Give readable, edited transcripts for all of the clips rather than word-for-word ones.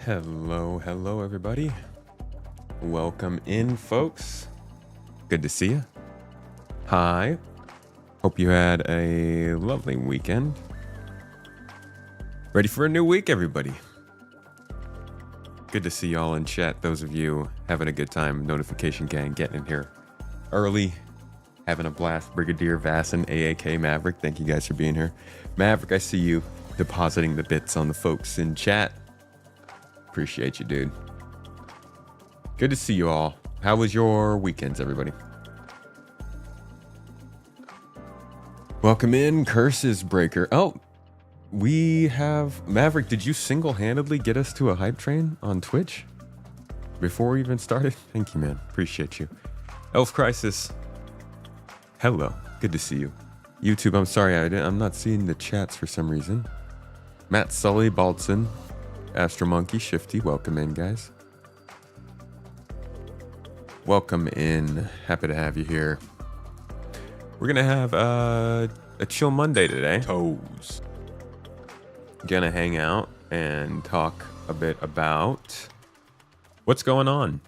Hello, everybody. Welcome in, folks. Good to see you. Hi. Hope you had a lovely weekend. Ready for a new week, everybody. Good to see y'all in chat. Those of you having a good time. Notification gang getting in here early. Having a blast. Brigadier Vassin, AAK Maverick. Thank you guys for being here. Maverick, I see you depositing the bits on the folks in chat. Appreciate you, dude. Good to see you all. How was your weekends, everybody? Welcome in, Curses Breaker. Oh, we have... Maverick, did you single-handedly get us to a hype train on Twitch? Before we even started? Thank you, man. Appreciate you. Elf Crisis. Hello. Good to see you. YouTube, I'm sorry, I'm not seeing the chats for some reason. Matt Sully, Baldson, Astro Monkey, Shifty, welcome in, guys. Welcome in. Happy to have you here. We're gonna have a chill Monday today. Toes. Gonna hang out and talk a bit about what's going on,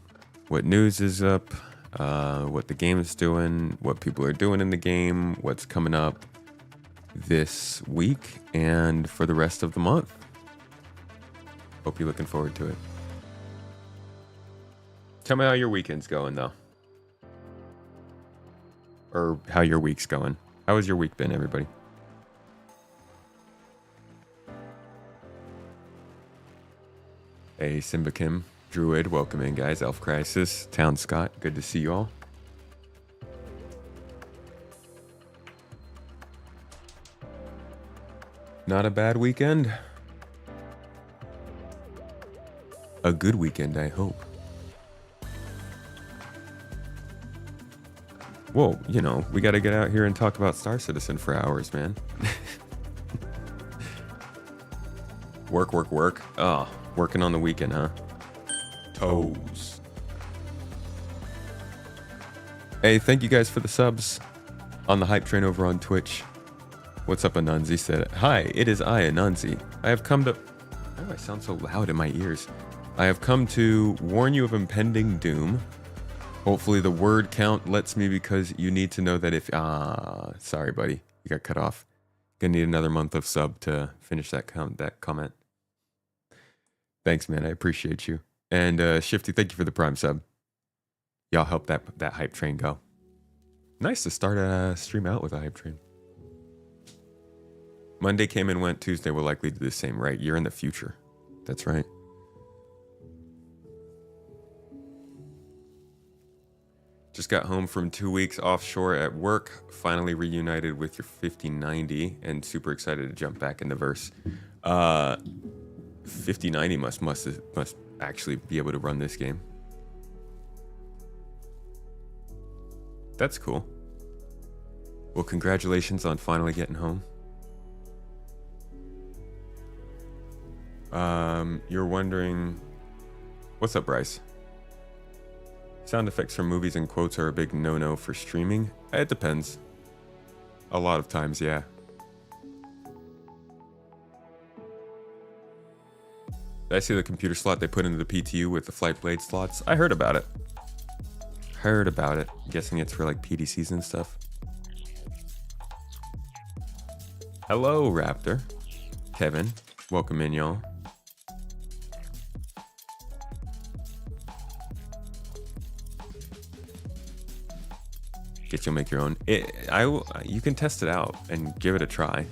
what news is up, what the game is doing, what people are doing in the game, what's coming up this week and for the rest of the month. Hope you're looking forward to it. Tell me how your weekend's going, though. Or how your week's going. How has your week been, everybody? Hey, Simba Kim, Druid, welcome in, guys. Elf Crisis, Town Scott, good to see you all. Not a bad weekend. A good weekend, I hope. Whoa, you know, we got to get out here and talk about Star Citizen for hours, man. Work. Oh, working on the weekend, huh? Toes. Hey, thank you guys for the subs on the hype train over on Twitch. What's up, Ananzi said, hi, it is I, Ananzi. I have come to... Why do I sound so loud in my ears? I have come to warn you of impending doom. Hopefully the word count lets me, because you need to know that if... sorry, buddy. You got cut off. Gonna need another month of sub to finish that comment. Thanks, man. I appreciate you. And Shifty, thank you for the Prime sub. Y'all help that hype train go. Nice to start a stream out with a hype train. Monday came and went. Tuesday will likely do the same, right? You're in the future. That's right. Just got home from 2 weeks offshore at work. Finally reunited with your 5090 and super excited to jump back in the verse. 5090 must actually be able to run this game. That's cool. Well, congratulations on finally getting home. You're wondering... What's up, Bryce? Sound effects from movies and quotes are a big no-no for streaming. It depends. A lot of times, yeah. Did I see the computer slot they put into the PTU with the flight blade slots? I heard about it. I'm guessing it's for like PDCs and stuff. Hello, Raptor. Kevin, welcome in, y'all. Guess you'll make your own. You can test it out and give it a try.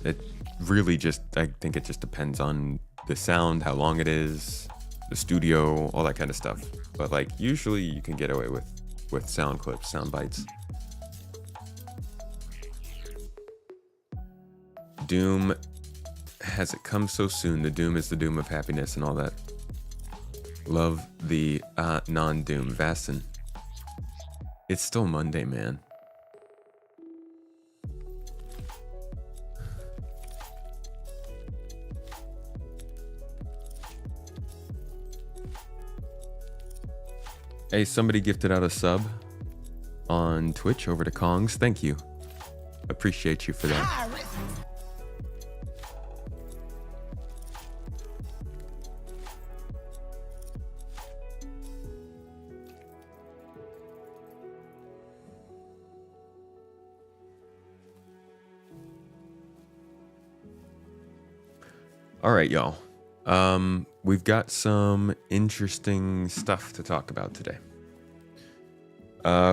It really just, I think it just depends on the sound, how long it is, the studio, all that kind of stuff. But like usually you can get away with sound clips, sound bites. Doom, has it come so soon? The doom is the doom of happiness and all that. Love the non-doom. Vastin. It's still Monday, man. Hey, somebody gifted out a sub on Twitch over to Kongs. Thank you. Appreciate you for that. All right, y'all. We've got some interesting stuff to talk about today.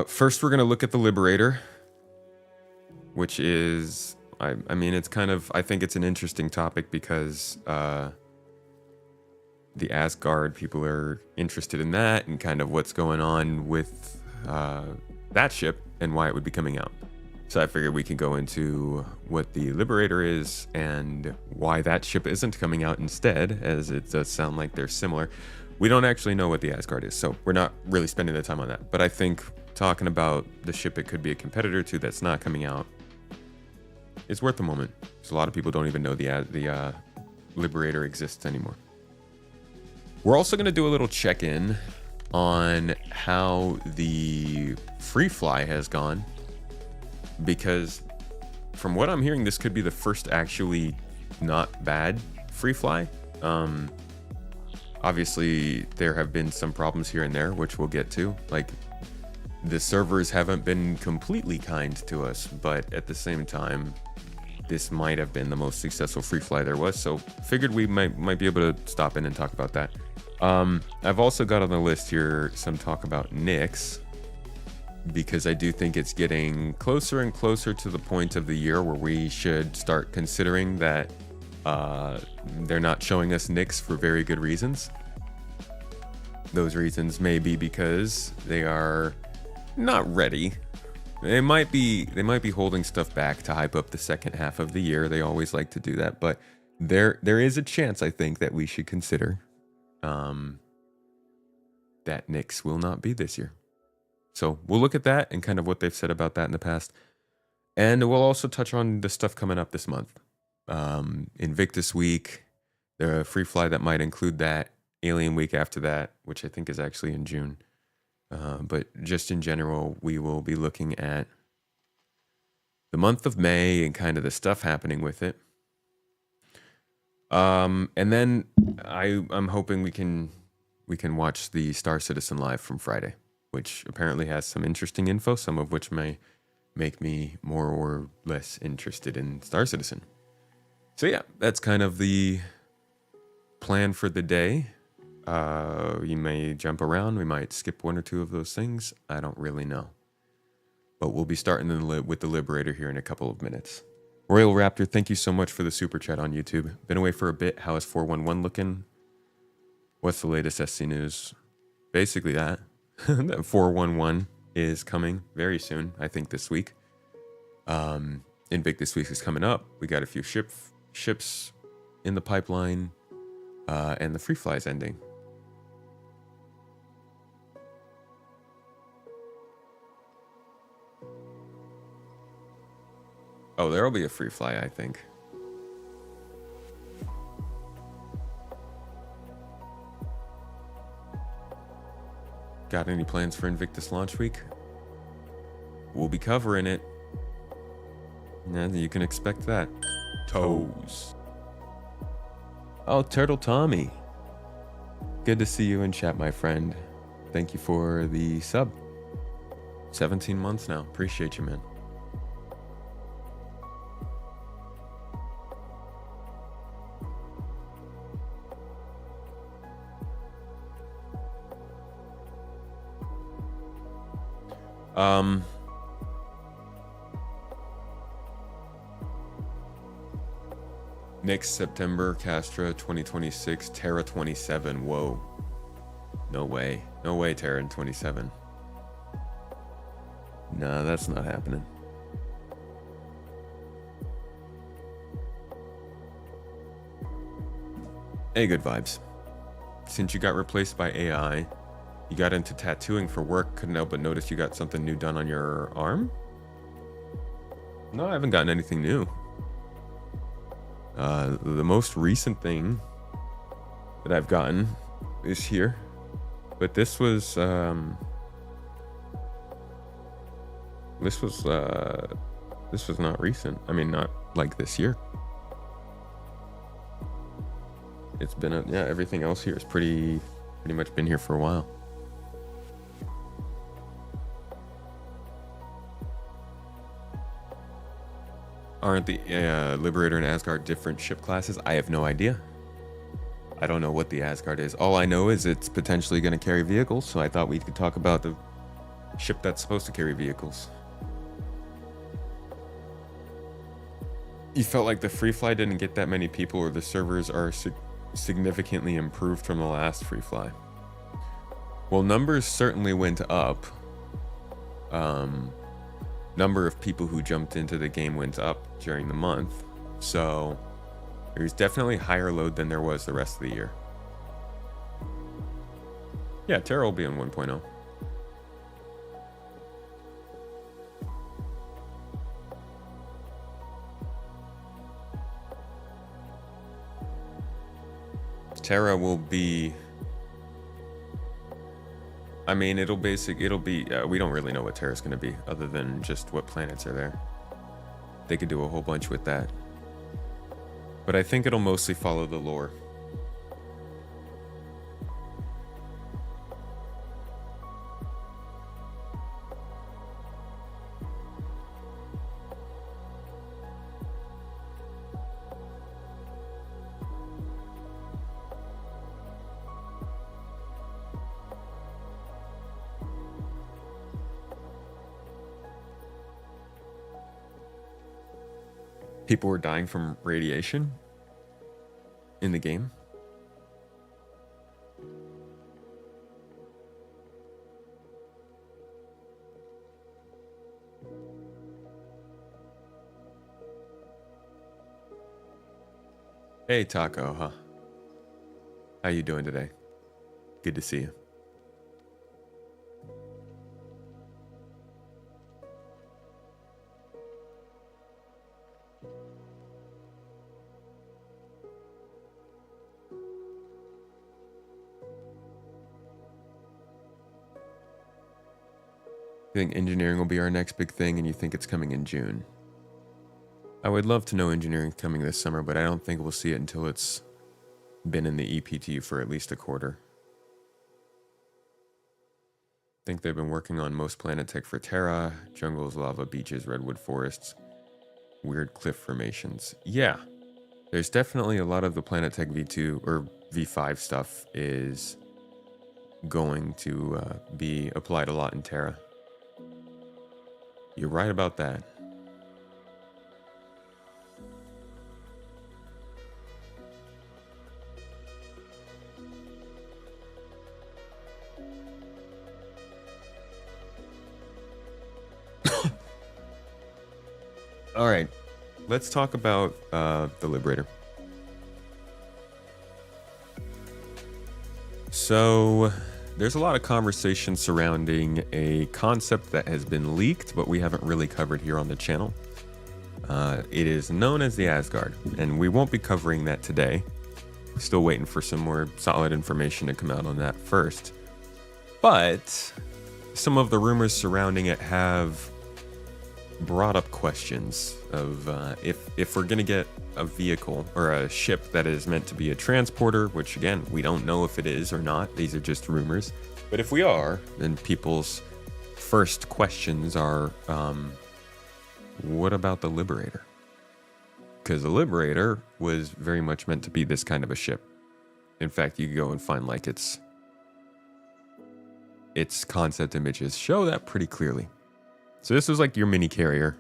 First, we're going to look at the Liberator, which is, I mean, it's kind of, I think it's an interesting topic because the Asgard people are interested in that and kind of what's going on with that ship and why it would be coming out. So I figured we could go into what the Liberator is and why that ship isn't coming out instead, as it does sound like they're similar. We don't actually know what the Asgard is, so we're not really spending the time on that. But I think talking about the ship it could be a competitor to that's not coming out is worth a moment. Because a lot of people don't even know the Liberator exists anymore. We're also going to do a little check-in on how the free fly has gone. Because from what I'm hearing, this could be the first actually not bad free fly. Obviously, there have been some problems here and there, which we'll get to. Like, the servers haven't been completely kind to us, but at the same time, this might have been the most successful free fly there was. So figured we might be able to stop in and talk about that. I've also got on the list here some talk about Nyx, because I do think it's getting closer and closer to the point of the year where we should start considering that they're not showing us Nyx for very good reasons. Those reasons may be because they are not ready. They might be holding stuff back to hype up the second half of the year. They always like to do that, but there is a chance, I think, that we should consider that Nyx will not be this year. So we'll look at that and kind of what they've said about that in the past. And we'll also touch on the stuff coming up this month. Invictus week, the free fly that might include that, Alien week after that, which I think is actually in June. But just in general, we will be looking at the month of May and kind of the stuff happening with it. And then I'm hoping we can watch the Star Citizen live from Friday, which apparently has some interesting info, some of which may make me more or less interested in Star Citizen. So yeah, that's kind of the plan for the day. You may jump around. We might skip one or two of those things. I don't really know. But we'll be starting with the Liberator here in a couple of minutes. Royal Raptor, thank you so much for the super chat on YouTube. Been away for a bit. How is 411 looking? What's the latest SC news? Basically that. That 411 is coming very soon, I think this week. Invictus week is coming up. We got a few ships in the pipeline, and the free fly is ending. Oh, there'll be a free fly, I think. Got any plans for Invictus launch week? We'll be covering it. Yeah, you can expect that. Toes. Oh, Turtle Tommy. Good to see you in chat, my friend. Thank you for the sub. 17 months now. Appreciate you, man. Next September, Castra 2026, Terra 27. Whoa. No way. No way, Terra in 27. No, that's not happening. Hey, good vibes. Since you got replaced by AI, you got into tattooing for work, couldn't help but notice you got something new done on your arm? No, I haven't gotten anything new. The most recent thing that I've gotten is here, but this was not recent. I mean, not like this year. It's been everything else here is pretty much been here for a while. Aren't the Liberator and Asgard different ship classes? I have no idea. I don't know what the Asgard is. All I know is it's potentially going to carry vehicles, so I thought we could talk about the ship that's supposed to carry vehicles. You felt like the free fly didn't get that many people, or the servers are significantly improved from the last free fly? Well, numbers certainly went up. Number of people who jumped into the game went up during the month, so there's definitely higher load than there was the rest of the year. Yeah, Terra will be on 1.0. Terra will be, I mean, it'll be, we don't really know what Terra's going to be other than just what planets are there. They could do a whole bunch with that. But I think it'll mostly follow the lore. People were dying from radiation in the game. Hey, Taco, huh? How you doing today? Good to see you. You think engineering will be our next big thing, and you think it's coming in June? I would love to know engineering's coming this summer, but I don't think we'll see it until it's been in the EPT for at least a quarter. I think they've been working on most planet tech for Terra, jungles, lava, beaches, redwood forests, weird cliff formations. Yeah, there's definitely a lot of the planet tech V2 or V5 stuff is going to be applied a lot in Terra. You're right about that. All right, let's talk about the Liberator. So there's a lot of conversation surrounding a concept that has been leaked, but we haven't really covered here on the channel. It is known as the Asgard, and we won't be covering that today. Still waiting for some more solid information to come out on that first. But some of the rumors surrounding it have brought up questions of if we're going to get a vehicle or a ship that is meant to be a transporter, which again, we don't know if it is or not. These are just rumors. But if we are, then people's first questions are, what about the Liberator? Because the Liberator was very much meant to be this kind of a ship. In fact, you can go and find like its concept images show that pretty clearly. So this was like your mini carrier.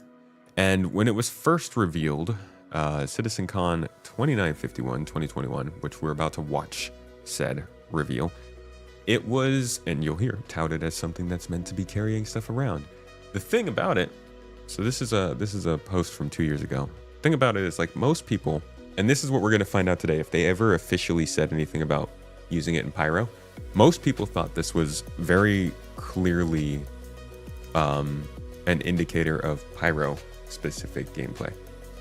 And when it was first revealed, CitizenCon 2951 2021, which we're about to watch said reveal, it was, and you'll hear, touted as something that's meant to be carrying stuff around. The thing about it, so this is a post from 2 years ago. The thing about it is, like, most people, and this is what we're going to find out today, if they ever officially said anything about using it in Pyro, most people thought this was very clearly an indicator of Pyro specific gameplay.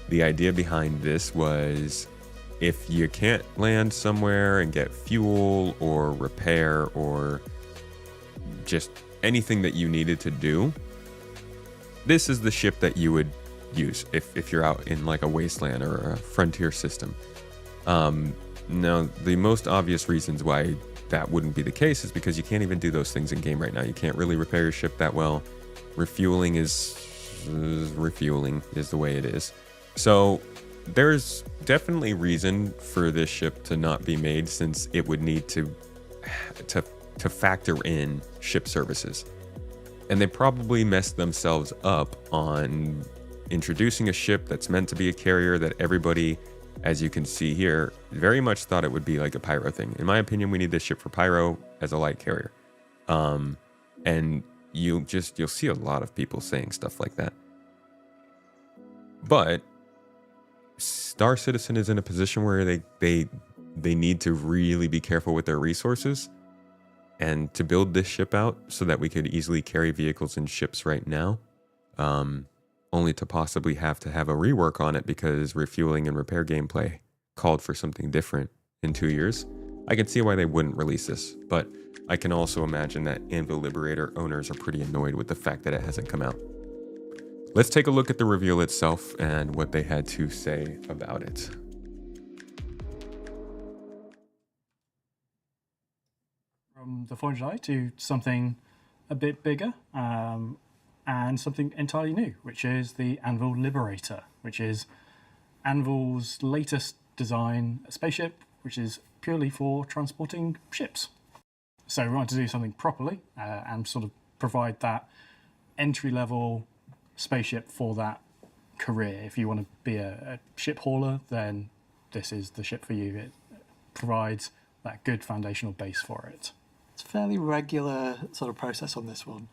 The idea behind this was, if you can't land somewhere and get fuel or repair or just anything that you needed to do, this is the ship that you would use if you're out in like a wasteland or a frontier system. Now, the most obvious reasons why that wouldn't be the case is because you can't even do those things in game right now. You can't really repair your ship that well. Refueling is the way it is. So there's definitely reason for this ship to not be made, since it would need to factor in ship services. And they probably messed themselves up on introducing a ship that's meant to be a carrier that everybody, as you can see here, very much thought it would be like a pyro thing. In my opinion, we need this ship for pyro as a light carrier. And you'll see a lot of people saying stuff like that. But Star Citizen is in a position where they need to really be careful with their resources, and to build this ship out so that we could easily carry vehicles and ships right now, only to possibly have to have a rework on it because refueling and repair gameplay called for something different in 2 years. I can see why they wouldn't release this, but I can also imagine that Anvil Liberator owners are pretty annoyed with the fact that it hasn't come out. Let's take a look at the reveal itself and what they had to say about it. From the 400i to something a bit bigger, and something entirely new, which is the Anvil Liberator, which is Anvil's latest design spaceship, which is purely for transporting ships. So we wanted to do something properly and sort of provide that entry-level spaceship for that career. If you want to be a ship hauler, then this is the ship for you. It provides that good foundational base for it. It's a fairly regular sort of process on this one.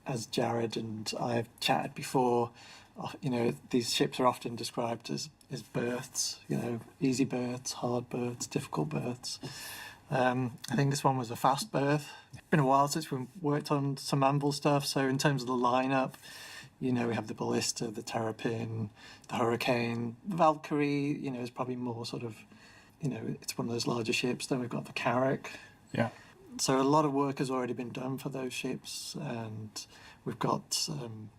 As Jared and I have chatted before, you know, these ships are often described as berths, you know, easy berths, hard berths, difficult berths. I think this one was a fast berth. It's been a while since we've worked on some Anvil stuff, so in terms of the lineup, you know, we have the Ballista, the Terrapin, the Hurricane. The Valkyrie, you know, is probably more sort of, you know, it's one of those larger ships. Then we've got the Carrack. Yeah. So a lot of work has already been done for those ships, and we've got,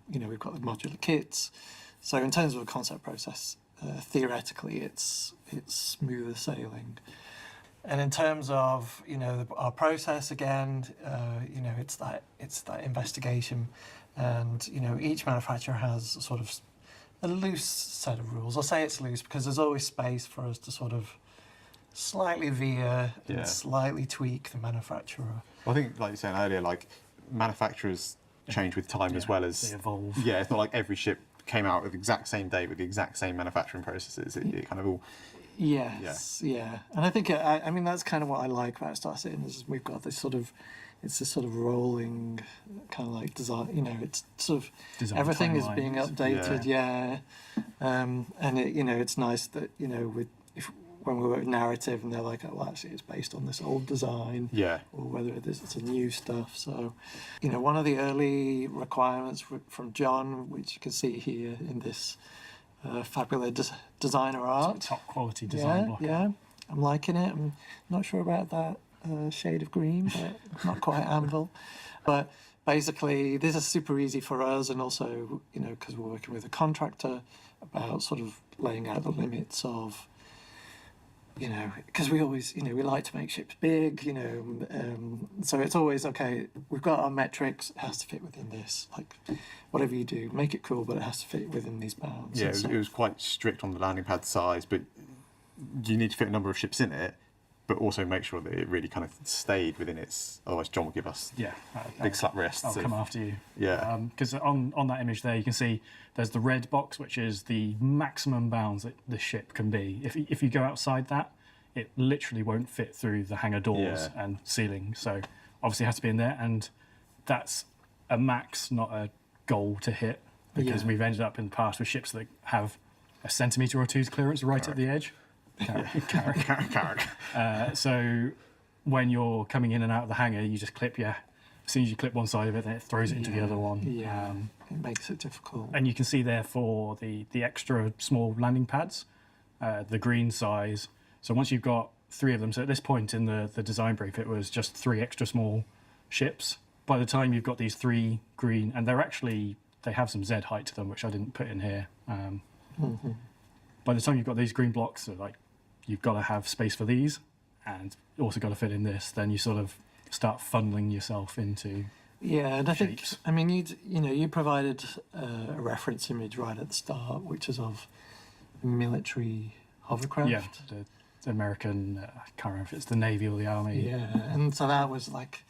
you know, we've got the modular kits. So in terms of a concept process, theoretically, it's smoother sailing. And in terms of, you know, our process again, you know, it's that investigation, and you know, each manufacturer has sort of a loose set of rules. I'll say it's loose because there's always space for us to sort of slightly veer and slightly tweak the manufacturer. Well, I think, like you were saying earlier, like manufacturers change with time as well as they evolve. Yeah, it's not like every ship came out with the exact same date with the exact same manufacturing processes. It kind of all. Yes, yeah. And I think, I mean, that's kind of what I like about Star Citizen is we've got this sort of, it's this sort of rolling kind of like design, you know, it's sort of, design everything is being updated, and it, you know, it's nice that, you know, when we work narrative and they're like, oh, well, actually it's based on this old design, or whether it's a new stuff. So, you know, one of the early requirements from John, which you can see here in this fabulous designer art. Top quality design block. Yeah, I'm liking it. I'm not sure about that shade of green, but not quite Anvil. But basically, this is super easy for us, and also, you know, because we're working with a contractor about sort of laying out the limits of, you know, because we always, you know, we like to make ships big, you know, so it's always, okay, we've got our metrics, it has to fit within this, like, whatever you do, make it cool, but it has to fit within these bounds. Yeah, it was quite strict on the landing pad size, but you need to fit a number of ships in it, but also make sure that it really kind of stayed within its, otherwise John will give us big slap wrists. I'll come after you. Yeah. Because on that image there, you can see there's the red box, which is the maximum bounds that the ship can be. If you go outside that, it literally won't fit through the hangar doors and ceiling. So obviously it has to be in there, and that's a max, not a goal to hit, because we've ended up in the past with ships that have a centimetre or two's clearance right at the edge. Carrack. So when you're coming in and out of the hangar, you just clip as soon as you clip one side of it, then it throws it into the other one. It makes it difficult. And you can see there for the extra small landing pads, the green size. So once you've got 3 of them, so at this point in the design brief, it was just 3 extra small ships. By the time you've got these 3 green, and they have some Z height to them, which I didn't put in here. By the time you've got these green blocks, so like you've got to have space for these, and also got to fit in this. Then you sort of start funneling yourself into and I think, shapes. I mean, you provided a reference image right at the start, which is of military hovercraft. Yeah, the American, I can't remember if it's the Navy or the Army. Yeah, and so that was like,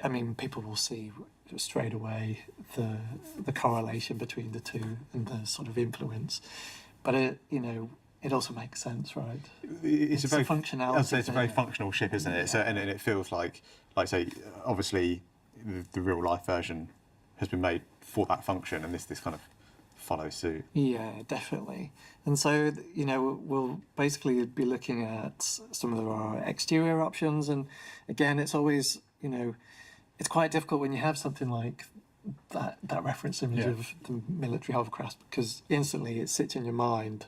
I mean, people will see straight away the correlation between the two and the sort of influence, but it also makes sense, right? It's a very functionality. I'd say it's a very functional ship, isn't it? So and it feels like say, obviously, the real life version has been made for that function, and this kind of follows suit. Yeah, definitely. And so we'll basically be looking at some of our exterior options, and again, it's always it's quite difficult when you have something like that reference image of the military hovercraft, because instantly it sits in your mind.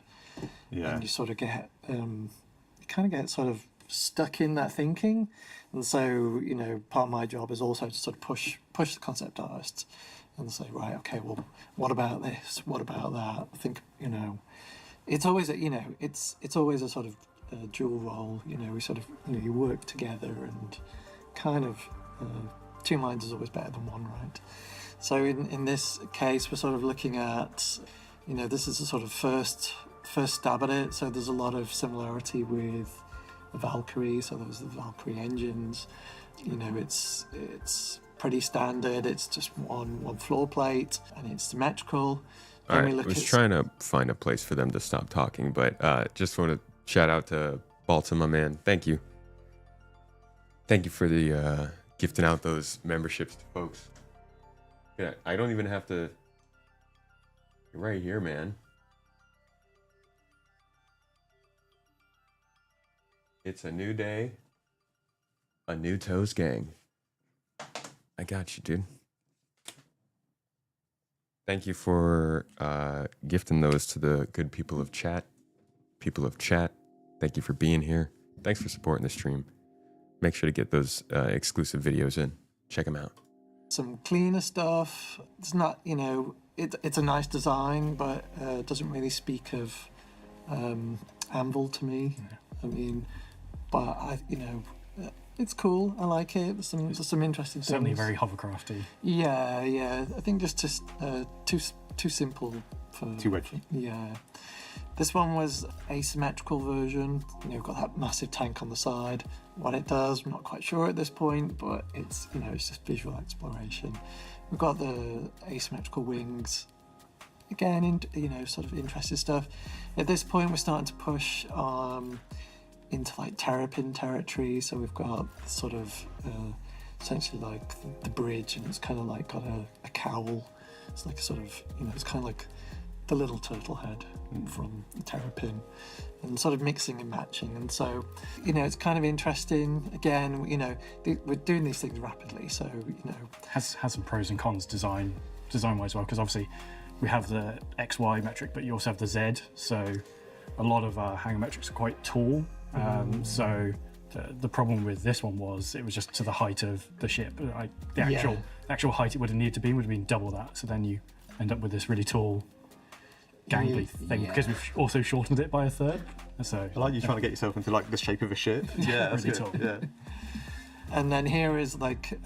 Yeah. And you sort of get, you kind of get sort of stuck in that thinking. And so, part of my job is also to sort of push the concept artists and say, right, okay, well, what about this? What about that? I think, it's always it's always a sort of dual role. We sort of, you work together, and kind of two minds is always better than one, right? So in this case, we're sort of looking at, this is a sort of first stab at it. So there's a lot of similarity with the Valkyrie. So those are the Valkyrie engines. It's pretty standard. It's just one floor plate, and it's symmetrical. All right, I was trying to find a place for them to stop talking, but just want to shout out to Baltimore, man. Thank you. Thank you for the gifting out those memberships to folks. Yeah, I don't even have to. You're right here, man. It's a new day, a new Toes gang. I got you, dude. Thank you for gifting those to the good people of chat. People of chat, thank you for being here. Thanks for supporting the stream. Make sure to get those exclusive videos in. Check them out. Some cleaner stuff. It's not, it's a nice design, but it doesn't really speak of Anvil to me. Yeah. I mean, but it's cool. I like it. There's some interesting things. Certainly very hovercrafty. Yeah. I think just too simple for too edgy. Yeah. This one was asymmetrical version. We've got that massive tank on the side. What it does, I'm not quite sure at this point, but it's it's just visual exploration. We've got the asymmetrical wings. Again, sort of interesting stuff. At this point, we're starting to push into like terrapin territory. So we've got sort of essentially like the bridge, and it's kind of like got a cowl. It's like a sort of it's kind of like the little turtle head from the terrapin, and sort of mixing and matching. And so it's kind of interesting. Again, we're doing these things rapidly, so has some pros and cons design wise, well, because obviously we have the XY metric, but you also have the Z. So a lot of our hanger metrics are quite tall. So the problem with this one was it was just to the height of the ship. The actual height it would have needed to be would have been double that. So then you end up with this really tall gangly thing, because we've also shortened it by a third. So I like you trying to get yourself into like the shape of a ship. Yeah, that's really good. tall. Yeah. And then here is like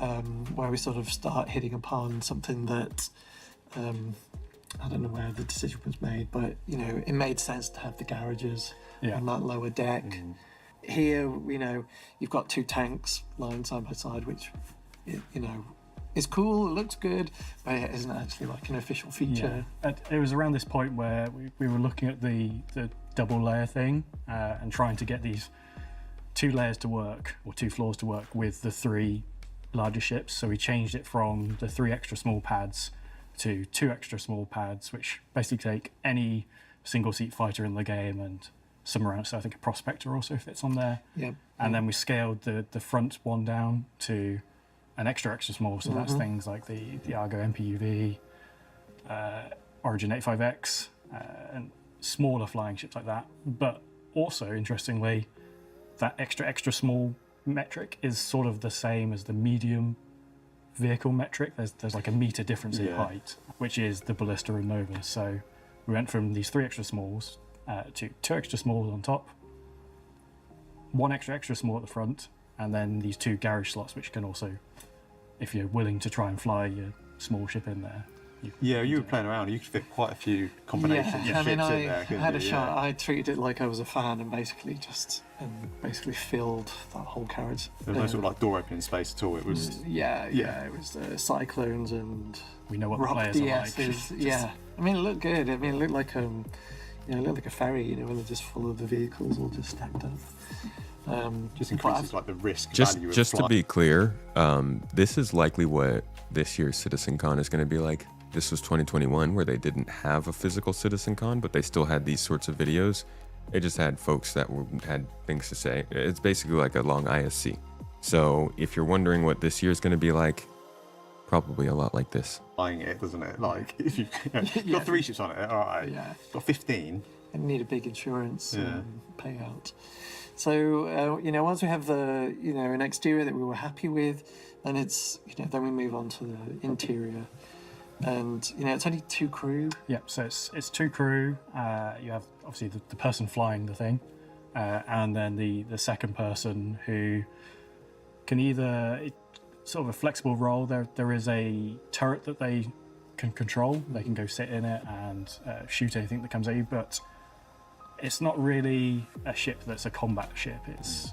where we sort of start hitting upon something that I don't know where the decision was made, but it made sense to have the garages on that lower deck. Here, you've got two tanks lying side by side, which is cool. It looks good, but it isn't actually like an official feature. Yeah. It was around this point where we were looking at the double layer thing and trying to get these two layers to work, or two floors to work with the three larger ships. So we changed it from the 3 extra small pads to 2 extra small pads, which basically take any single seat fighter in the game and some around. So I think a Prospector also fits on there. Yep. And then we scaled the front one down to an extra small. So that's things like the Argo MPUV, Origin 85X, and smaller flying ships like that. But also, interestingly, that extra small metric is sort of the same as the medium vehicle metric. There's like a meter difference in height, which is the Ballista and Nova. So we went from these 3 extra smalls to 2 extra smalls on top, 1 extra small at the front, and then these 2 garage slots, which can also, if you're willing to try and fly your small ship in there, You were playing around. You could fit quite a few combinations of ships in there. I had a shot. I treated it like I was a fan and basically filled that whole carriage. There was no sort of like door opening space at all. It was it was cyclones and we know what the rock players DSs. are like. Yeah, I mean it looked good. I mean it looked like it looked like a ferry. When they're just full of the vehicles all just stacked up. Just increases like the risk value of just to flying. be clear, this is likely what this year's CitizenCon is going to be like. This was 2021 where they didn't have a physical CitizenCon, but they still had these sorts of videos. They just had folks that had things to say. It's basically like a long ISC. So if you're wondering what this year is going to be like, probably a lot like this. Buying it, doesn't it? Like if you've got 3 ships on it, all right. Yeah. Got 15. And need a big insurance payout. So once we have the an exterior that we were happy with, then it's then we move on to the interior. And it's only 2 crew. Yep. So it's 2 crew. You have obviously the person flying the thing, and then the second person who can sort of a flexible role. There is a turret that they can control. They can go sit in it and shoot anything that comes at you. But it's not really a ship that's a combat ship.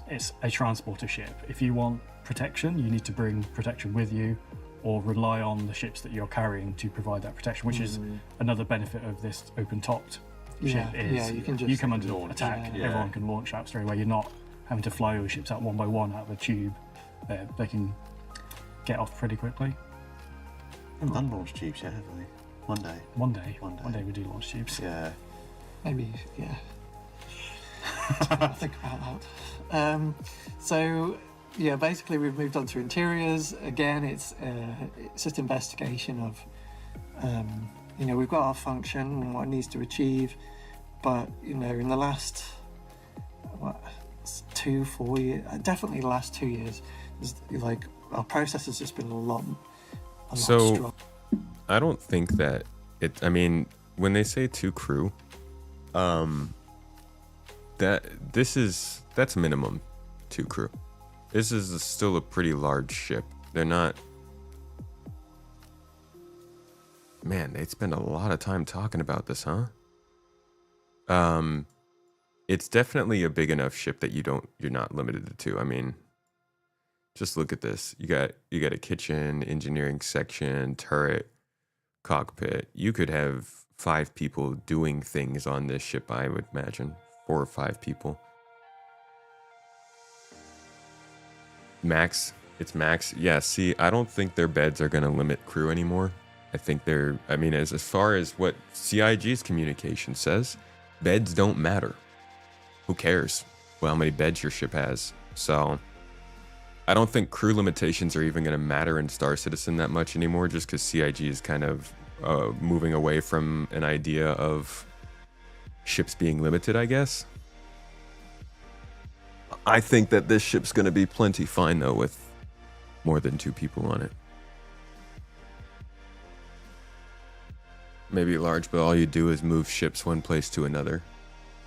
It's a transporter ship. If you want protection, you need to bring protection with you, or rely on the ships that you're carrying to provide that protection, which is another benefit of this open-topped ship. You come under attack, everyone can launch out straight away. You're not having to fly your ships out one by one out of a tube. They can get off pretty quickly. We haven't done launch tubes yet, have we? One day we do launch tubes. Yeah. Maybe, yeah. I'll think about that. Basically we've moved on to interiors. Again, it's just investigation of, we've got our function and what it needs to achieve, but, in the last, 4 years, definitely the last 2 years, our process has just been a lot strong. I don't think that when they say 2 crew, that's minimum 2 crew. This is still a pretty large ship. They're not. Man, they spend a lot of time talking about this, huh? It's definitely a big enough ship that you're not limited to 2. I mean, just look at this. You got a kitchen, engineering section, turret, cockpit. You could have 5 people doing things on this ship, I would imagine. 4 or 5 people. Max. It's max. Yeah, see, I don't think their beds are going to limit crew anymore. I think as far as what CIG's communication says, beds don't matter. Who cares how many beds your ship has? So I don't think crew limitations are even going to matter in Star Citizen that much anymore, just because CIG is kind of moving away from an idea of ships being limited, I guess. I think that this ship's going to be plenty fine, though, with more than 2 people on it. Maybe large, but all you do is move ships one place to another.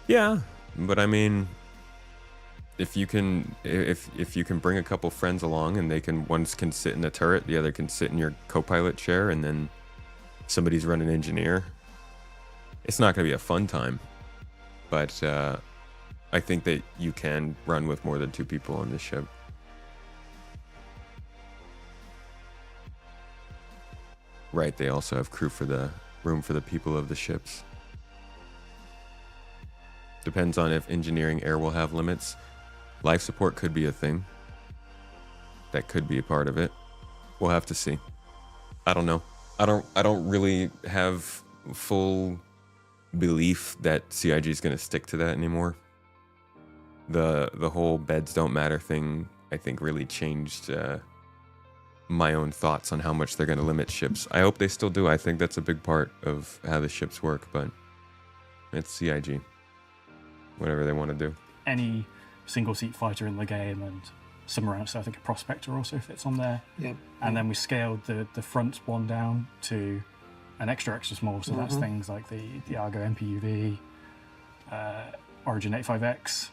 Yeah, but I mean, if you can bring a couple friends along and one can sit in the turret, the other can sit in your co-pilot chair, and then somebody's running engineer, it's not going to be a fun time. But I think that you can run with more than 2 people on this ship. Right, they also have room for the people of the ships. Depends on if engineering air will have limits. Life support could be a thing. That could be a part of it. We'll have to see. I don't know. I don't really have full belief that CIG is going to stick to that anymore. The whole beds don't matter thing, I think, really changed my own thoughts on how much they're going to limit ships. I hope they still do. I think that's a big part of how the ships work, but it's CIG. Whatever they want to do. Any single-seat fighter in the game and some around, so I think a Prospector also fits on there. Yeah. And then we scaled the front one down to an extra small, so that's things like the Argo MPUV, Origin 85X,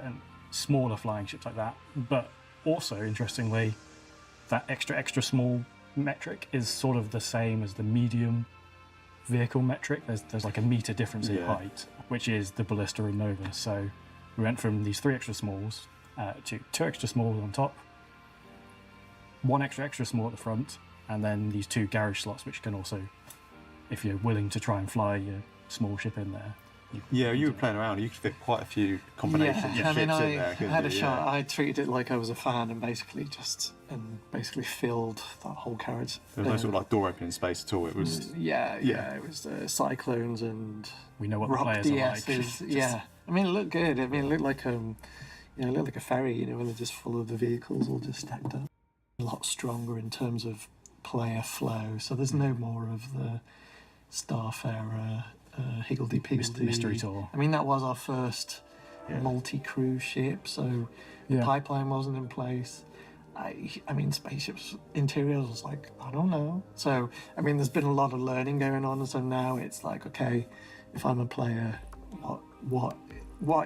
and smaller flying ships like that. But also, interestingly, that extra small metric is sort of the same as the medium vehicle metric. There's like a meter difference in height, which is the Ballista and Nova. So we went from these 3 extra smalls to 2 extra smalls on top, 1 extra small at the front, and then these 2 garage slots, which can also, if you're willing to try and fly your small ship in there. You were playing around. You could fit quite a few combinations of ships in there. I had a shot. I treated it like I was a fan and basically filled that whole carriage. There was no sort of like door opening space at all. It was it was cyclones and we know what the rock players DSs. are like. Yeah, I mean it looked good. I mean it looked like it looked like a ferry. When they're just full of the vehicles all just stacked up. A lot stronger in terms of player flow. So there's no more of the Starfarer. Higgledy-piggledy mystery tour. I mean, that was our first multi-crew ship, so the pipeline wasn't in place. I mean, spaceships interiors was like, I don't know. So, I mean, there's been a lot of learning going on, so now it's like, okay, if I'm a player, what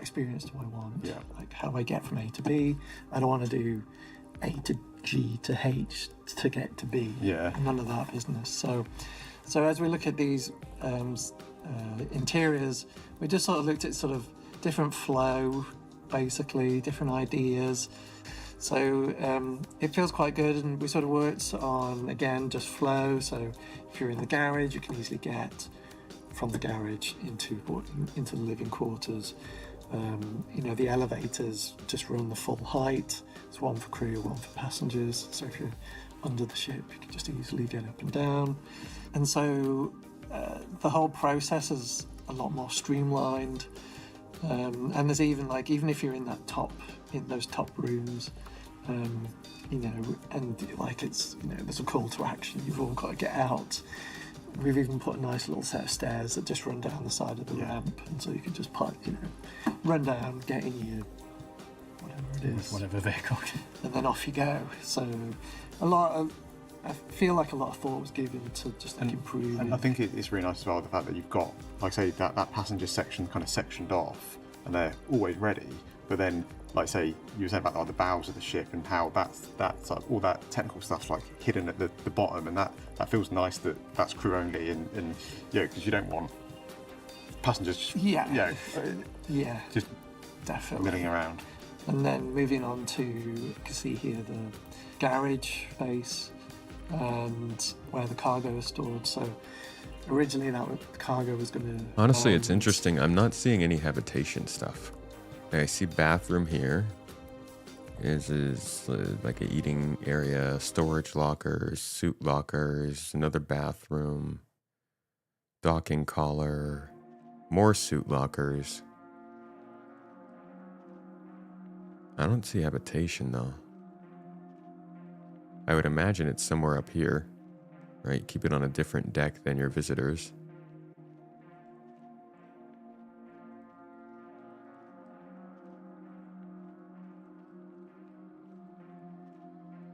experience do I want? Yeah. Like, how do I get from A to B? I don't want to do A to G to H to get to B. Yeah. None of that business. So as we look at these interiors, we just sort of looked at sort of different flow, basically, different ideas. So it feels quite good, and we sort of worked on, again, just flow. So if you're in the garage, you can easily get from the garage into the living quarters. The elevators just run the full height. It's one for crew, one for passengers. So if you're under the ship, you can just easily get up and down. And so the whole process is a lot more streamlined. And there's even if you're in those top rooms, and there's a call to action. You've all got to get out. We've even put a nice little set of stairs that just run down the side of the ramp, and so you can just run down, get in your whatever vehicle, and then off you go. So I feel like a lot of thought was given to just improve. And I think it's really nice as well, the fact that you've got, like say, that passenger section kind of sectioned off, and they're always ready. But then, like say, you were saying about the bows of the ship and how that's all that technical stuff's like hidden at the bottom, and that feels nice that that's crew only, and because you don't want passengers just definitely milling around. And then moving on to, you can see here the garage space and where the cargo is stored. So originally the cargo was going to... Honestly, it's interesting. I'm not seeing any habitation stuff. I see bathroom here. Is like an eating area, storage lockers, suit lockers, another bathroom, docking collar, more suit lockers. I don't see habitation though. I would imagine it's somewhere up here, right? Keep it on a different deck than your visitors.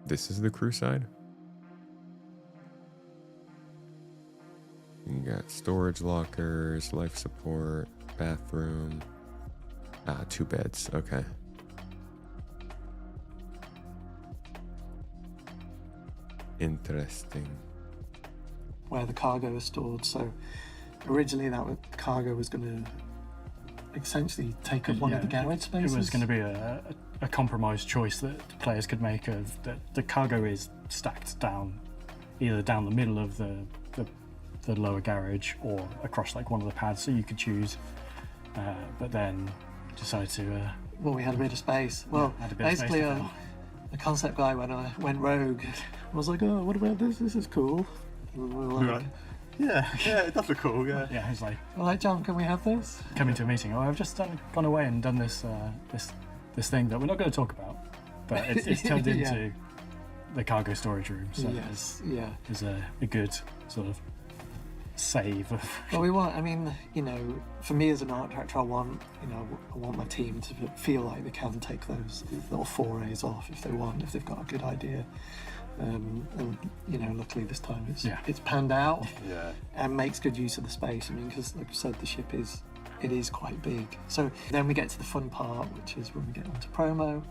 This is the crew side. You got storage lockers, life support, bathroom. 2 beds, okay. Interesting. Where the cargo is stored. So originally the cargo was going to essentially take up one of the garage spaces. It was going to be a compromise choice that players could make of that the cargo is stacked down, either down the middle of the lower garage or across like one of the pads, so you could choose. But then decided to... we had a bit of space. Well, basically the concept guy went rogue. I was like, oh, what about this? This is cool. And we were like, yeah, it does look cool, yeah. Yeah, he's like... Well, like, John, can we have this? Coming to a meeting. I've just gone away and done this thing that we're not going to talk about, but it's turned into the cargo storage room. So it's a good sort of save of... Well, we want, for me as an art director, I want my team to feel like they can take those little forays off if they want, if they've got a good idea. And luckily this time it's panned out and makes good use of the space. Because like I said, the ship is quite big. So then we get to the fun part, which is when we get onto promo.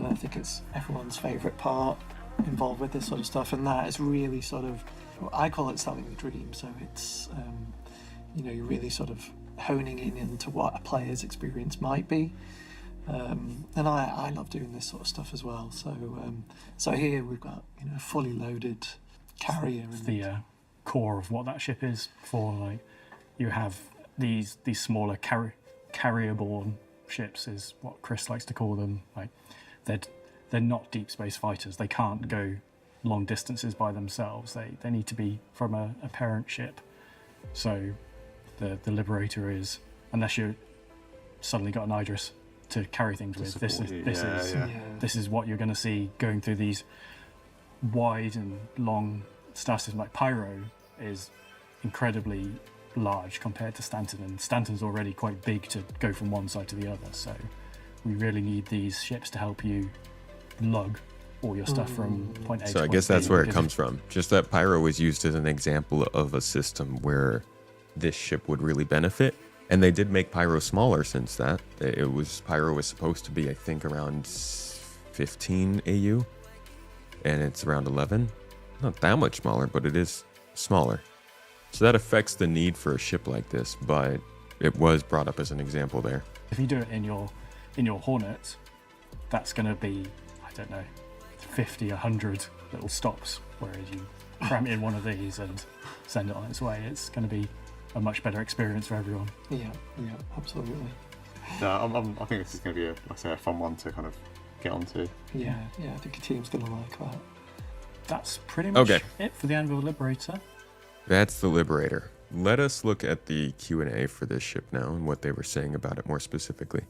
I think it's everyone's favourite part. involved with this sort of stuff, and that is really sort of, I call it selling the dream. So it's you're really sort of honing in into what a player's experience might be. And I love doing this sort of stuff as well. So here we've got a fully loaded carrier. It's the core of what that ship is for. Like, you have these smaller carrier-borne ships, is what Chris likes to call them. Like, they're not deep space fighters. They can't go long distances by themselves. They need to be from a parent ship. So the Liberator is, unless you suddenly got an Idris to carry things with, this is what you're going to see going through these wide and long star systems. Like Pyro is incredibly large compared to Stanton, and Stanton's already quite big to go from one side to the other. So we really need these ships to help you lug all your stuff from point A to So I point guess B, that's where it because comes from. Just that Pyro was used as an example of a system where this ship would really benefit. And they did make Pyro smaller since that. Pyro was supposed to be, I think, around 15 AU, and it's around 11. Not that much smaller, but it is smaller. So that affects the need for a ship like this, but it was brought up as an example there. if you do it in your Hornet, that's going to be, I don't know, 50, 100 little stops, whereas you cram it in one of these and send it on its way. It's going to be a much better experience for everyone. Yeah, absolutely. No, I think this is going to be a fun one to kind of get onto. Yeah, I think your team's going to like that. That's pretty much Okay. it for the Anvil Liberator. That's the Liberator. Let us look at the Q&A for this ship now and what they were saying about it more specifically.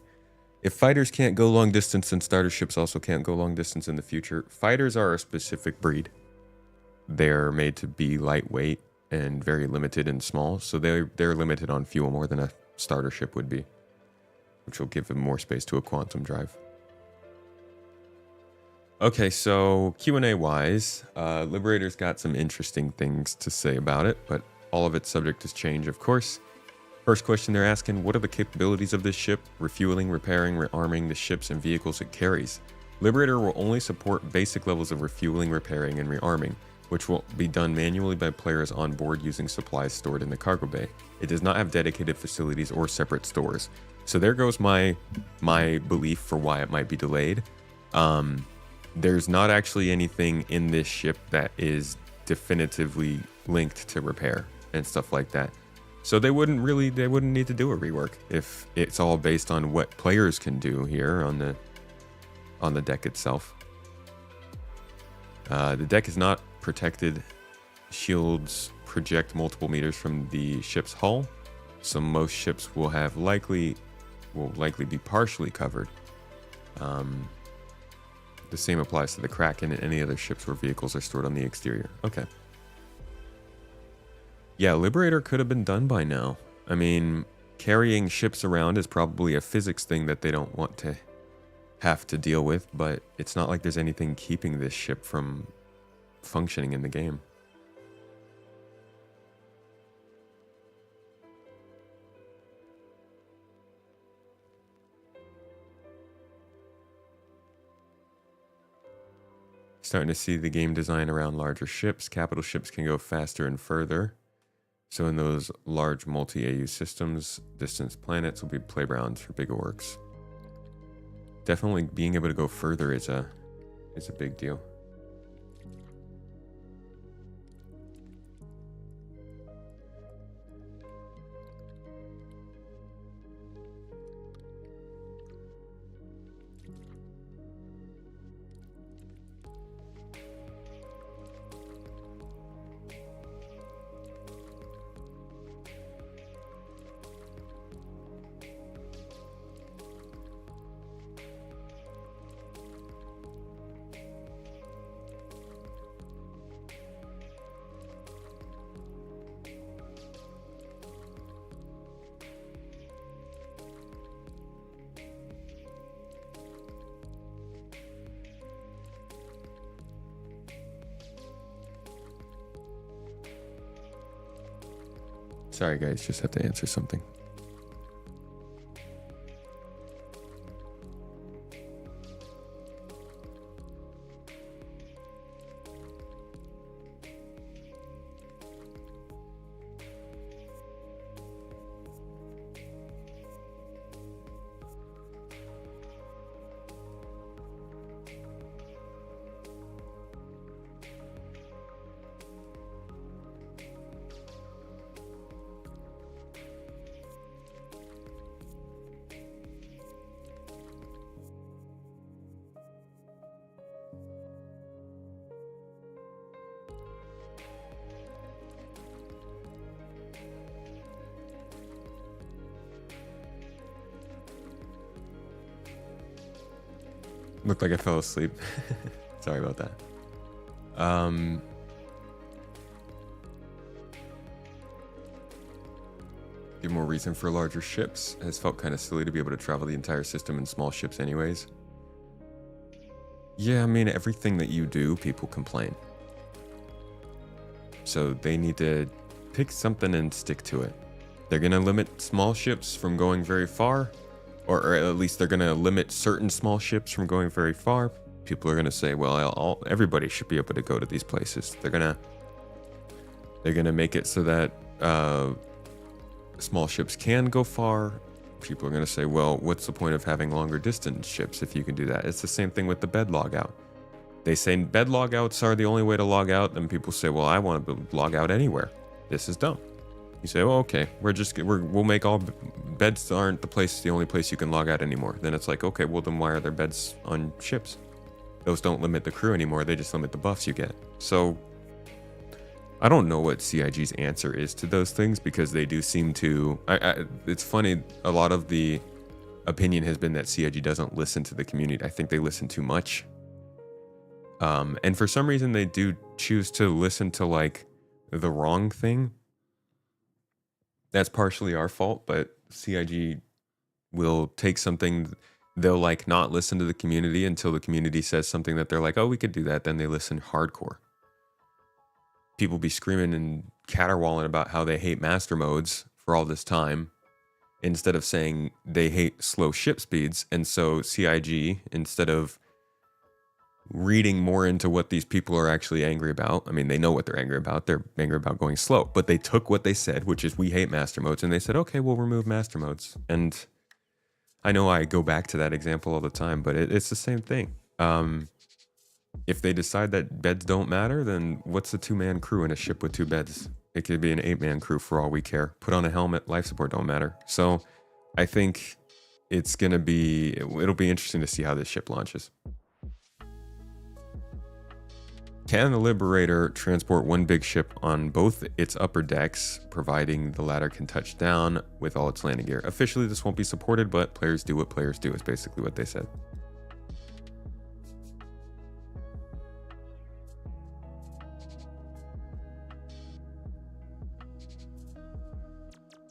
If fighters can't go long distance, then starter ships also can't go long distance in the future. Fighters are a specific breed. They're made to be lightweight and very limited and small, so they're limited on fuel more than a starter ship would be, which will give them more space to a quantum drive. Okay, so Q&A wise, Liberator's got some interesting things to say about it, but all of it's subject to change, of course. First question they're asking, what are the capabilities of this ship? Refueling, repairing, rearming the ships and vehicles it carries. Liberator will only support basic levels of refueling, repairing, and rearming, which will be done manually by players on board using supplies stored in the cargo bay. It does not have dedicated facilities or separate stores. So there goes my belief for why it might be delayed. There's not actually anything in this ship that is definitively linked to repair and stuff like that. So they wouldn't need to do a rework if it's all based on what players can do here on the deck itself. The deck is not protected. Shields project multiple meters from the ship's hull, so most ships will likely be partially covered. The same applies to the Kraken and any other ships where vehicles are stored on the exterior. Okay. Yeah, Liberator could have been done by now. I mean, carrying ships around is probably a physics thing that they don't want to have to deal with, but it's not like there's anything keeping this ship from functioning in the game. Starting to see the game design around larger ships. Capital ships can go faster and further. So in those large multi-AU systems, distance planets will be playgrounds for big orcs. Definitely being able to go further is a big deal. Sorry guys, just have to answer something. Looked like I fell asleep. Sorry about that. Give more reason for larger ships. Has felt kind of silly to be able to travel the entire system in small ships anyways. Yeah, I mean, everything that you do, people complain. So they need to pick something and stick to it. They're going to limit small ships from going very far, or at least they're going to limit certain small ships from going very far. People are going to say, well, everybody should be able to go to these places. They're going to make it so that small ships can go far. People are going to say, well, what's the point of having longer distance ships if you can do that? It's the same thing with the bed logout. They say bed logouts are the only way to log out, and people say, well, I want to log out anywhere. This is dumb. You say, well, okay, we'll make all beds aren't the only place you can log out anymore. Then it's like, okay, well then why are there beds on ships? Those don't limit the crew anymore. They just limit the buffs you get. So I don't know what CIG's answer is to those things, because they do seem to. It's funny. A lot of the opinion has been that CIG doesn't listen to the community. I think they listen too much. And for some reason, they do choose to listen to like the wrong thing. That's partially our fault, but CIG will take something. They'll like not listen to the community until the community says something that they're like, oh, we could do that. Then they listen hardcore. People be screaming and caterwauling about how they hate master modes for all this time, instead of saying they hate slow ship speeds. And so CIG, instead of reading more into what these people are actually angry about, I mean, they know what they're angry about. They're angry about going slow, but they took what they said, which is we hate master modes, and they said, okay, we'll remove master modes. And I know I go back to that example all the time, but it's the same thing. If they decide that beds don't matter, then what's a 2-man crew in a ship with 2 beds? It could be an 8-man crew for all we care. Put on a helmet, life support don't matter. So I think it'll be interesting to see how this ship launches. Can the Liberator transport one big ship on both its upper decks, providing the latter can touch down with all its landing gear? Officially, this won't be supported, but players do what players do, is basically what they said.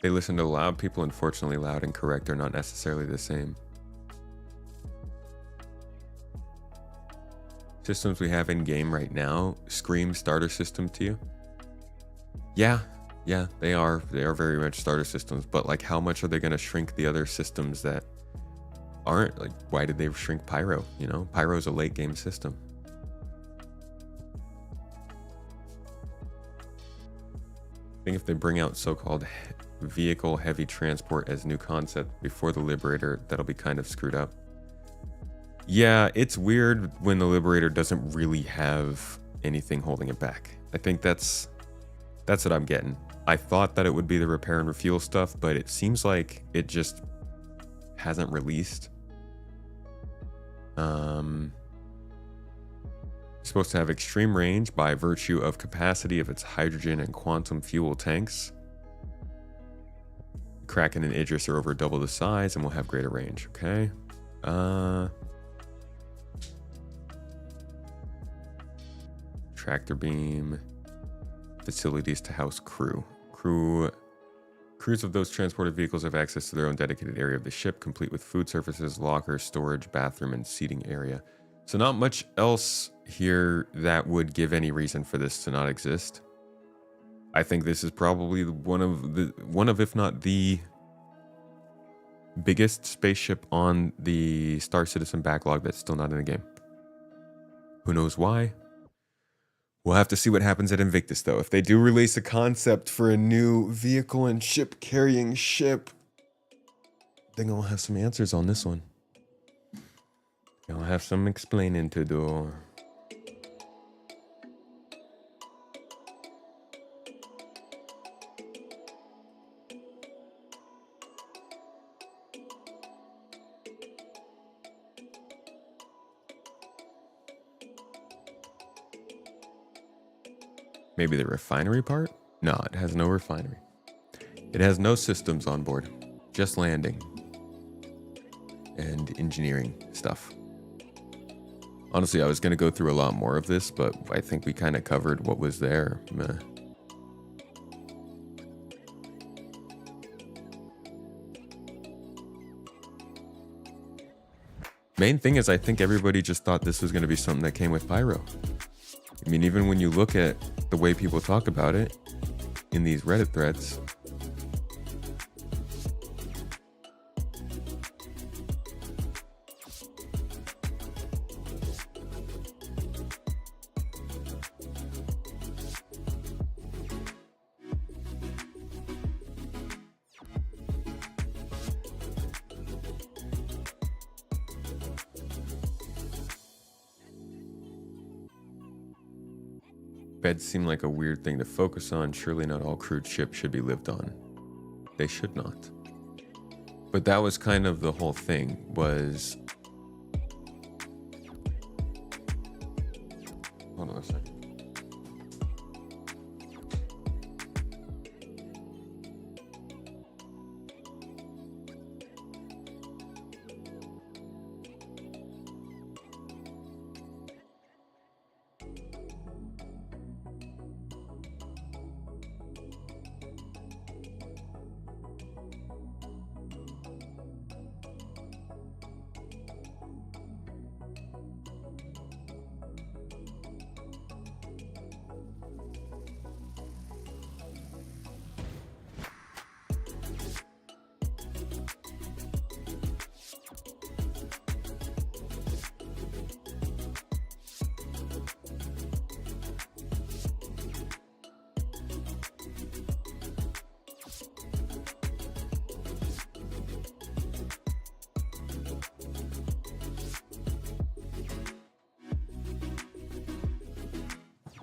They listen to loud people. Unfortunately, loud and correct are not necessarily the same. Systems we have in game right now scream starter system to you. Yeah, they are very much starter systems, but like how much are they going to shrink the other systems that aren't? Like, why did they shrink Pyro? You know, Pyro's a late game system. I think if they bring out so-called vehicle heavy transport as new concept before the Liberator, that'll be kind of screwed up. Yeah, it's weird when the Liberator doesn't really have anything holding it back. I think that's what I'm getting. I thought that it would be the repair and refuel stuff, but it seems like it just hasn't released. Supposed to have extreme range by virtue of capacity of its hydrogen and quantum fuel tanks. Kraken and Idris are over double the size and will have greater range. Okay. Tractor beam. Facilities to house crew. Crews of those transported vehicles have access to their own dedicated area of the ship, complete with food services, locker, storage, bathroom, and seating area. So not much else here that would give any reason for this to not exist. I think this is probably one of, if not the biggest spaceship on the Star Citizen backlog that's still not in the game. Who knows why? We'll have to see what happens at Invictus, though. If they do release a concept for a new vehicle and ship carrying ship, then I'll have some answers on this one. I'll have some explaining to do. Maybe the refinery part? No, it has no refinery. It has no systems on board, just landing and engineering stuff. Honestly, I was going to go through a lot more of this, but I think we kind of covered what was there. Meh. Main thing is I think everybody just thought this was going to be something that came with Pyro. I mean, even when you look at the way people talk about it in these Reddit threads, beds seem like a weird thing to focus on. Surely not all crewed ships should be lived on. They should not. But that was kind of the whole thing, was... Hold on a second.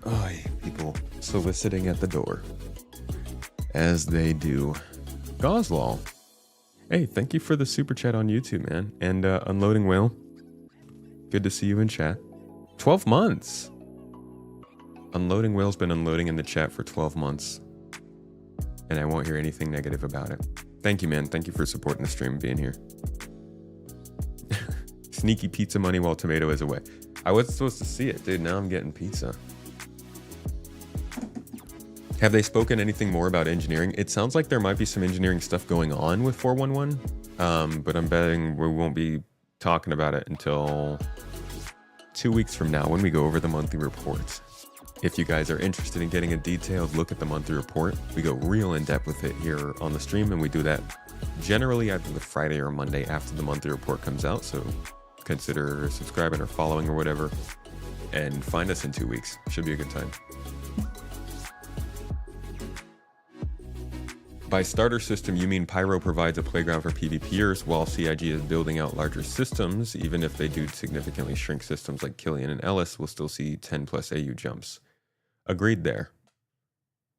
Oy, people soliciting at the door. As they do. Goswall. Hey, thank you for the super chat on YouTube, man. And Unloading Whale. Good to see you in chat. 12 months! Unloading Whale's been unloading in the chat for 12 months. And I won't hear anything negative about it. Thank you, man. Thank you for supporting the stream and being here. Sneaky pizza money while tomato is away. I wasn't supposed to see it, dude. Now I'm getting pizza. Have they spoken anything more about engineering? It sounds like there might be some engineering stuff going on with 411, but I'm betting we won't be talking about it until 2 weeks from now when we go over the monthly reports. If you guys are interested in getting a detailed look at the monthly report, we go real in depth with it here on the stream, and we do that generally either the Friday or Monday after the monthly report comes out. So consider subscribing or following or whatever, and find us in 2 weeks. Should be a good time. By starter system, you mean Pyro provides a playground for PvPers while CIG is building out larger systems. Even if they do significantly shrink systems like Killian and Ellis, we'll still see 10 plus AU jumps. Agreed there.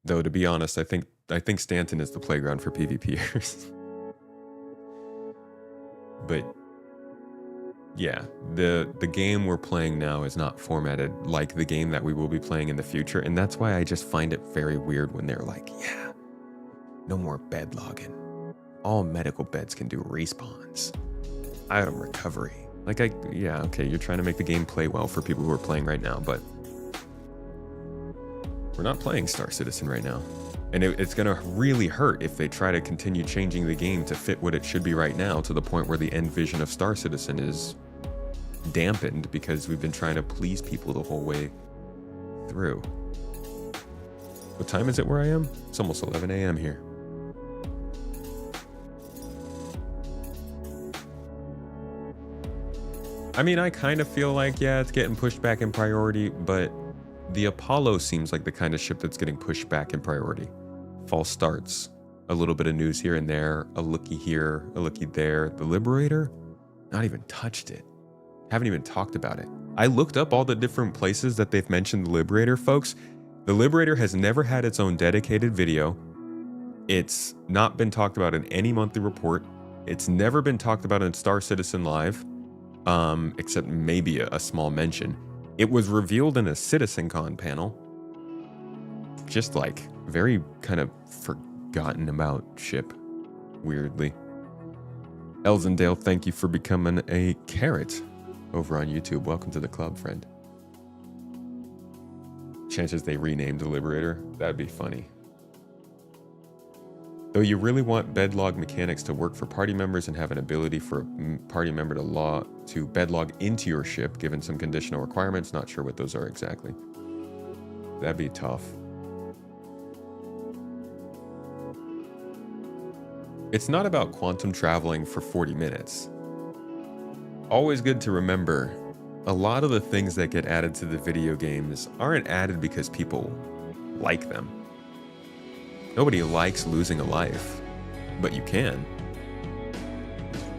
Though to be honest, I think Stanton is the playground for PvPers. But yeah, the game we're playing now is not formatted like the game that we will be playing in the future, and that's why I just find it very weird when they're like, yeah, no more bed logging. All medical beds can do respawns. Item recovery. Like, yeah, okay, you're trying to make the game play well for people who are playing right now, but we're not playing Star Citizen right now. And it's gonna really hurt if they try to continue changing the game to fit what it should be right now, to the point where the end vision of Star Citizen is dampened because we've been trying to please people the whole way through. What time is it where I am? It's almost 11 a.m. here. I mean, I kind of feel like, yeah, it's getting pushed back in priority, but the Apollo seems like the kind of ship that's getting pushed back in priority. False starts, a little bit of news here and there, a looky here, a looky there. The Liberator, not even touched it. Haven't even talked about it. I looked up all the different places that they've mentioned the Liberator, folks. The Liberator has never had its own dedicated video. It's not been talked about in any monthly report. It's never been talked about in Star Citizen Live, except maybe a small mention. It was revealed in a CitizenCon panel. Just like very kind of forgotten about ship, weirdly. Elzendale, thank you for becoming a carrot. over on YouTube. Welcome to the club, friend. Chances they renamed the Liberator. That'd be funny. Though you really want bed log mechanics to work for party members and have an ability for a party member to bed log into your ship, given some conditional requirements. Not sure what those are exactly. That'd be tough. It's not about quantum traveling for 40 minutes. Always good to remember, a lot of the things that get added to the video games aren't added because people like them. Nobody likes losing a life, but you can.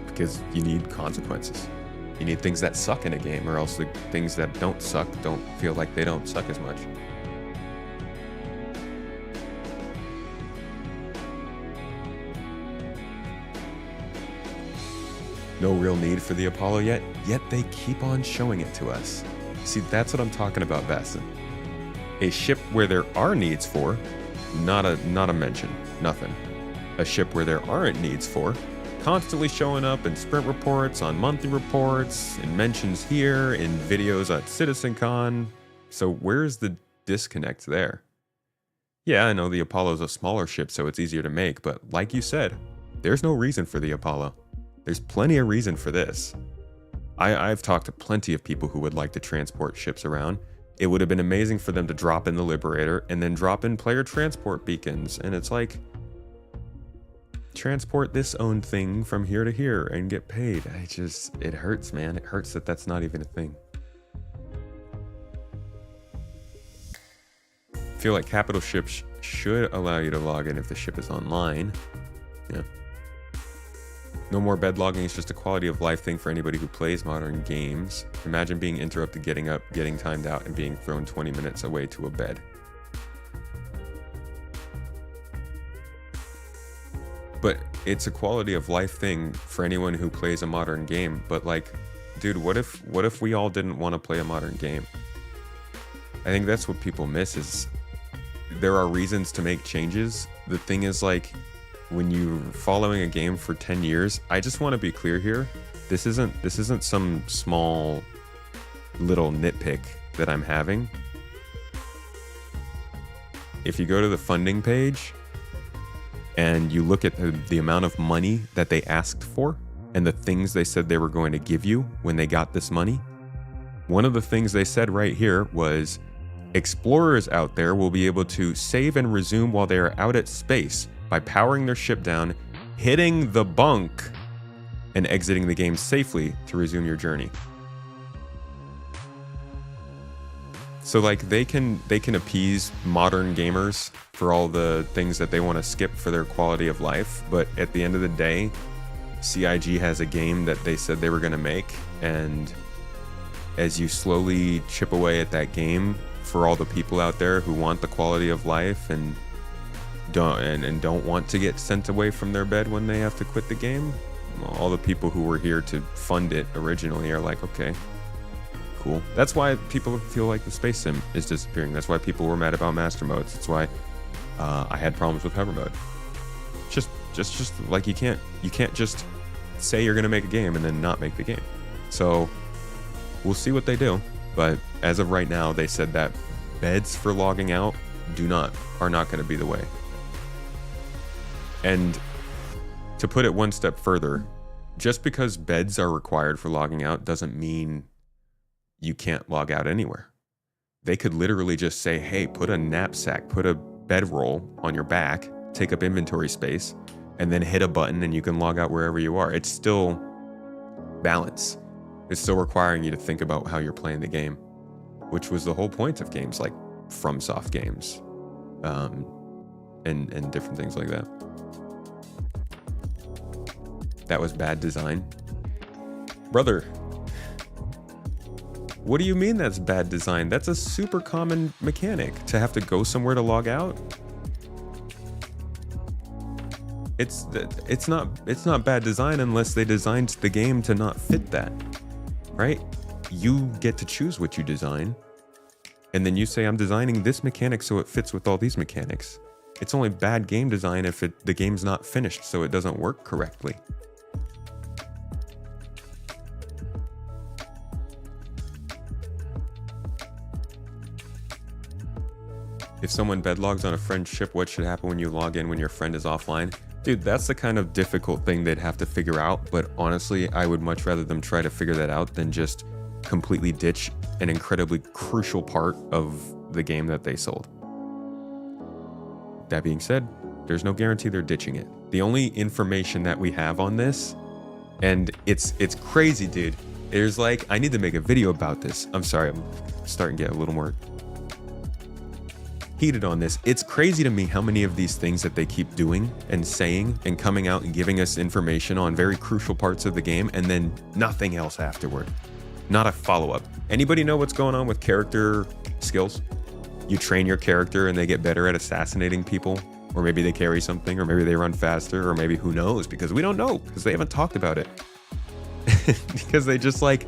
Because you need consequences. You need things that suck in a game, or else the things that don't suck don't feel like they don't suck as much. No real need for the Apollo yet they keep on showing it to us. See, that's what I'm talking about, Bastin. A ship where there are needs for, not a mention, nothing. A ship where there aren't needs for, constantly showing up in sprint reports, on monthly reports, in mentions here, in videos at CitizenCon. So where's the disconnect there? Yeah, I know the Apollo's a smaller ship, so it's easier to make, but like you said, there's no reason for the Apollo. There's plenty of reason for this. I've talked to plenty of people who would like to transport ships around. It would have been amazing for them to drop in the Liberator and then drop in player transport beacons. And it's like, transport this own thing from here to here and get paid. It hurts, man. It hurts that that's not even a thing. I feel like capital ships should allow you to log in if the ship is online. Yeah. No more bed logging, it's just a quality of life thing for anybody who plays modern games. Imagine being interrupted getting up, getting timed out, and being thrown 20 minutes away to a bed. But it's a quality of life thing for anyone who plays a modern game. But like, dude, what if we all didn't want to play a modern game? I think that's what people miss, is there are reasons to make changes. The thing is, like, when you're following a game for 10 years, I just want to be clear here. This isn't some small little nitpick that I'm having. If you go to the funding page and you look at the amount of money that they asked for and the things they said they were going to give you when they got this money, one of the things they said right here was, explorers out there will be able to save and resume while they are out at space by powering their ship down, hitting the bunk, and exiting the game safely to resume your journey. So like they can appease modern gamers for all the things that they want to skip for their quality of life, but at the end of the day, CIG has a game that they said they were going to make, and as you slowly chip away at that game for all the people out there who want the quality of life and don't want to get sent away from their bed when they have to quit the game, all the people who were here to fund it originally are like, okay, cool. That's why people feel like the space sim is disappearing. That's why people were mad about master modes. That's why I had problems with hover mode. Just like you can't just say you're gonna make a game and then not make the game. So we'll see what they do. But as of right now, they said that beds for logging out are not going to be the way. And to put it one step further, just because beds are required for logging out doesn't mean you can't log out anywhere. They could literally just say, hey, put a knapsack, put a bedroll on your back, take up inventory space, and then hit a button and you can log out wherever you are. It's still balance. It's still requiring you to think about how you're playing the game, which was the whole point of games like FromSoft games, and different things like that. That was bad design. Brother, what do you mean that's bad design? That's a super common mechanic, to have to go somewhere to log out. It's not bad design unless they designed the game to not fit that, right? You get to choose what you design, and then you say, I'm designing this mechanic so it fits with all these mechanics. It's only bad game design if the game's not finished, so it doesn't work correctly. If someone bedlogs on a friend's ship, what should happen when you log in when your friend is offline? Dude, that's the kind of difficult thing they'd have to figure out, but honestly, I would much rather them try to figure that out than just completely ditch an incredibly crucial part of the game that they sold. That being said, there's no guarantee they're ditching it. The only information that we have on this, and it's crazy, dude. There's like, I need to make a video about this. I'm sorry, I'm starting to get a little more heated on this. It's crazy to me how many of these things that they keep doing and saying and coming out and giving us information on very crucial parts of the game, and then nothing else afterward. Not a follow-up. Anybody know what's going on with character skills? You train your character and they get better at assassinating people, or maybe they carry something, or maybe they run faster, or maybe who knows, because we don't know, because they haven't talked about it. Because they just like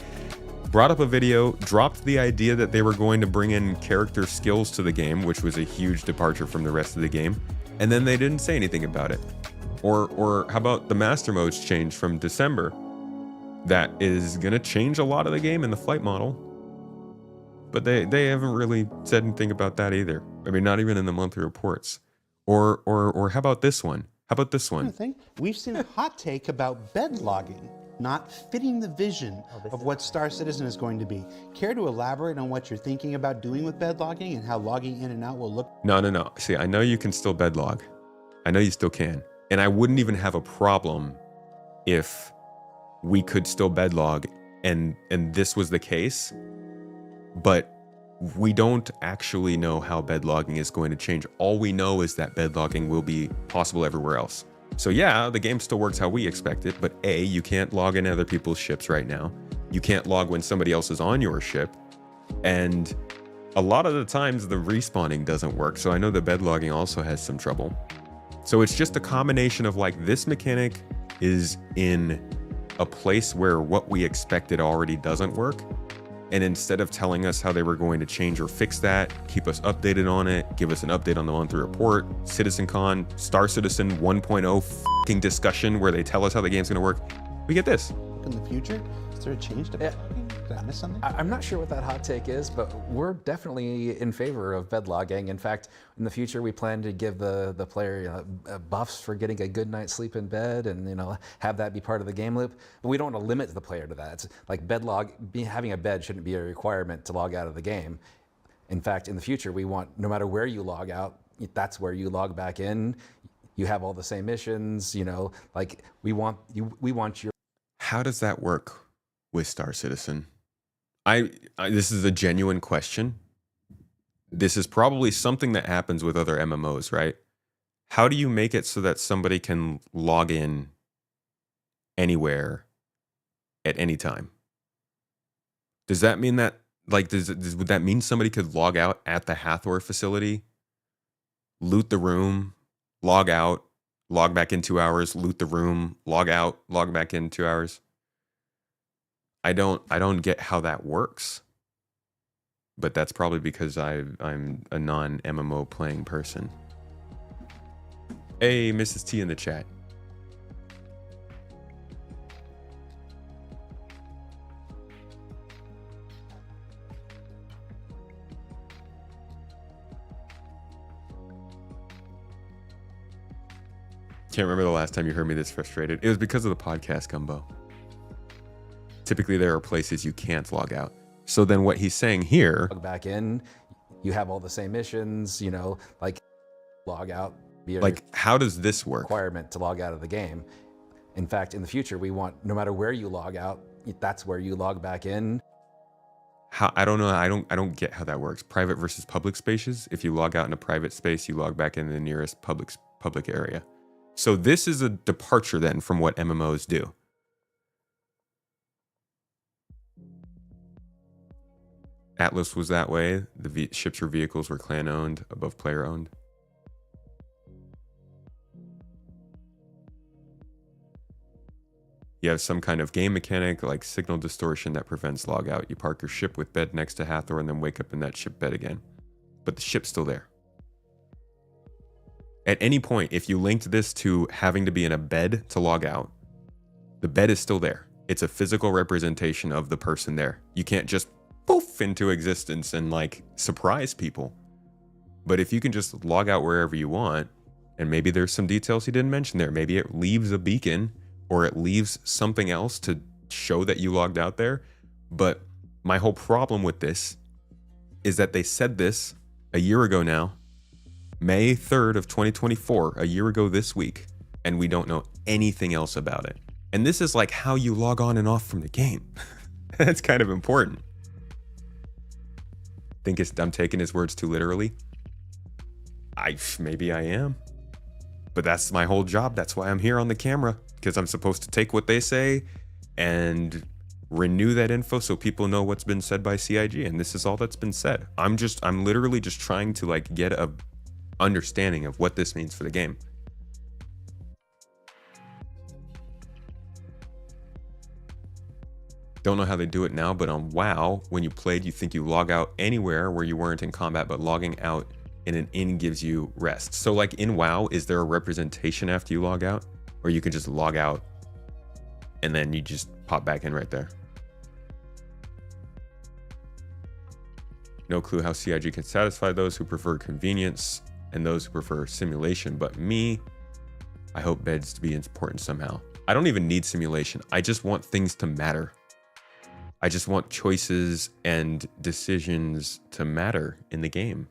brought up a video, dropped the idea that they were going to bring in character skills to the game, which was a huge departure from the rest of the game, and then they didn't say anything about it. Or how about the master modes change from December? That is gonna change a lot of the game in the flight model. But they haven't really said anything about that either. I mean, not even in the monthly reports. Or how about this one? How about this one? We've seen a hot take about bed logging not fitting the vision of what Star Citizen is going to be. Care to elaborate on what you're thinking about doing with bed logging and how logging in and out will look? No. See, I know you can still bed log. I know you still can. And I wouldn't even have a problem if we could still bed log and this was the case. But we don't actually know how bed logging is going to change. All we know is that bed logging will be possible everywhere else. So yeah, the game still works how we expect it, but A, you can't log in other people's ships right now. You can't log when somebody else is on your ship. And a lot of the times the respawning doesn't work. So I know the bed logging also has some trouble. So it's just a combination of like, this mechanic is in a place where what we expected already doesn't work. And instead of telling us how they were going to change or fix that, keep us updated on it, give us an update on the monthly report, CitizenCon, Star Citizen 1.0 f***ing discussion where they tell us how the game's gonna work, we get this. In the future, is there a change to bed logging? Did I miss something? I'm not sure what that hot take is, but we're definitely in favor of bed logging. In fact, in the future, we plan to give the player buffs for getting a good night's sleep in bed, and have that be part of the game loop. But we don't want to limit the player to that. It's like having a bed shouldn't be a requirement to log out of the game. In fact, in the future, we want, no matter where you log out, that's where you log back in. You have all the same missions. Like we want your. How does that work with Star Citizen? This is a genuine question. This is probably something that happens with other MMOs, right? How do you make it so that somebody can log in anywhere at any time? Does that mean that, like, would that mean somebody could log out at the Hathor facility, loot the room, log out, log back in 2 hours, loot the room, log out, log back in 2 hours? I don't get how that works. But that's probably because I'm a non-MMO playing person. Hey, Mrs. T in the chat. Can't remember the last time you heard me this frustrated. It was because of the podcast, Gumbo. Typically, there are places you can't log out. So then what he's saying here... Log back in, you have all the same missions, like log out. Like, how does this work? Requirement to log out of the game. In fact, in the future, we want, no matter where you log out, that's where you log back in. I don't know. I don't get how that works. Private versus public spaces. If you log out in a private space, you log back in the nearest public area. So this is a departure then from what MMOs do. Atlas was that way. The ships or vehicles were clan owned above player owned. You have some kind of game mechanic like signal distortion that prevents logout. You park your ship with bed next to Hathor and then wake up in that ship bed again. But the ship's still there. At any point, if you linked this to having to be in a bed to log out, the bed is still there. It's a physical representation of the person there. You can't just poof into existence and like surprise people. But if you can just log out wherever you want, and maybe there's some details he didn't mention there, maybe it leaves a beacon or it leaves something else to show that you logged out there. But my whole problem with this is that they said this a year ago now, May 3rd of 2024, a year ago this week, and we don't know anything else about it. And this is like how you log on and off from the game. That's kind of important. Think I'm taking his words too literally? Maybe I am. But that's my whole job. That's why I'm here on the camera, because I'm supposed to take what they say and renew that info so people know what's been said by CIG, and this is all that's been said. I'm literally just trying to like get a understanding of what this means for the game. Don't know how they do it now, but on WoW, when you played, you think you log out anywhere where you weren't in combat, but logging out in an inn gives you rest. So like in WoW, is there a representation after you log out? Or you can just log out and then you just pop back in right there? No clue how CIG can satisfy those who prefer convenience and those who prefer simulation, but me, I hope beds to be important somehow. I don't even need simulation. I just want things to matter. I just want choices and decisions to matter in the game.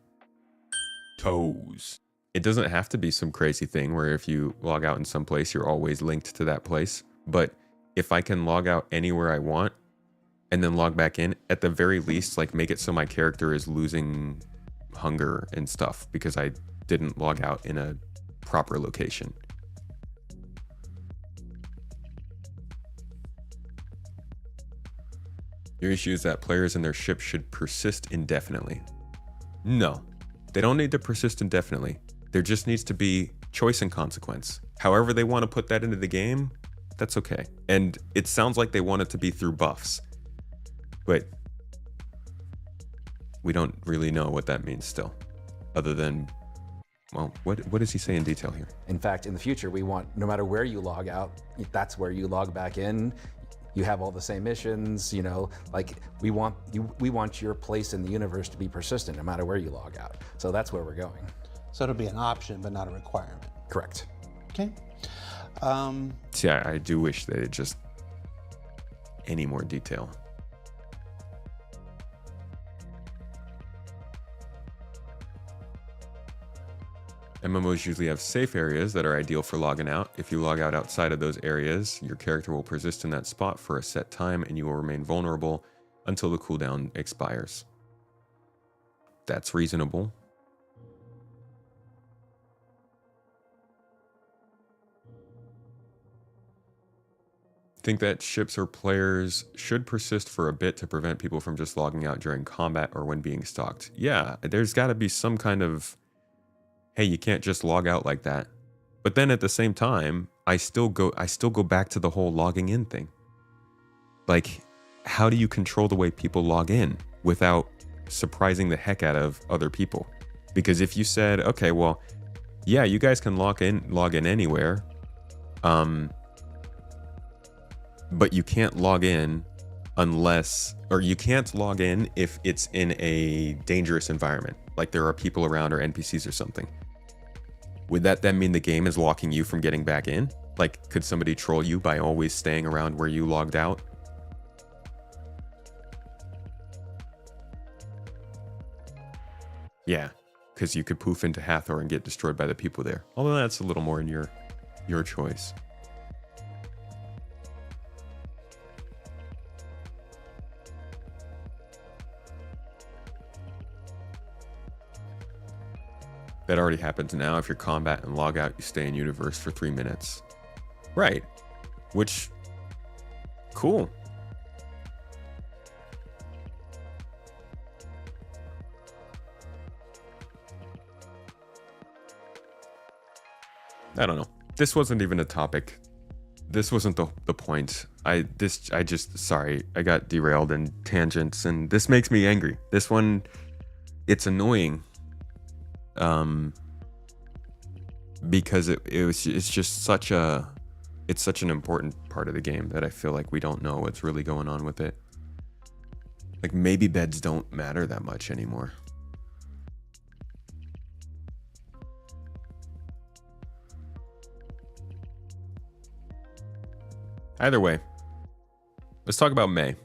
Toes. It doesn't have to be some crazy thing where if you log out in some place, you're always linked to that place. But if I can log out anywhere I want and then log back in, at the very least, like make it so my character is losing hunger and stuff because I didn't log out in a proper location. Your issue is that players and their ships should persist indefinitely. No, they don't need to persist indefinitely. There just needs to be choice and consequence. However they want to put that into the game, that's okay. And it sounds like they want it to be through buffs, but we don't really know what that means still, other than, well, what does he say in detail here? In fact, in the future, we want, no matter where you log out, that's where you log back in. You have all the same missions, you know, like we want your place in the universe to be persistent no matter where you log out. So that's where we're going. So it'll be an option, but not a requirement. Correct. Okay. See, I do wish that it just any more detail. MMOs usually have safe areas that are ideal for logging out. If you log out outside of those areas, your character will persist in that spot for a set time and you will remain vulnerable until the cooldown expires. That's reasonable. Think that ships or players should persist for a bit to prevent people from just logging out during combat or when being stalked. Yeah, there's got to be some kind of, hey, you can't just log out like that. But then at the same time, I still go back to the whole logging in thing. Like, how do you control the way people log in without surprising the heck out of other people? Because if you said, okay, well, yeah, you guys can log in anywhere, but you can't log in unless, or you can't log in if it's in a dangerous environment, like there are people around or NPCs or something. Would that then mean the game is locking you from getting back in? Like, could somebody troll you by always staying around where you logged out? Yeah, because you could poof into Hathor and get destroyed by the people there. Although that's a little more in your choice. That already happens now. If you're combat and log out, you stay in universe for 3 minutes. Right. Which, cool. I don't know. This wasn't even a topic. This wasn't the point. Sorry, I got derailed in tangents and this makes me angry. This one, it's annoying. Because it's just such an important part of the game that I feel like we don't know what's really going on with it. Like maybe beds don't matter that much anymore. Either way, let's talk about May.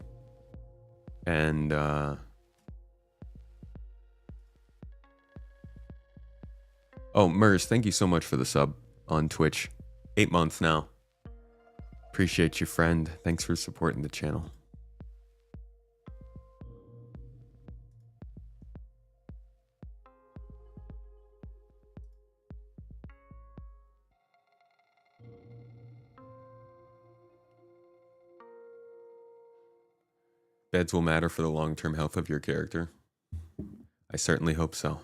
And oh, Mers, thank you so much for the sub on Twitch. 8 months now. Appreciate you, friend. Thanks for supporting the channel. Beds will matter for the long-term health of your character. I certainly hope so.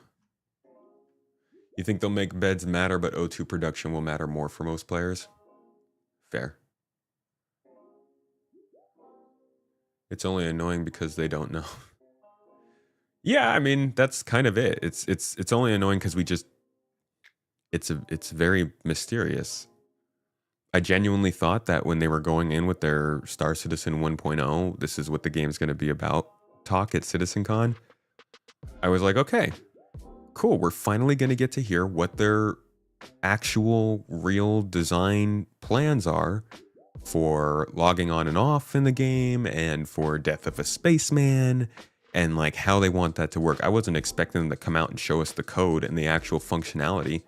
You think they'll make beds matter, but O2 production will matter more for most players? Fair. It's only annoying because they don't know. Yeah, I mean, that's kind of it. It's only annoying because we just it's very mysterious. I genuinely thought that when they were going in with their Star Citizen 1.0, this is what the game's going to be about talk at CitizenCon. I was like, okay, cool. We're finally going to get to hear what their actual real design plans are for logging on and off in the game and for Death of a Spaceman and like how they want that to work. I wasn't expecting them to come out and show us the code and the actual functionality.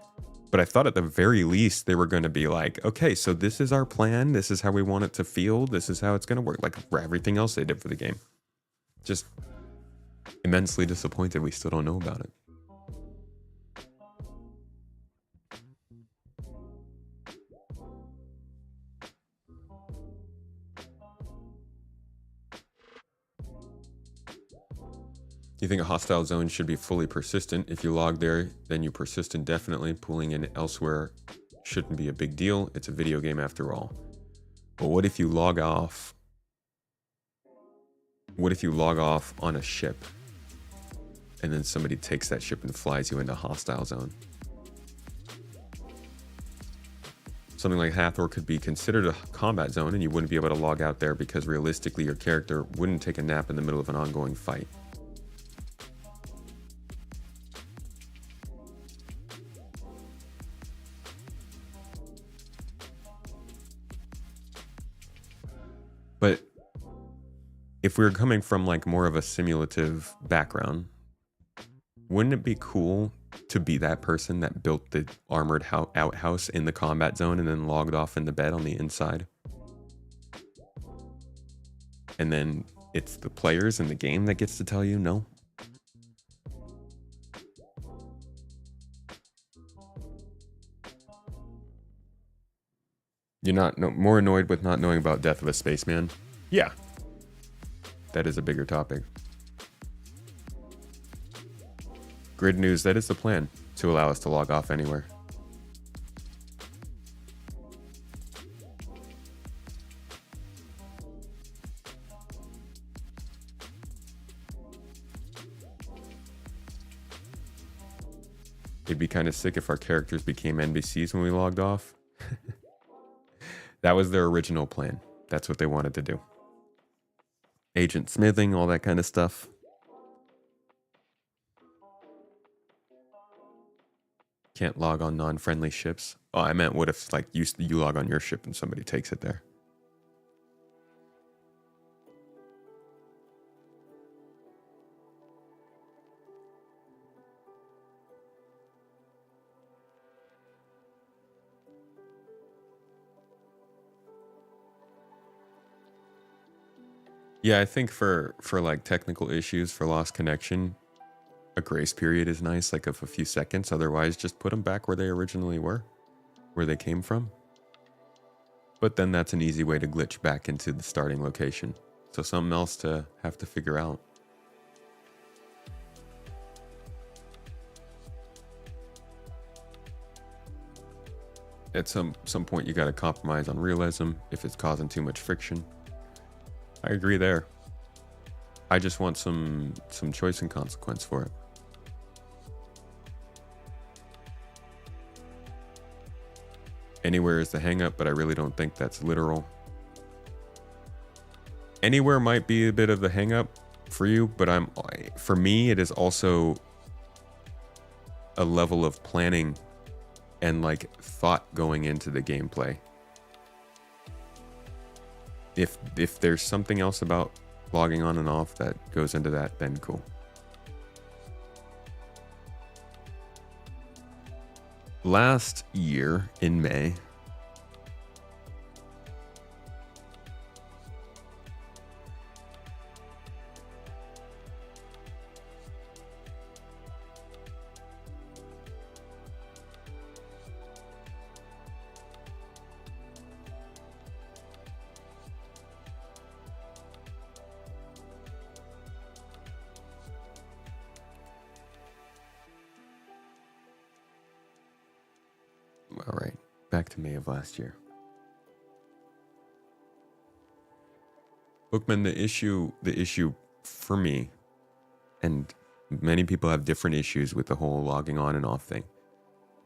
But I thought at the very least they were going to be like, okay, so this is our plan. This is how we want it to feel. This is how it's going to work. Like for everything else they did for the game. Just immensely disappointed we still don't know about it. You think a hostile zone should be fully persistent? If you log there, then you persist indefinitely. Pulling in elsewhere shouldn't be a big deal. It's a video game after all. But what if you log off? What if you log off on a ship and then somebody takes that ship and flies you into a hostile zone? Something like Hathor could be considered a combat zone and you wouldn't be able to log out there because realistically your character wouldn't take a nap in the middle of an ongoing fight. But if we were coming from like more of a simulative background, wouldn't it be cool to be that person that built the armored outhouse in the combat zone and then logged off in the bed on the inside? And then it's the players in the game that gets to tell you no? You're not more annoyed with not knowing about Death of a Spaceman? Yeah. That is a bigger topic. Grid news, that is the plan, to allow us to log off anywhere. It'd be kind of sick if our characters became NPCs when we logged off. That was their original plan. That's what they wanted to do. Agent smithing, all that kind of stuff. Can't log on non-friendly ships. Oh, I meant what if like you log on your ship and somebody takes it there? Yeah, I think for like technical issues, for lost connection, a grace period is nice, like of a few seconds. Otherwise, just put them back where they originally were, where they came from. But then that's an easy way to glitch back into the starting location. So something else to have to figure out. At some point, you got to compromise on realism if it's causing too much friction. I agree there. I just want some choice and consequence for it. Anywhere is the hang up, but I really don't think that's literal. Anywhere might be a bit of the hang up for you, but for me, it is also a level of planning and like thought going into the gameplay. if there's something else about logging on and off that goes into that, then cool. Last year in May, all right, back to May of last year. Bookman, the issue for me, and many people have different issues with the whole logging on and off thing.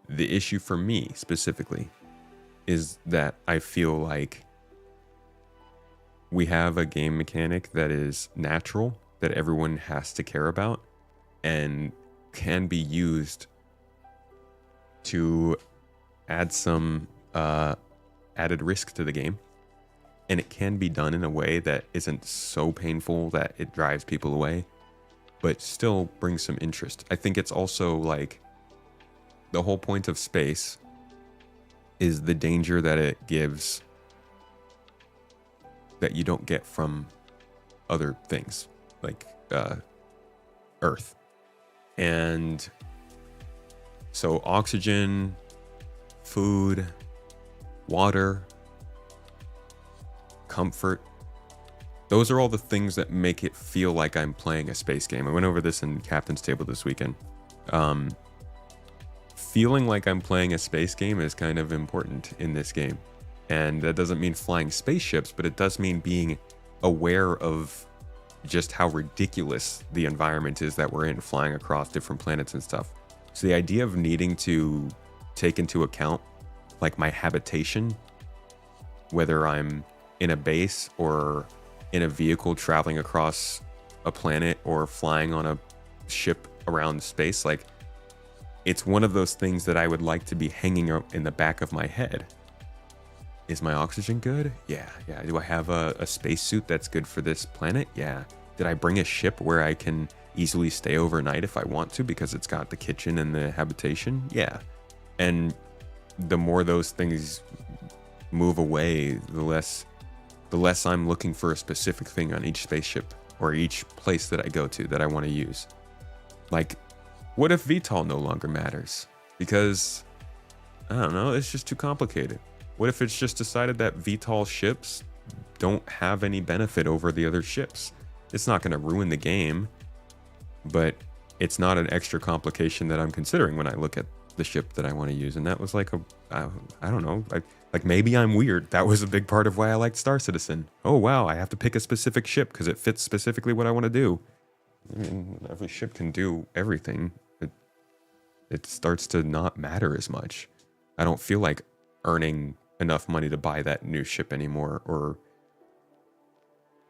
The issue for me specifically is that I feel like we have a game mechanic that is natural, that everyone has to care about, and can be used to add some added risk to the game. And it can be done in a way that isn't so painful that it drives people away, but still brings some interest. I think it's also like the whole point of space is the danger that it gives that you don't get from other things like Earth. And so oxygen, food, water, comfort, those are all the things that make it feel like I'm playing a space game. I went over this in Captain's Table this weekend. Feeling like I'm playing a space game is kind of important in this game. And that doesn't mean flying spaceships, but it does mean being aware of just how ridiculous the environment is that we're in, flying across different planets and stuff. So the idea of needing to take into account like my habitation, whether I'm in a base or in a vehicle traveling across a planet or flying on a ship around space, like it's one of those things that I would like to be hanging out in the back of my head. Is my oxygen good? Yeah. Do I have a spacesuit that's good for this planet? Yeah. Did I bring a ship where I can easily stay overnight if I want to because it's got the kitchen and the habitation? Yeah. And the more those things move away, the less I'm looking for a specific thing on each spaceship or each place that I go to that I want to use. Like, what if VTOL no longer matters? Because, I don't know, it's just too complicated. What if it's just decided that VTOL ships don't have any benefit over the other ships? It's not going to ruin the game, but it's not an extra complication that I'm considering when I look at the ship that I want to use. And that was like I don't know, like maybe I'm weird. That was a big part of why I liked Star Citizen. Oh wow, I have to pick a specific ship because it fits specifically what I want to do. I mean, every ship can do everything. It starts to not matter as much. I don't feel like earning enough money to buy that new ship anymore, or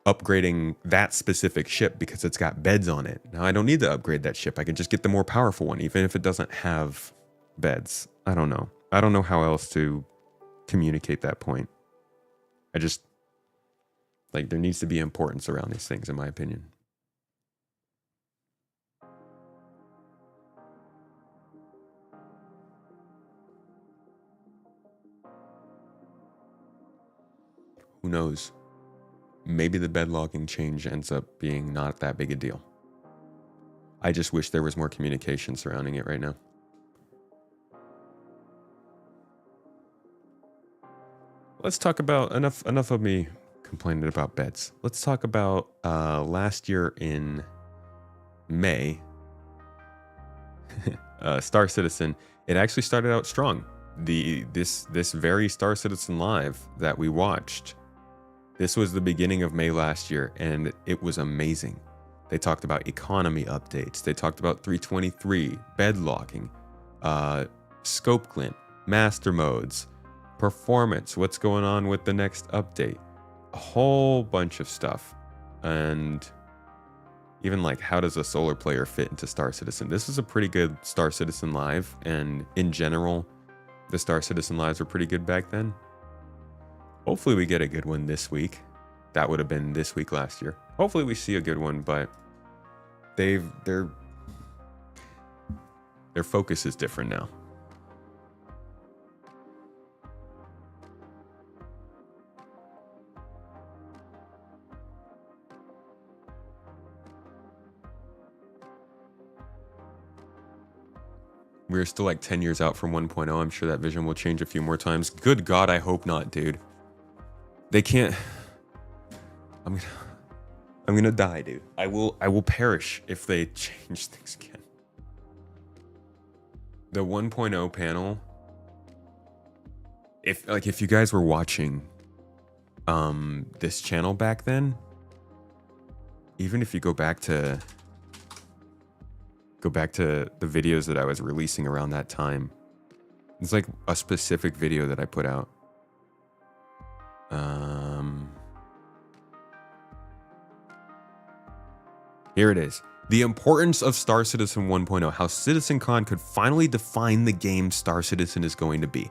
upgrading that specific ship because it's got beds on it. Now I don't need to upgrade that ship. I can just get the more powerful one, even if it doesn't have beds. I don't know. I don't know how else to communicate that point. I just, like, there needs to be importance around these things, in my opinion. Who knows? Maybe the bed logging change ends up being not that big a deal. I just wish there was more communication surrounding it right now. Let's talk about enough of me complaining about beds. Let's talk about last year in May. Star Citizen. It actually started out strong. This very Star Citizen Live that we watched, this was the beginning of May last year, and it was amazing. They talked about economy updates. They talked about 323, bed logging, scope glint, master modes, performance, what's going on with the next update, a whole bunch of stuff. And even like, how does a solar player fit into Star Citizen? This is a pretty good Star Citizen Live, and in general, the Star Citizen Lives were pretty good back then. Hopefully we get a good one this week. that would have been this week last year. Hopefully we see a good one, but their focus is different now. We're still like 10 years out from 1.0. I'm sure that vision will change a few more times. Good God, I hope not, dude. They can't. I'm gonna die, dude. I will perish if they change things again. The 1.0 panel. If you guys were watching this channel back then, even if you go back to the videos that I was releasing around that time, it's like a specific video that I put out. Here it is. The importance of Star Citizen 1.0, how CitizenCon could finally define the game Star Citizen is going to be.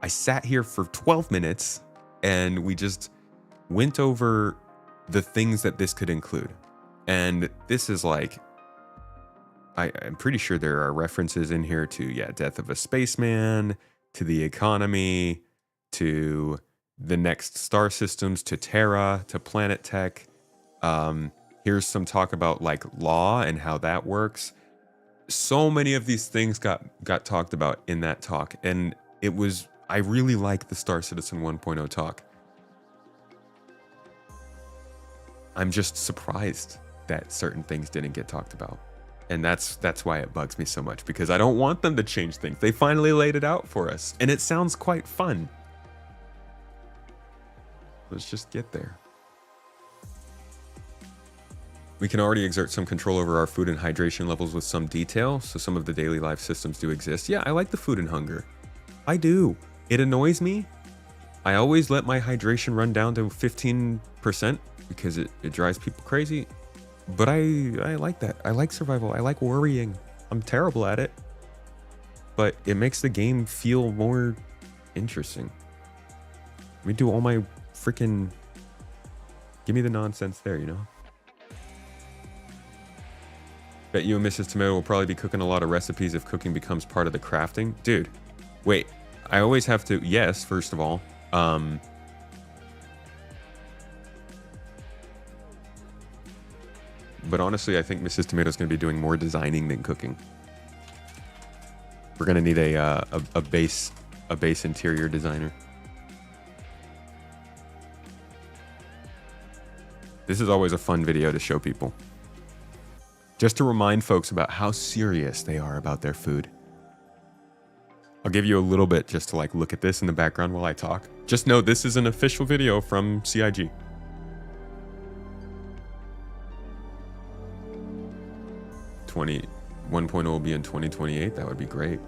I sat here for 12 minutes and we just went over the things that this could include. And this is like, I'm pretty sure there are references in here to, Death of a Spaceman, to the economy, to the next star systems, to Terra, to Planet Tech. Here's some talk about like law and how that works. So many of these things got talked about in that talk. And I really like the Star Citizen 1.0 talk. I'm just surprised that certain things didn't get talked about. And that's why it bugs me so much, because I don't want them to change things. They finally laid it out for us, and it sounds quite fun. Let's just get there. We can already exert some control over our food and hydration levels with some detail, so some of the daily life systems do exist. Yeah, I like the food and hunger. I do. It annoys me. I always let my hydration run down to 15% because it drives people crazy. But I like that. I like survival. I like worrying. I'm terrible at it. But it makes the game feel more interesting. Let me do all my freaking... Give me the nonsense there, you know? Bet you and Mrs. Tomato will probably be cooking a lot of recipes if cooking becomes part of the crafting. Dude, wait. I always have to... Yes, first of all. But honestly, I think Mrs. Tomato's going to be doing more designing than cooking. We're going to need a base interior designer. This is always a fun video to show people. Just to remind folks about how serious they are about their food. I'll give you a little bit just to like look at this in the background while I talk. Just know this is an official video from CIG. .1.0 will be in 2028. That would be great.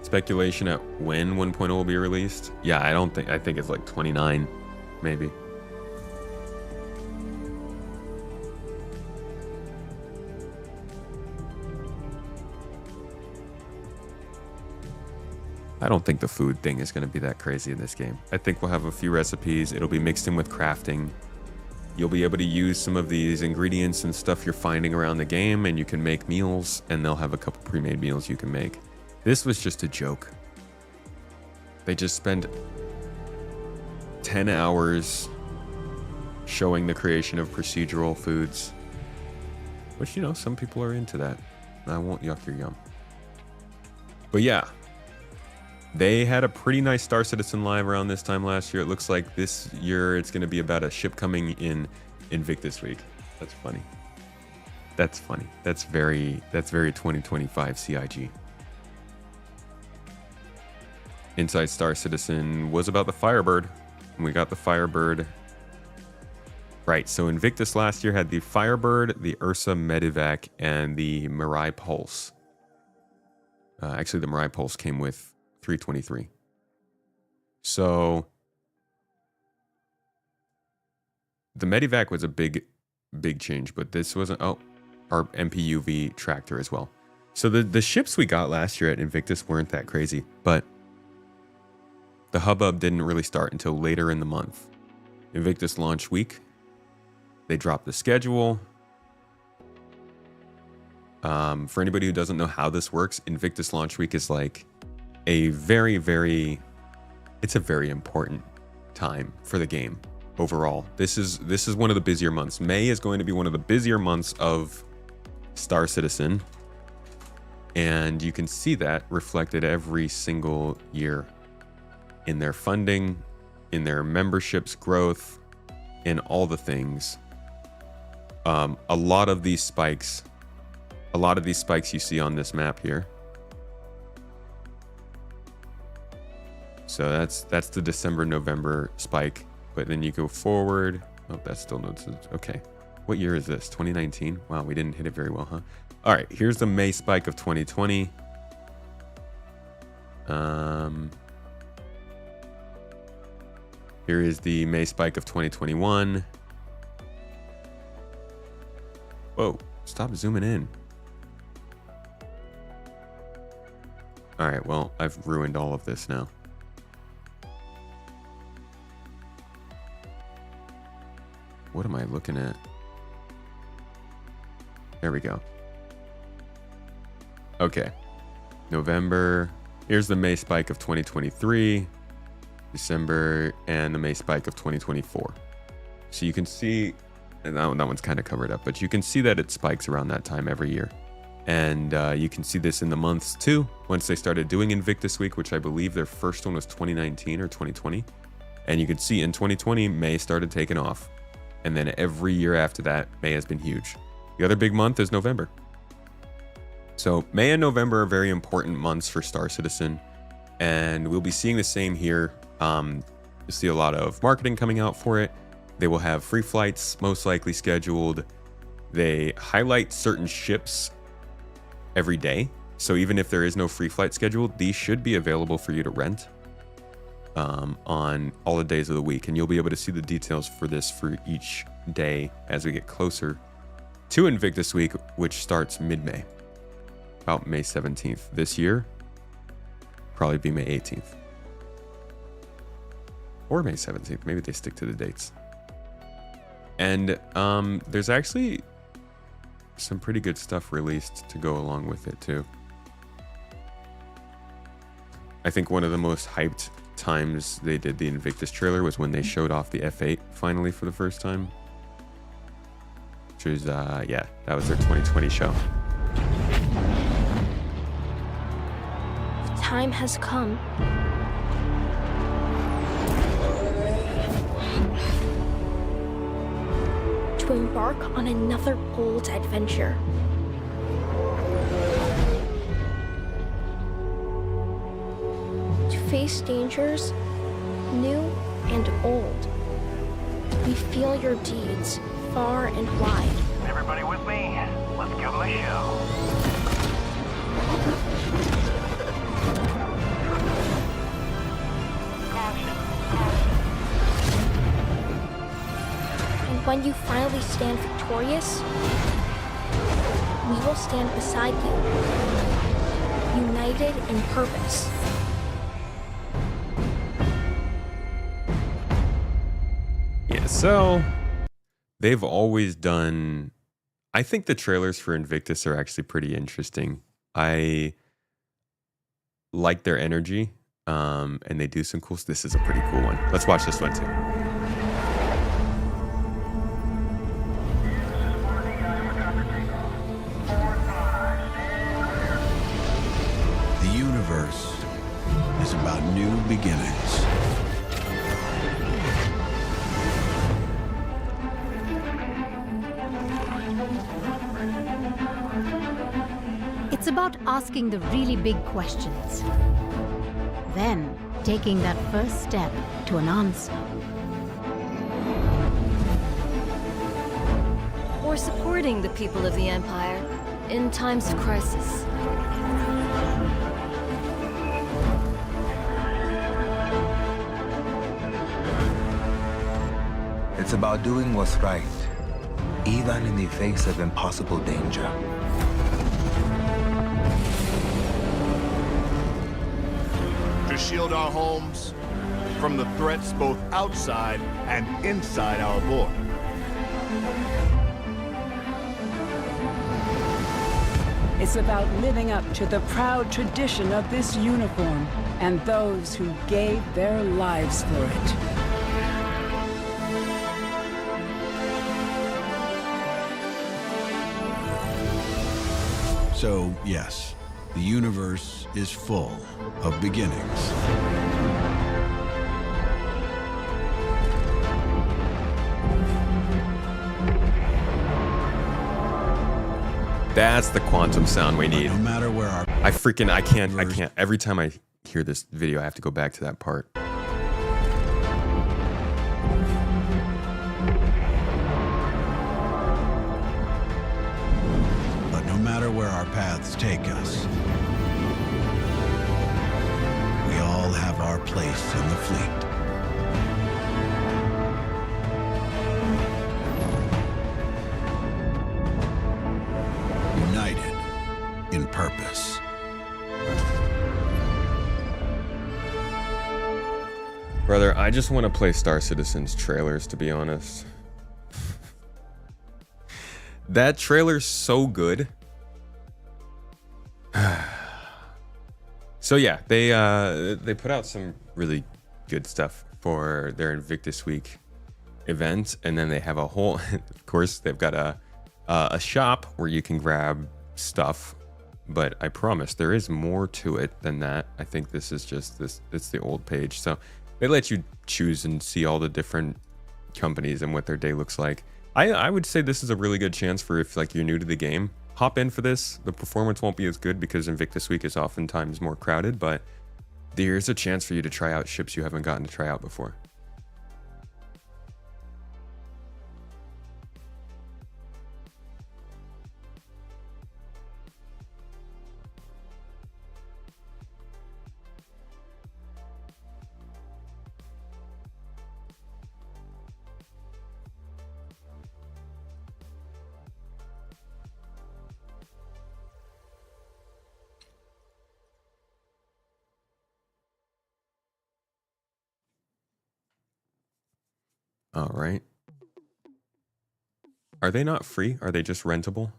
Speculation at when 1.0 will be released. Yeah, I think it's like 29, maybe. I don't think the food thing is going to be that crazy in this game. I think we'll have a few recipes. It'll be mixed in with crafting. You'll be able to use some of these ingredients and stuff you're finding around the game, and you can make meals, and they'll have a couple pre-made meals you can make. This was just a joke. They just spent 10 hours showing the creation of procedural foods, which, you know, some people are into that. I won't yuck your yum. But yeah. They had a pretty nice Star Citizen live around this time last year. It looks like this year it's going to be about a ship coming in Invictus week. That's funny. That's funny. That's very 2025 CIG. Inside Star Citizen was about the Firebird. And we got the Firebird. Right, so Invictus last year had the Firebird, the Ursa Medivac, and the Mirai Pulse. Actually, the Mirai Pulse came with 323. So the Medivac was a big change, but this wasn't. Oh, our MPUV tractor as well. So the ships we got last year at Invictus weren't that crazy, but the hubbub didn't really start until later in the month. Invictus launch week, they dropped the schedule. For anybody who doesn't know how this works, Invictus launch week is like a very important time for the game overall. This is one of the busier months. May is going to be one of the busier months of Star Citizen, and you can see that reflected every single year in their funding, in their memberships growth, in all the things. A lot of these spikes you see on this map here. So that's the December-November spike. But then you go forward. Oh, that's still notes. Okay. What year is this? 2019? Wow, we didn't hit it very well, huh? All right, here's the May spike of 2020. Here is the May spike of 2021. Whoa, stop zooming in. All right, well, I've ruined all of this now. What am I looking at? There we go. Okay. November. Here's the May spike of 2023. December, and the May spike of 2024. So you can see, and that one's kind of covered up, but you can see that it spikes around that time every year. And you can see this in the months too, once they started doing Invictus Week, which I believe their first one was 2019 or 2020. And you can see in 2020, May started taking off. And then every year after that, May has been huge. The other big month is November. So May and November are very important months for Star Citizen. And we'll be seeing the same here. You'll see a lot of marketing coming out for it. They will have free flights, most likely scheduled. They highlight certain ships every day. So even if there is no free flight scheduled, these should be available for you to rent on all the days of the week. And you'll be able to see the details for this for each day as we get closer to Invictus Week, which starts mid-May, about May 17th. This year, probably be May 18th. Or May 17th. Maybe they stick to the dates. And there's actually some pretty good stuff released to go along with it too. I think one of the most hyped times they did the Invictus trailer was when they showed off the F8 finally for the first time. Which was, yeah, that was their 2020 show. The time has come. To embark on another bold adventure. To face dangers, new and old. We feel your deeds far and wide. Everybody with me? Let's give them a show. And when you finally stand victorious, we will stand beside you, united in purpose. Yeah, so they've always done, I think the trailers for Invictus are actually pretty interesting. I like their energy, and they do some cool, this is a pretty cool one. Let's watch this one too. The universe is about new beginnings. It's about asking the really big questions. Then, taking that first step to an answer. Or supporting the people of the Empire in times of crisis. It's about doing what's right, even in the face of impossible danger. To shield our homes from the threats both outside and inside our border. It's about living up to the proud tradition of this uniform and those who gave their lives for it. So, yes, the universe is full of beginnings. That's the quantum sound we need. No matter where our I can't. Every time I hear this video, I have to go back to that part. But no matter where our paths take us, we all have our place in the fleet. United in purpose. Brother, I just want to play Star Citizen's trailers, to be honest. That trailer's so good. So yeah, they put out some really good stuff for their Invictus Week event, and then they have a whole, of course, they've got a shop where you can grab stuff, but I promise there is more to it than that. I think this is just it's the old page. So they let you choose and see all the different companies and what their day looks like. I would say this is a really good chance for if like you're new to the game, hop in for this. The performance won't be as good because Invictus Week is oftentimes more crowded, but there's a chance for you to try out ships you haven't gotten to try out before. All right. Are they not free? Are they just rentable?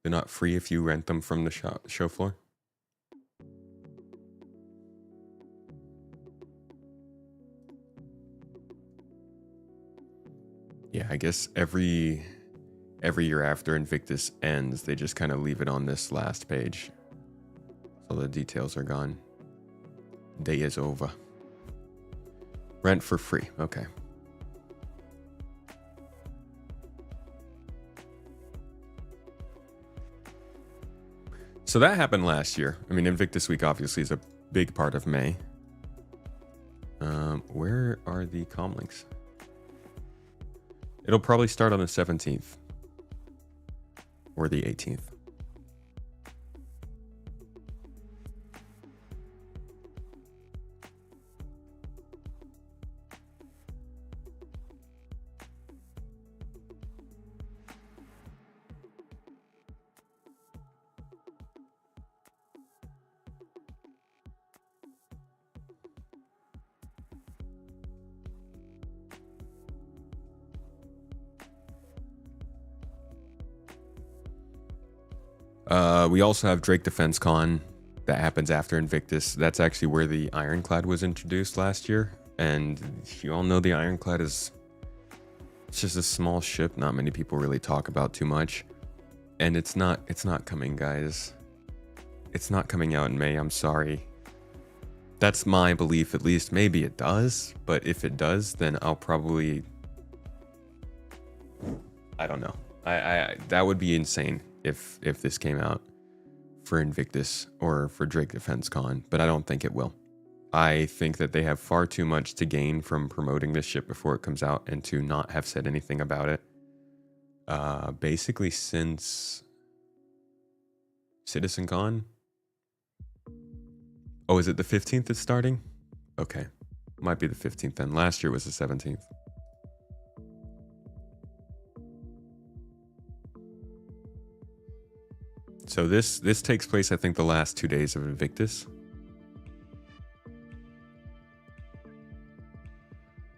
They're not free if you rent them from the show floor? Yeah, I guess every year after Invictus ends, they just kind of leave it on this last page. So the details are gone. Day is over. Rent for free. Okay. So that happened last year. I mean, Invictus Week obviously is a big part of May. Where are the comm links? It'll probably start on the 17th or the 18th. We also have Drake Defense Con that happens after Invictus. That's actually where the Ironclad was introduced last year. And you all know the Ironclad it's just a small ship not many people really talk about too much. And it's not coming, guys. It's not coming out in May, I'm sorry. That's my belief, at least. Maybe it does, but if it does, then I'll probably... I don't know. I that would be insane if this came out for Invictus or for Drake Defense Con, but I don't think it will. I think that they have far too much to gain from promoting this ship before it comes out and to not have said anything about it. Basically since Citizen Con. Oh, is it the 15th it's starting? Okay. Might be the 15th then. Last year was the 17th. So this takes place, I think, the last 2 days of Invictus.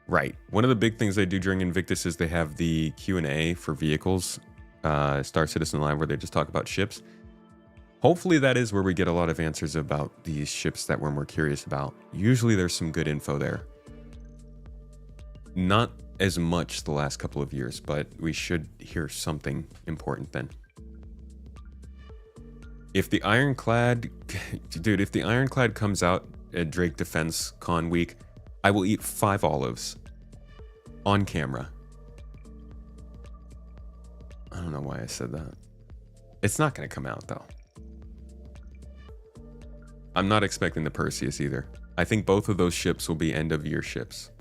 Right. One of the big things they do during Invictus is they have the Q&A for vehicles, Star Citizen Live, where they just talk about ships. Hopefully that is where we get a lot of answers about these ships that we're more curious about. Usually there's some good info there. Not as much the last couple of years, but we should hear something important then. If the Ironclad... Dude, if the Ironclad comes out at Drake Defense Con week, I will eat 5 olives. On camera. I don't know why I said that. It's not going to come out, though. I'm not expecting the Perseus either. I think both of those ships will be end-of-year ships.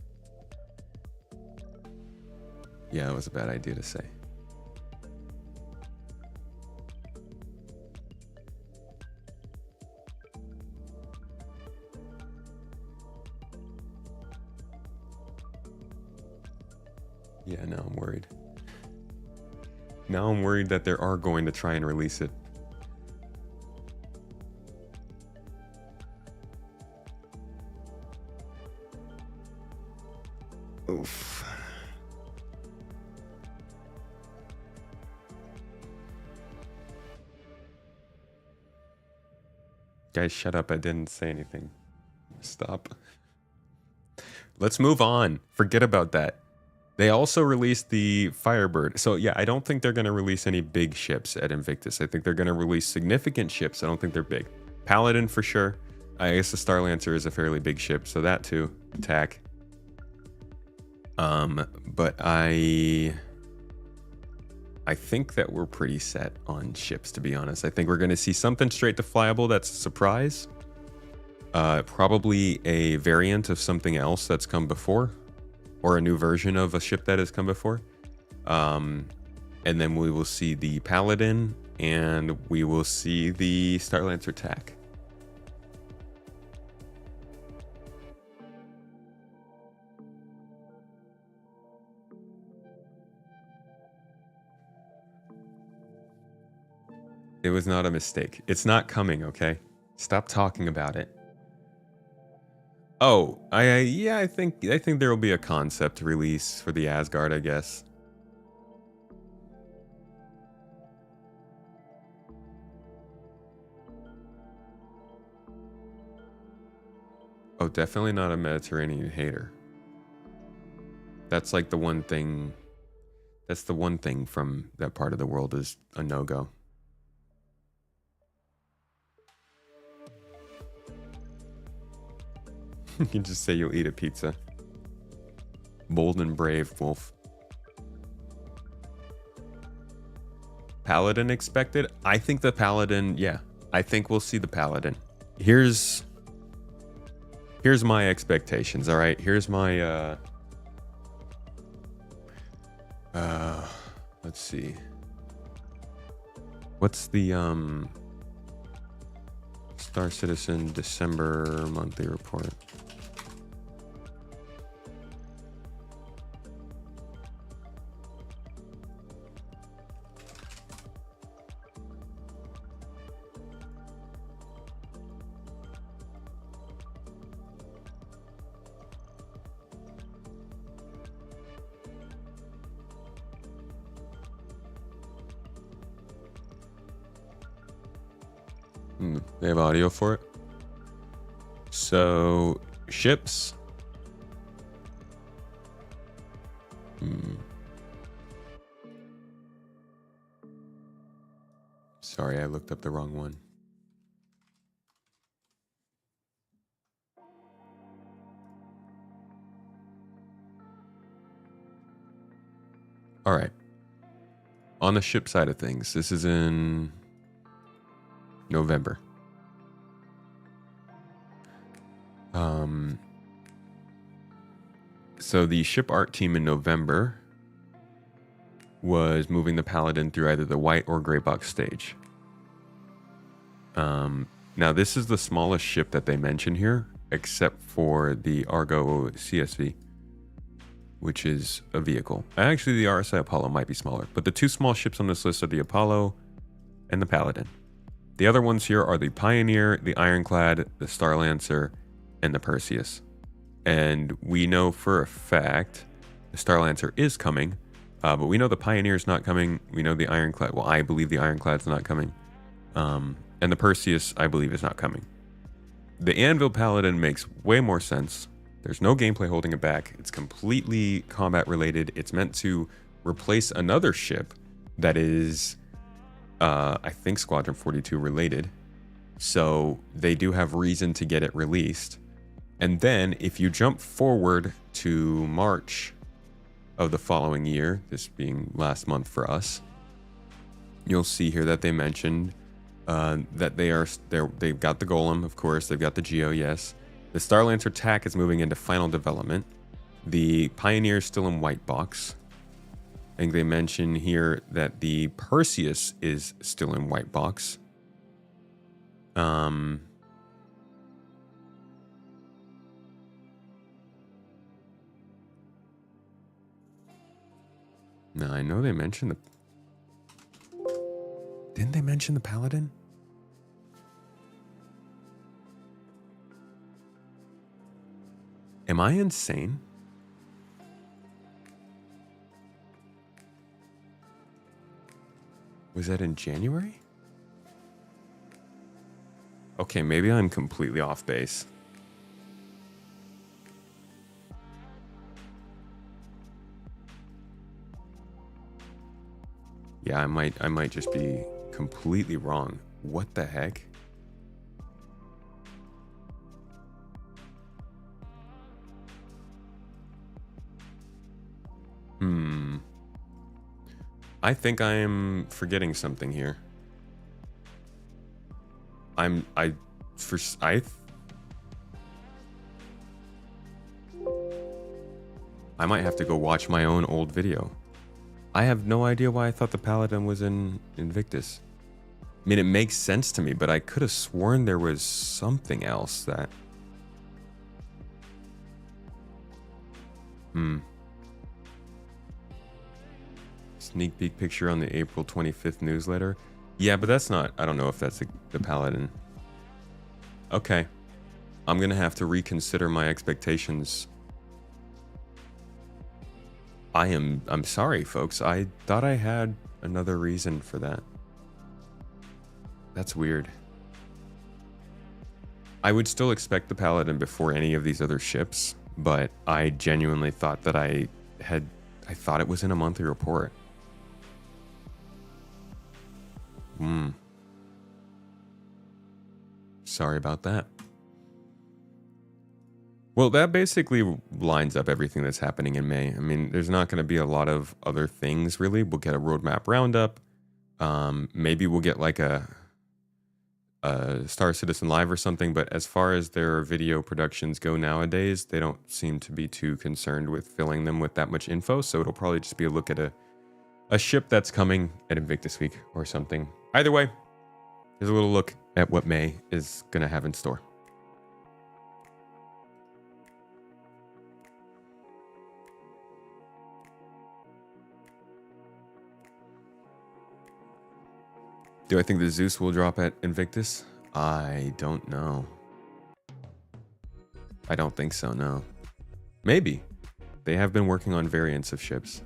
Yeah, it was a bad idea to say. Yeah, now I'm worried. Now I'm worried that they are going to try and release it. Oof. Guys, shut up. I didn't say anything. Stop. Let's move on. Forget about that. They also released the Firebird. So yeah, I don't think they're going to release any big ships at Invictus. I think they're going to release significant ships. I don't think they're big. Paladin for sure. I guess the Starlancer is a fairly big ship, so that too. Attack. But I think that we're pretty set on ships, to be honest. I think we're going to see something straight to flyable that's a surprise. Probably a variant of something else that's come before, or a new version of a ship that has come before. And then we will see the Paladin, and we will see the Starlancer attack. It was not a mistake. It's not coming, okay? Stop talking about it. Oh, I think there will be a concept release for the Asgard, I guess. Oh, definitely not a Mediterranean hater. That's like the one thing. That's the one thing from that part of the world is a no-go. You can just say you'll eat a pizza. Bold and brave, Wolf. Paladin expected? I think the Paladin, yeah. I think we'll see the Paladin. Here's my expectations, all right? Here's my, let's see. What's the, Star Citizen December monthly report? They have audio for it. So, ships. Sorry, I looked up the wrong one. All right. On the ship side of things, this is in November. So the ship art team in November was moving the Paladin through either the white or gray box stage. Now this is the smallest ship that they mention here, except for the Argo CSV, which is a vehicle. Actually, the RSI Apollo might be smaller, but the two small ships on this list are the Apollo and the Paladin. The other ones here are the Pioneer, the Ironclad, the Starlancer, and the Perseus. And we know for a fact the Starlancer is coming, but we know the Pioneer's not coming. We know the Ironclad, well, I believe the Ironclad's not coming. And the Perseus, I believe, is not coming. The Anvil Paladin makes way more sense. There's no gameplay holding it back. It's completely combat related. It's meant to replace another ship that is, I think, Squadron 42 related. So they do have reason to get it released. And then if you jump forward to March of the following year, this being last month for us, you'll see here that they mentioned that they've got the Golem, of course, they've got the Geo, yes. The Starlancer TAC is moving into final development. The Pioneer is still in white box. I think they mention here that the Perseus is still in white box. No, I know they mentioned the... Didn't they mention the Paladin? Am I insane? Was that in January? Okay, maybe I'm completely off base. Yeah, I might just be completely wrong. What the heck? I think I'm forgetting something here. I might have to go watch my own old video. I have no idea why I thought the Paladin was in Invictus. I mean, it makes sense to me, but I could have sworn there was something else that... Sneak peek picture on the April 25th newsletter. Yeah, but that's not... I don't know if that's the Paladin. Okay. I'm gonna have to reconsider my expectations. I'm sorry, folks. I thought I had another reason for that. That's weird. I would still expect the Paladin before any of these other ships, but I genuinely thought that I thought it was in a monthly report. Sorry about that. Well, that basically lines up everything that's happening in May. I mean, there's not going to be a lot of other things, really. We'll get a roadmap roundup. Maybe we'll get like a Star Citizen Live or something. But as far as their video productions go nowadays, they don't seem to be too concerned with filling them with that much info. So it'll probably just be a look at a ship that's coming at Invictus Week or something. Either way, here's a little look at what May is going to have in store. Do I think the Zeus will drop at Invictus? I don't know. I don't think so, no. Maybe. They have been working on variants of ships.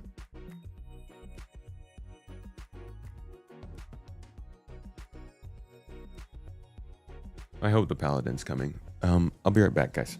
I hope the Paladin's coming. I'll be right back, guys.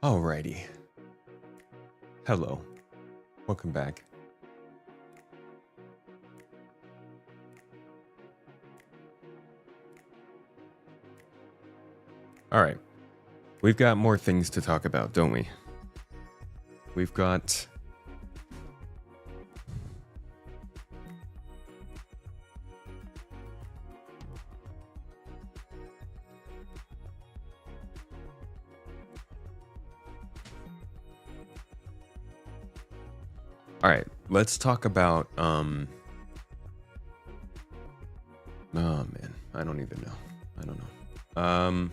Alrighty. Hello. Welcome back. Alright. We've got more things to talk about, don't we? We've got... Alright, let's talk about, oh man, I don't even know. I don't know.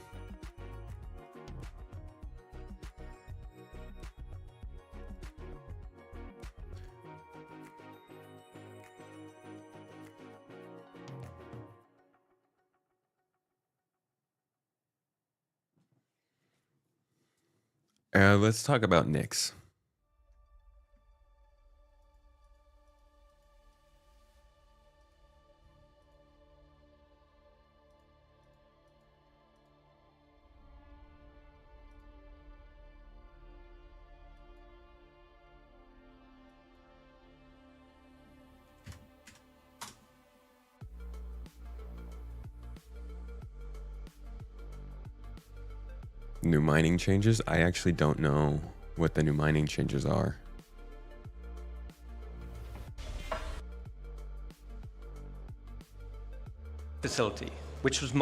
Let's talk about Nyx. New mining changes? I actually don't know what the new mining changes are. Facility, which was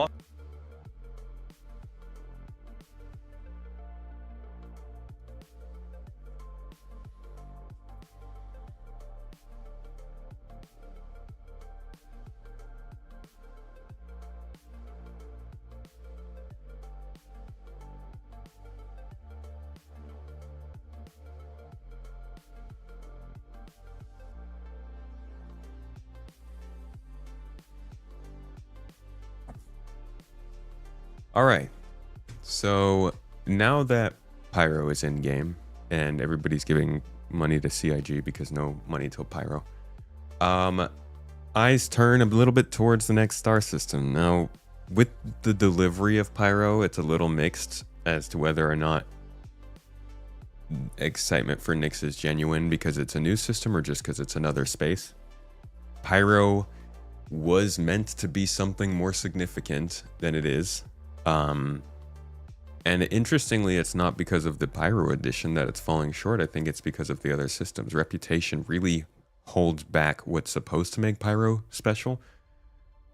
All right. So now that Pyro is in game and everybody's giving money to CIG because no money till Pyro, eyes turn a little bit towards the next star system. Now, with the delivery of Pyro, it's a little mixed as to whether or not excitement for Nyx is genuine because it's a new system or just because it's another space. Pyro was meant to be something more significant than it is. And interestingly, it's not because of the Pyro edition that it's falling short. I think it's because of the other systems. Reputation really holds back what's supposed to make Pyro special,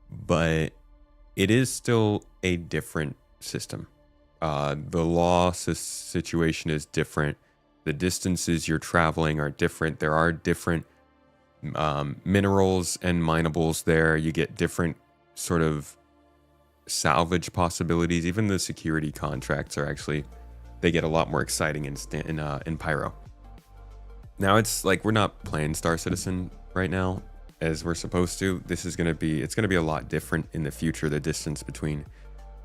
but it is still a different system. The law situation is different. The distances you're traveling are different. There are different minerals and minables there. You get different sort of salvage possibilities. Even the security contracts are actually, they get a lot more exciting in Pyro. Now it's like we're not playing Star Citizen right now as we're supposed to. This is going to be, it's going to be a lot different in the future. The distance between,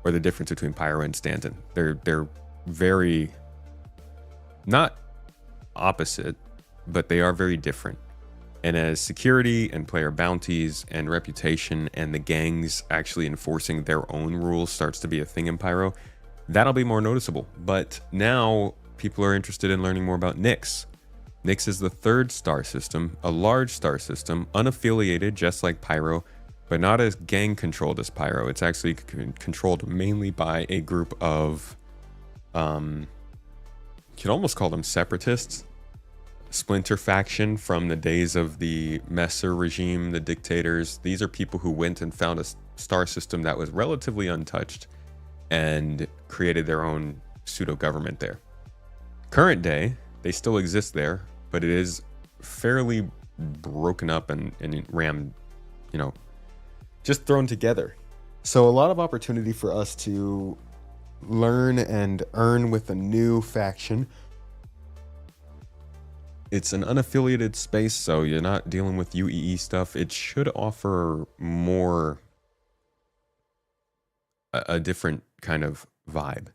or the difference between Pyro and Stanton. They're very, not opposite, but they are very different. And as security and player bounties and reputation and the gangs actually enforcing their own rules starts to be a thing in Pyro, that'll be more noticeable. But now people are interested in learning more about Nyx. Nyx is the third star system, a large star system, unaffiliated just like Pyro, but not as gang controlled as Pyro. It's actually controlled mainly by a group of, you could almost call them separatists. Splinter faction from the days of the Messer regime, the dictators. These are people who went and found a star system that was relatively untouched and created their own pseudo government there. Current day, they still exist there, but it is fairly broken up and rammed, you know, just thrown together. So a lot of opportunity for us to learn and earn with a new faction. It's an unaffiliated space, so you're not dealing with UEE stuff. It should offer more a different kind of vibe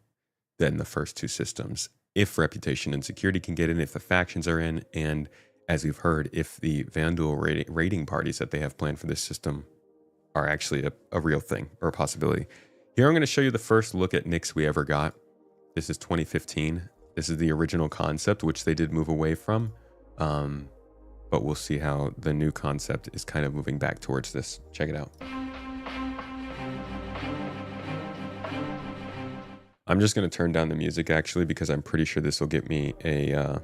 than the first two systems. If reputation and security can get in, if the factions are in, and as we've heard, if the Vandal raiding parties that they have planned for this system are actually a real thing or a possibility. Here I'm going to show you the first look at Nyx we ever got. This is 2015. This is the original concept, which they did move away from. But we'll see how the new concept is kind of moving back towards this. Check it out. I'm just going to turn down the music, actually, because I'm pretty sure this will get me a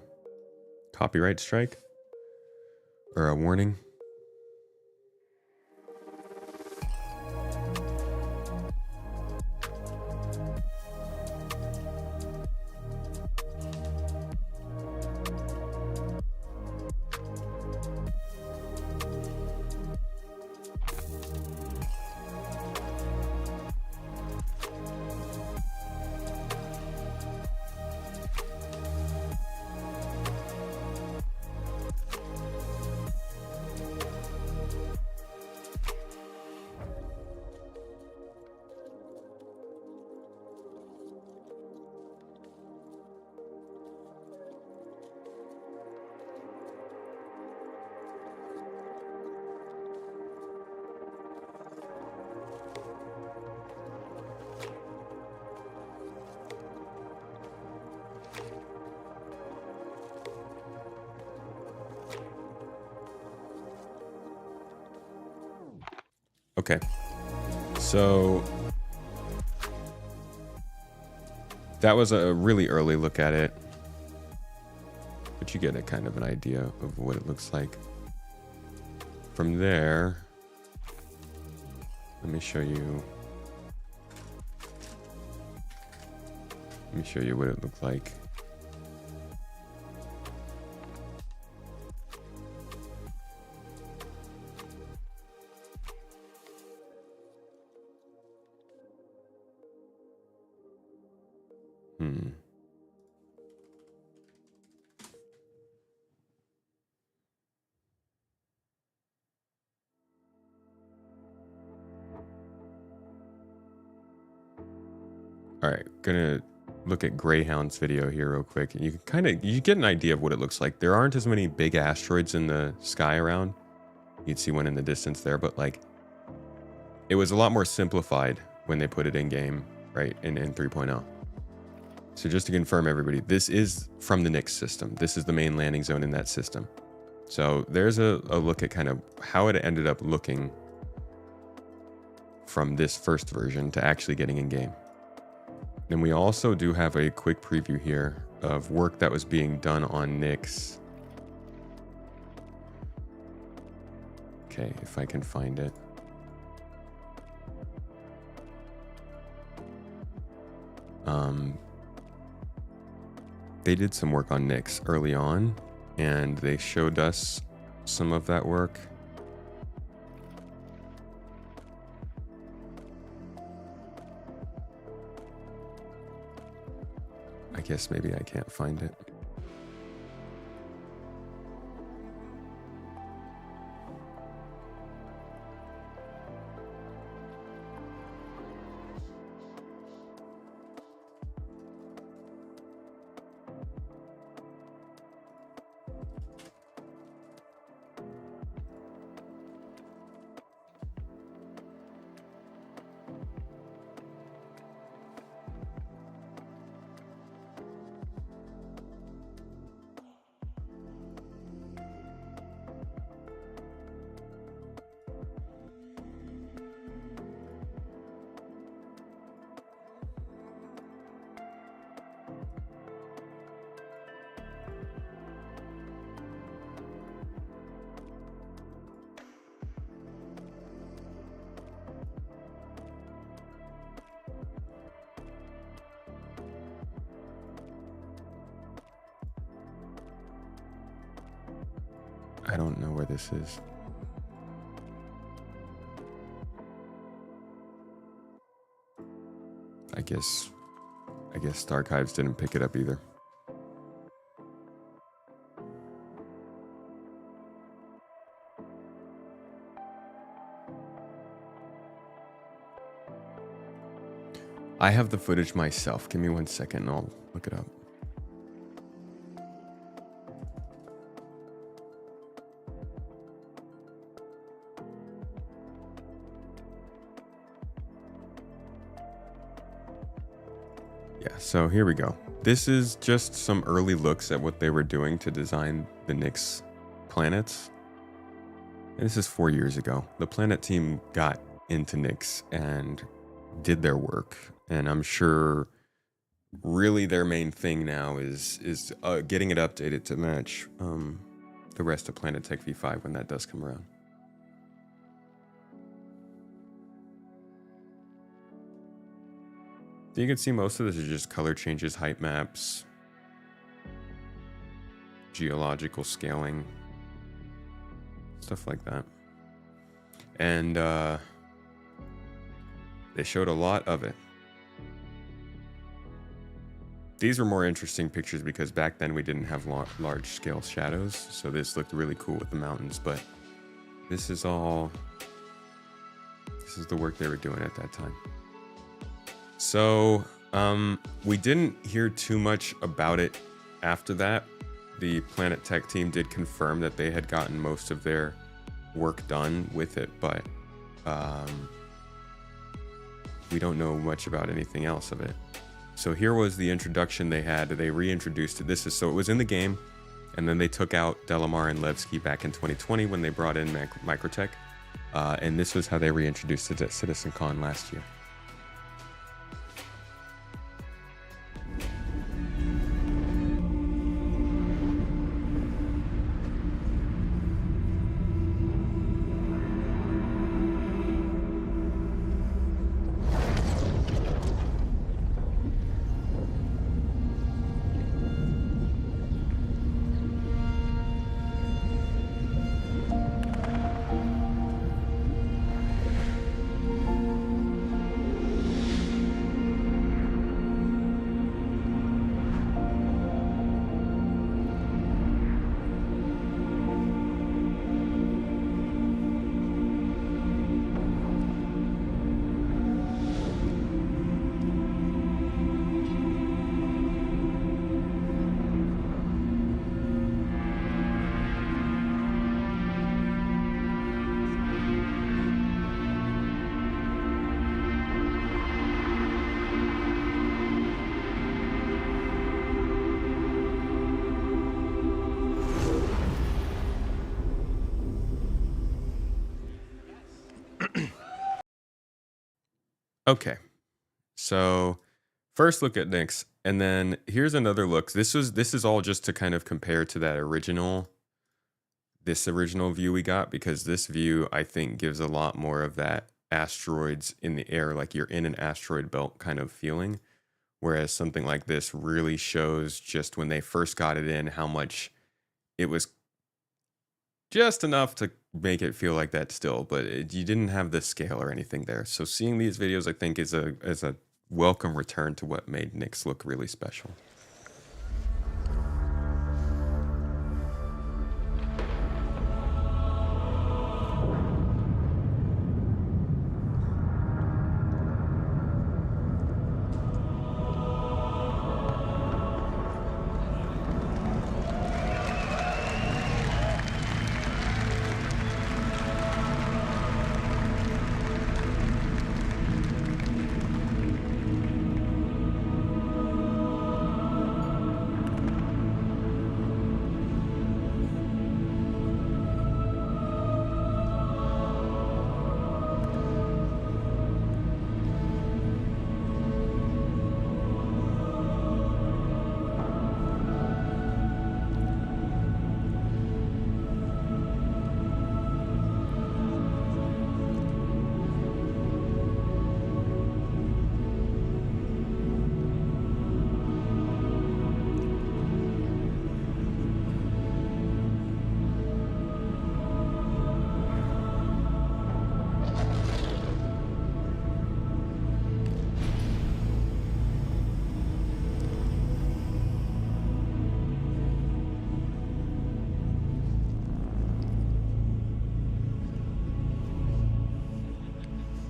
copyright strike or a warning. Okay, so that was a really early look at it, but you get a kind of an idea of what it looks like. From there, let me show you what it looked like. All right, gonna look at Greyhound's video here real quick. You get an idea of what it looks like. There aren't as many big asteroids in the sky around. You'd see one in the distance there, but like it was a lot more simplified when they put it in game, right, in 3.0. So just to confirm, everybody, this is from the Nyx system. This is the main landing zone in that system. So there's a look at kind of how it ended up looking from this first version to actually getting in game. And we also do have a quick preview here of work that was being done on Nyx. Okay, if I can find it. They did some work on Nyx early on, and they showed us some of that work. I guess maybe I can't find it. I don't know where this is. I guess Starchives didn't pick it up either. I have the footage myself. Give me 1 second and I'll look it up. Yeah, so here we go. This is just some early looks at what they were doing to design the Nyx planets. And this is 4 years ago. The planet team got into Nyx and did their work. And I'm sure really their main thing now is getting it updated to match the rest of Planet Tech V5 when that does come around. So you can see most of this is just color changes, height maps, geological scaling, stuff like that. And they showed a lot of it. These were more interesting pictures because back then we didn't have large scale shadows, so this looked really cool with the mountains, but this is the work they were doing at that time. So we didn't hear too much about it after that. The Planet Tech team did confirm that they had gotten most of their work done with it, but we don't know much about anything else of it. So here was the introduction they had. They reintroduced it. So it was in the game, and then they took out Delamar and Levski back in 2020 when they brought in Microtech, and this was how they reintroduced it at CitizenCon last year. Okay, so first look at Nyx, and then here's another look. This is all just to kind of compare to that original view we got, because this view I think gives a lot more of that asteroids in the air, like you're in an asteroid belt kind of feeling, whereas something like this really shows just when they first got it in how much it was just enough to make it feel like that still, but you didn't have the scale or anything there. So seeing these videos, I think, is a welcome return to what made Nyx look really special.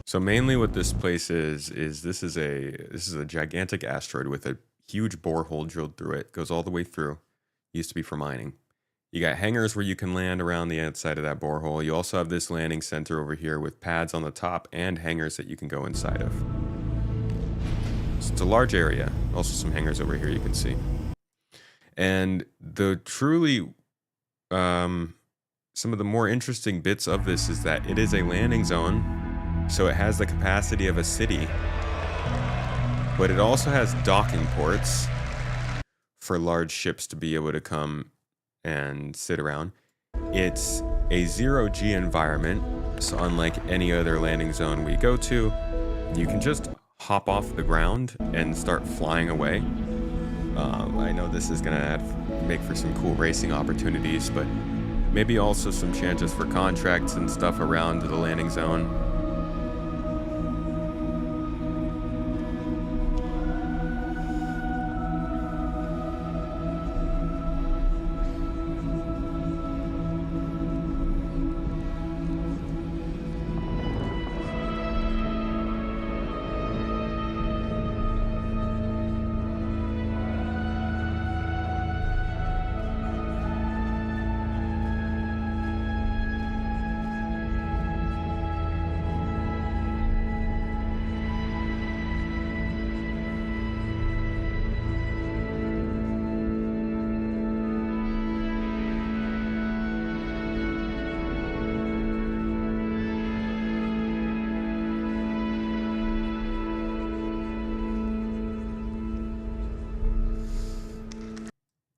So mainly what this place is this is a gigantic asteroid with a huge borehole drilled through it. Goes all the way through. Used to be for mining. You got hangars where you can land around the outside of that borehole. You also have this landing center over here with pads on the top and hangars that you can go inside of. So it's a large area. Also some hangars over here you can see. And the truly, some of the more interesting bits of this is that it is a landing zone, so it has the capacity of a city, but it also has docking ports for large ships to be able to come and sit around. It's a zero-G environment, so unlike any other landing zone we go to, you can just hop off the ground and start flying away. I know this is gonna make for some cool racing opportunities, but maybe also some chances for contracts and stuff around the landing zone.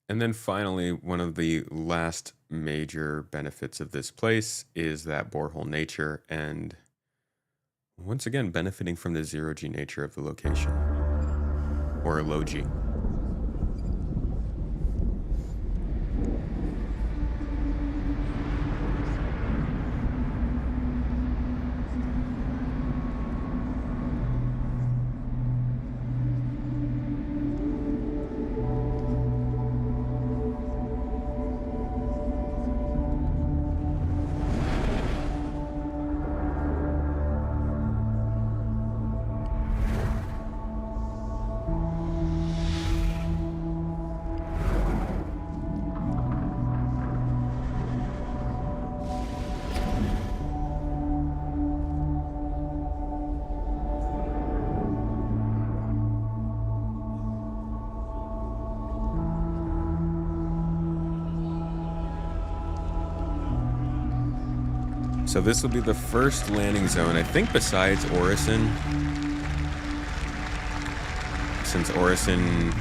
And then finally, one of the last major benefits of this place is that borehole nature, and once again, benefiting from the zero-G nature of the location, or low-G. So this will be the first landing zone, I think, besides Orison. Since Orison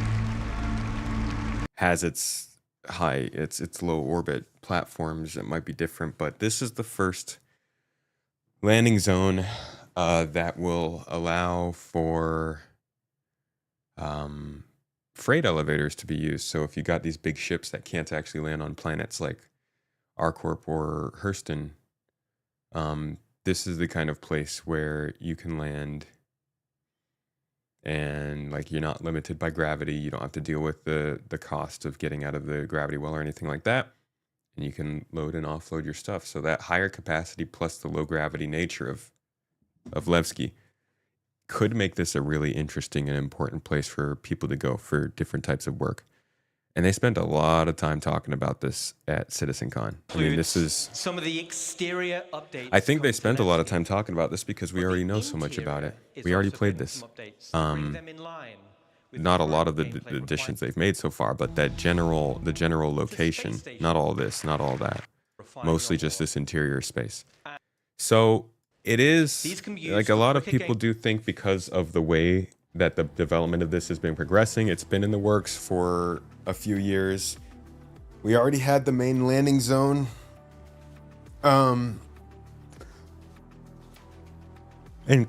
has its low orbit platforms, it might be different, but this is the first landing zone that will allow for freight elevators to be used. So if you got these big ships that can't actually land on planets like Arcorp or Hurston, this is the kind of place where you can land and like you're not limited by gravity. You don't have to deal with the cost of getting out of the gravity well or anything like that. And you can load and offload your stuff. So that higher capacity plus the low gravity nature of Levski could make this a really interesting and important place for people to go for different types of work. And they spent a lot of time talking about this at CitizenCon. I mean, this is some of the exterior updates. I think they spent a lot of time talking about this because we already know so much about it. We already played this. Not a lot of the additions they've made so far, but the general location. Not all this, not all that. Mostly just this interior space. So it is like a lot of people do think because of the way that the development of this has been progressing. It's been in the works for a few years. We already had the main landing zone. And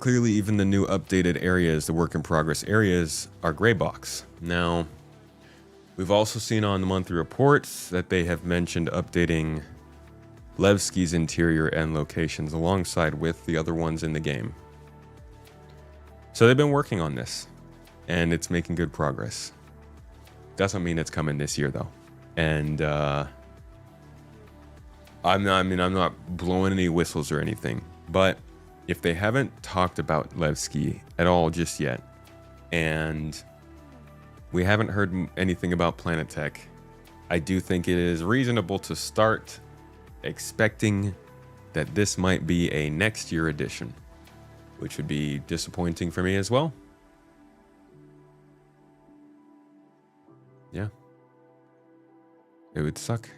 clearly even the new updated areas, the work in progress areas, are gray box. Now, we've also seen on the monthly reports that they have mentioned updating Levski's interior and locations alongside with the other ones in the game. So they've been working on this, and it's making good progress. Doesn't mean it's coming this year, though. And I'm not blowing any whistles or anything, but if they haven't talked about Levski at all just yet, and we haven't heard anything about Planet Tech, I do think it is reasonable to start expecting that this might be a next year edition, which would be disappointing for me as well. Yeah. It would suck.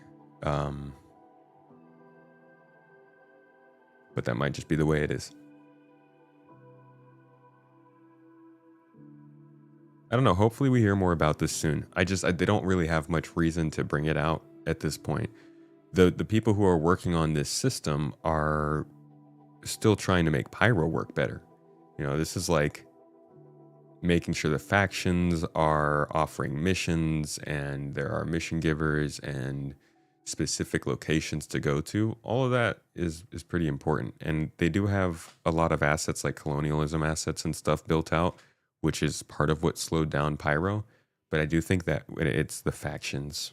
But that might just be the way it is. I don't know. Hopefully we hear more about this soon. They don't really have much reason to bring it out at this point. The people who are working on this system are still trying to make Pyro work better. You know, this is like making sure the factions are offering missions and there are mission givers and specific locations to go to. All of that is pretty important. And they do have a lot of assets like colonialism assets and stuff built out, which is part of what slowed down Pyro. But I do think that it's the factions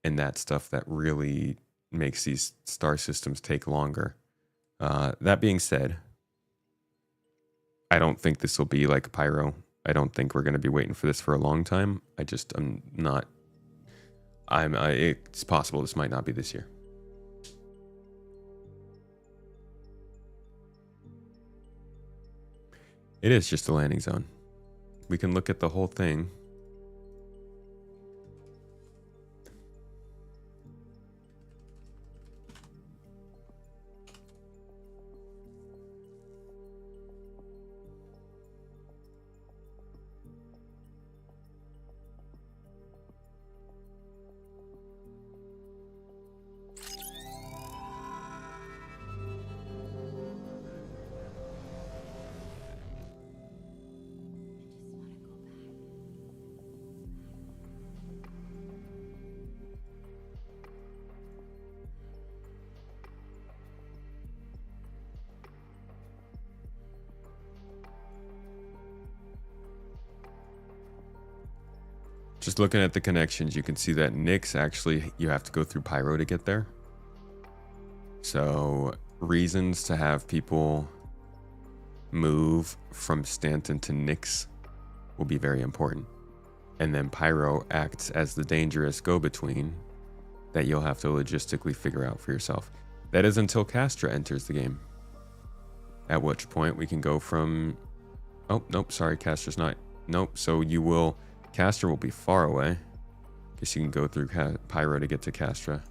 and that stuff that really makes these star systems take longer. That being said, I don't think this will be like Pyro. I don't think we're going to be waiting for this for a long time. It's possible this might not be this year. It is just a landing zone. We can look at the whole thing. Just looking at the connections, you can see that Nyx actually, you have to go through Pyro to get there. So reasons to have people move from Stanton to Nyx will be very important. And then Pyro acts as the dangerous go-between that you'll have to logistically figure out for yourself. That is until Castra enters the game. At which point we can go from... Oh, nope, sorry, Castra's not... Nope, so you will... Castra will be far away. Guess you can go through Pyro to get to Castra.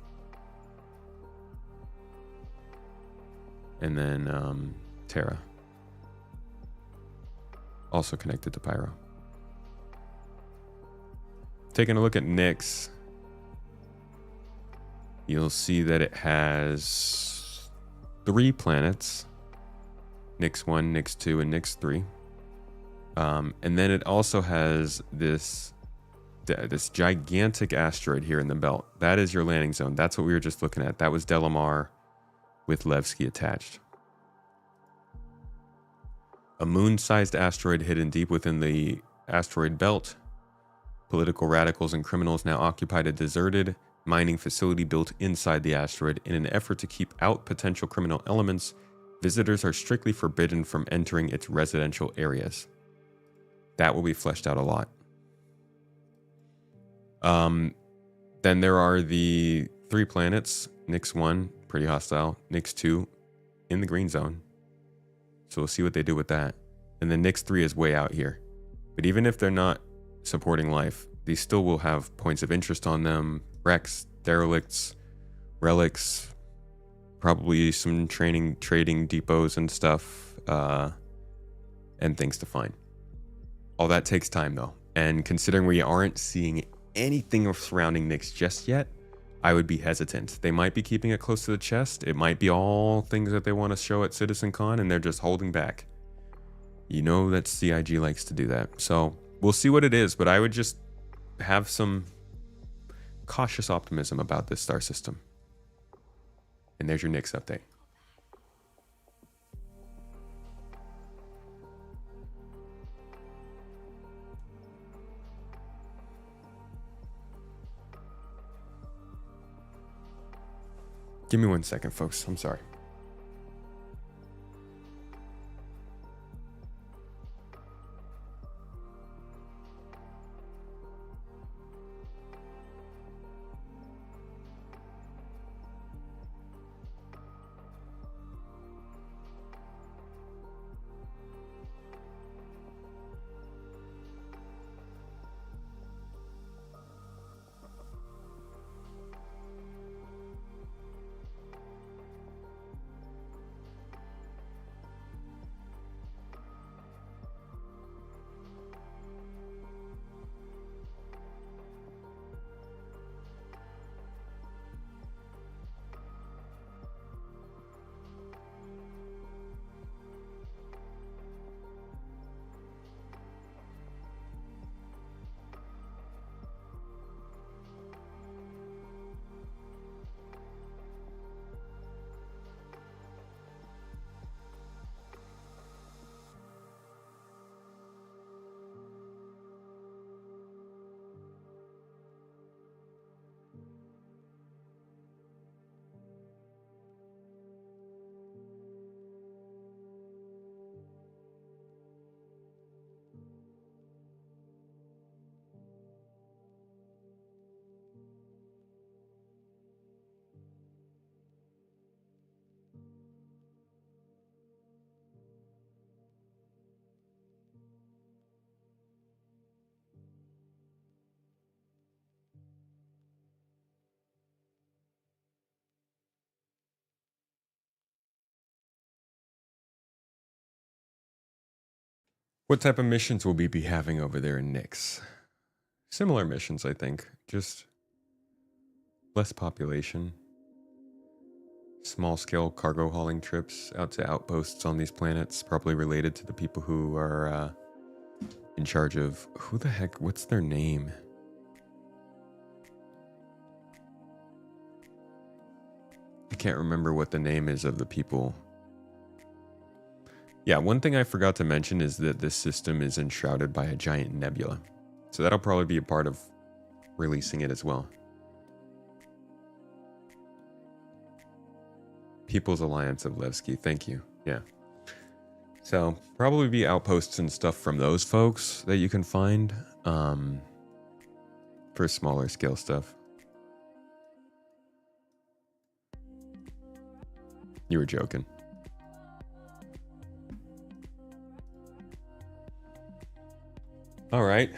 And then Terra. Also connected to Pyro. Taking a look at Nyx, you'll see that it has 3 planets. Nyx 1, Nyx 2, and Nyx 3. And then it also has this gigantic asteroid here in the belt. That is your landing zone. That's what we were just looking at. That was Delamar with Levski attached. A moon-sized asteroid hidden deep within the asteroid belt. Political radicals and criminals now occupied a deserted mining facility built inside the asteroid. In an effort to keep out potential criminal elements, visitors are strictly forbidden from entering its residential areas. That will be fleshed out a lot. Then there are the 3 planets. Nyx 1, pretty hostile. Nyx 2, in the green zone. So we'll see what they do with that. And then Nyx 3 is way out here. But even if they're not supporting life, these still will have points of interest on them. Wrecks, derelicts, relics, probably some trading depots and stuff, and things to find. All that takes time though. And considering we aren't seeing anything surrounding Nyx just yet, I would be hesitant. They might be keeping it close to the chest. It might be all things that they want to show at CitizenCon and they're just holding back. You know that CIG likes to do that. So we'll see what it is, but I would just have some cautious optimism about this star system. And there's your Nyx update. Give me 1 second, folks. I'm sorry. What type of missions will we be having over there in Nyx? Similar missions, I think. Just less population. Small-scale cargo hauling trips out to outposts on these planets, probably related to the people who are in charge of... Who the heck? What's their name? I can't remember what the name is of the people. Yeah, one thing I forgot to mention is that this system is enshrouded by a giant nebula. So that'll probably be a part of releasing it as well. People's Alliance of Levski, thank you. Yeah. So probably be outposts and stuff from those folks that you can find for smaller scale stuff. You were joking. All right,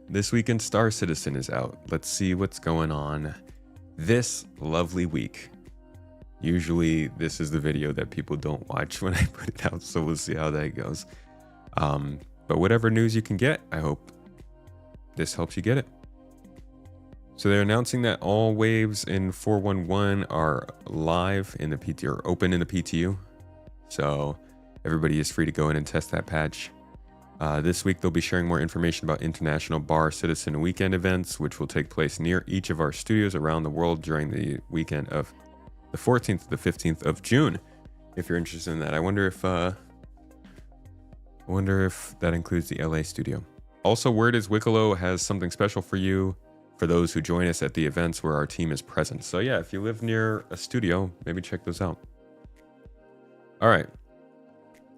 this week in Star Citizen is out. Let's see what's going on this lovely week. Usually this is the video that people don't watch when I put it out, so we'll see how that goes. But whatever news you can get, I hope this helps you get it. So they're announcing that all waves in 411 are live in the PT, or open in the PTU. So everybody is free to go in and test that patch. This week, they'll be sharing more information about International Bar Citizen Weekend events, which will take place near each of our studios around the world during the weekend of the 14th to the 15th of June. If you're interested in that, I wonder if that includes the LA studio. Also, word is Wicklow has something special for you for those who join us at the events where our team is present. So yeah, if you live near a studio, maybe check those out. All right.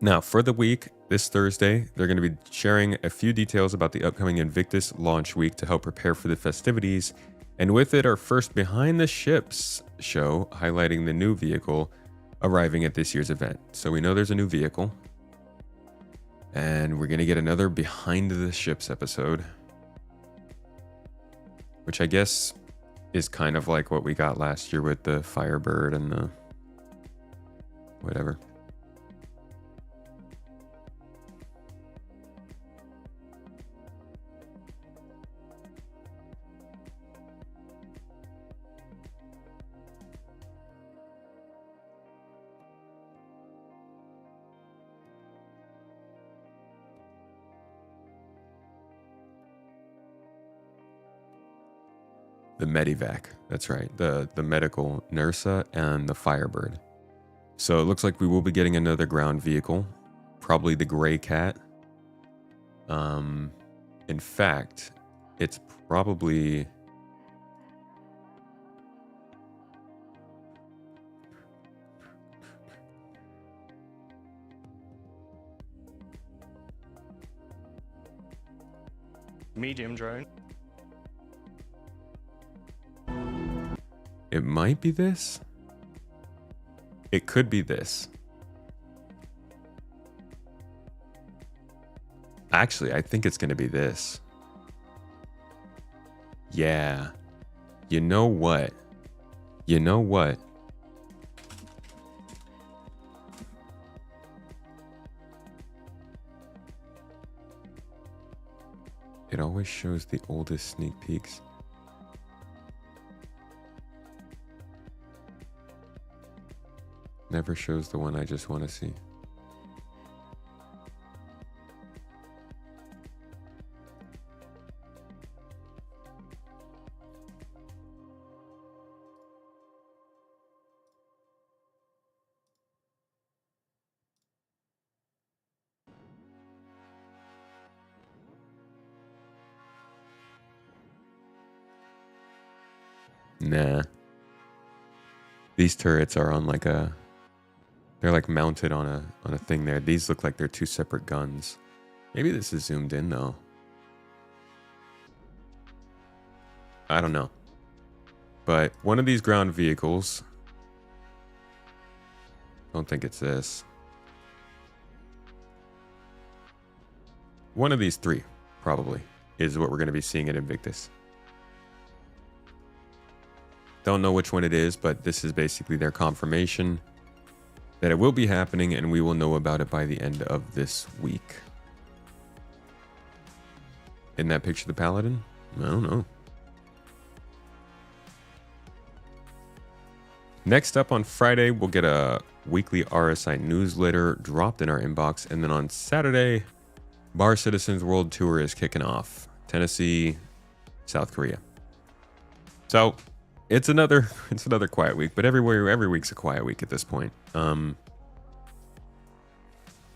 Now, for the week, this Thursday, they're going to be sharing a few details about the upcoming Invictus launch week to help prepare for the festivities. And with it, our first Behind the Ships show highlighting the new vehicle arriving at this year's event. So we know there's a new vehicle. And we're going to get another Behind the Ships episode, which I guess is kind of like what we got last year with the Firebird and the whatever. The Medivac, that's right. The medical Nursa and the Firebird. So it looks like we will be getting another ground vehicle, probably the Gray Cat. In fact, it's probably... Medium drone. It might be this. It could be this. Actually, I think it's going to be this. Yeah. You know what? You know what? It always shows the oldest sneak peeks. Never shows the one I just want to see. Nah. These turrets are on like a... They're like mounted on a thing there. These look like they're two separate guns. Maybe this is zoomed in though. I don't know. But one of these ground vehicles... Don't think it's this. One of these three, probably, is what we're going to be seeing at Invictus. Don't know which one it is, but this is basically their confirmation that it will be happening, and we will know about it by the end of this week. In that picture, the Paladin? I don't know. Next up on Friday, we'll get a weekly RSI newsletter dropped in our inbox. And then on Saturday, Bar Citizens World Tour is kicking off. Tennessee, South Korea. So it's another quiet week, but every week's a quiet week at this point.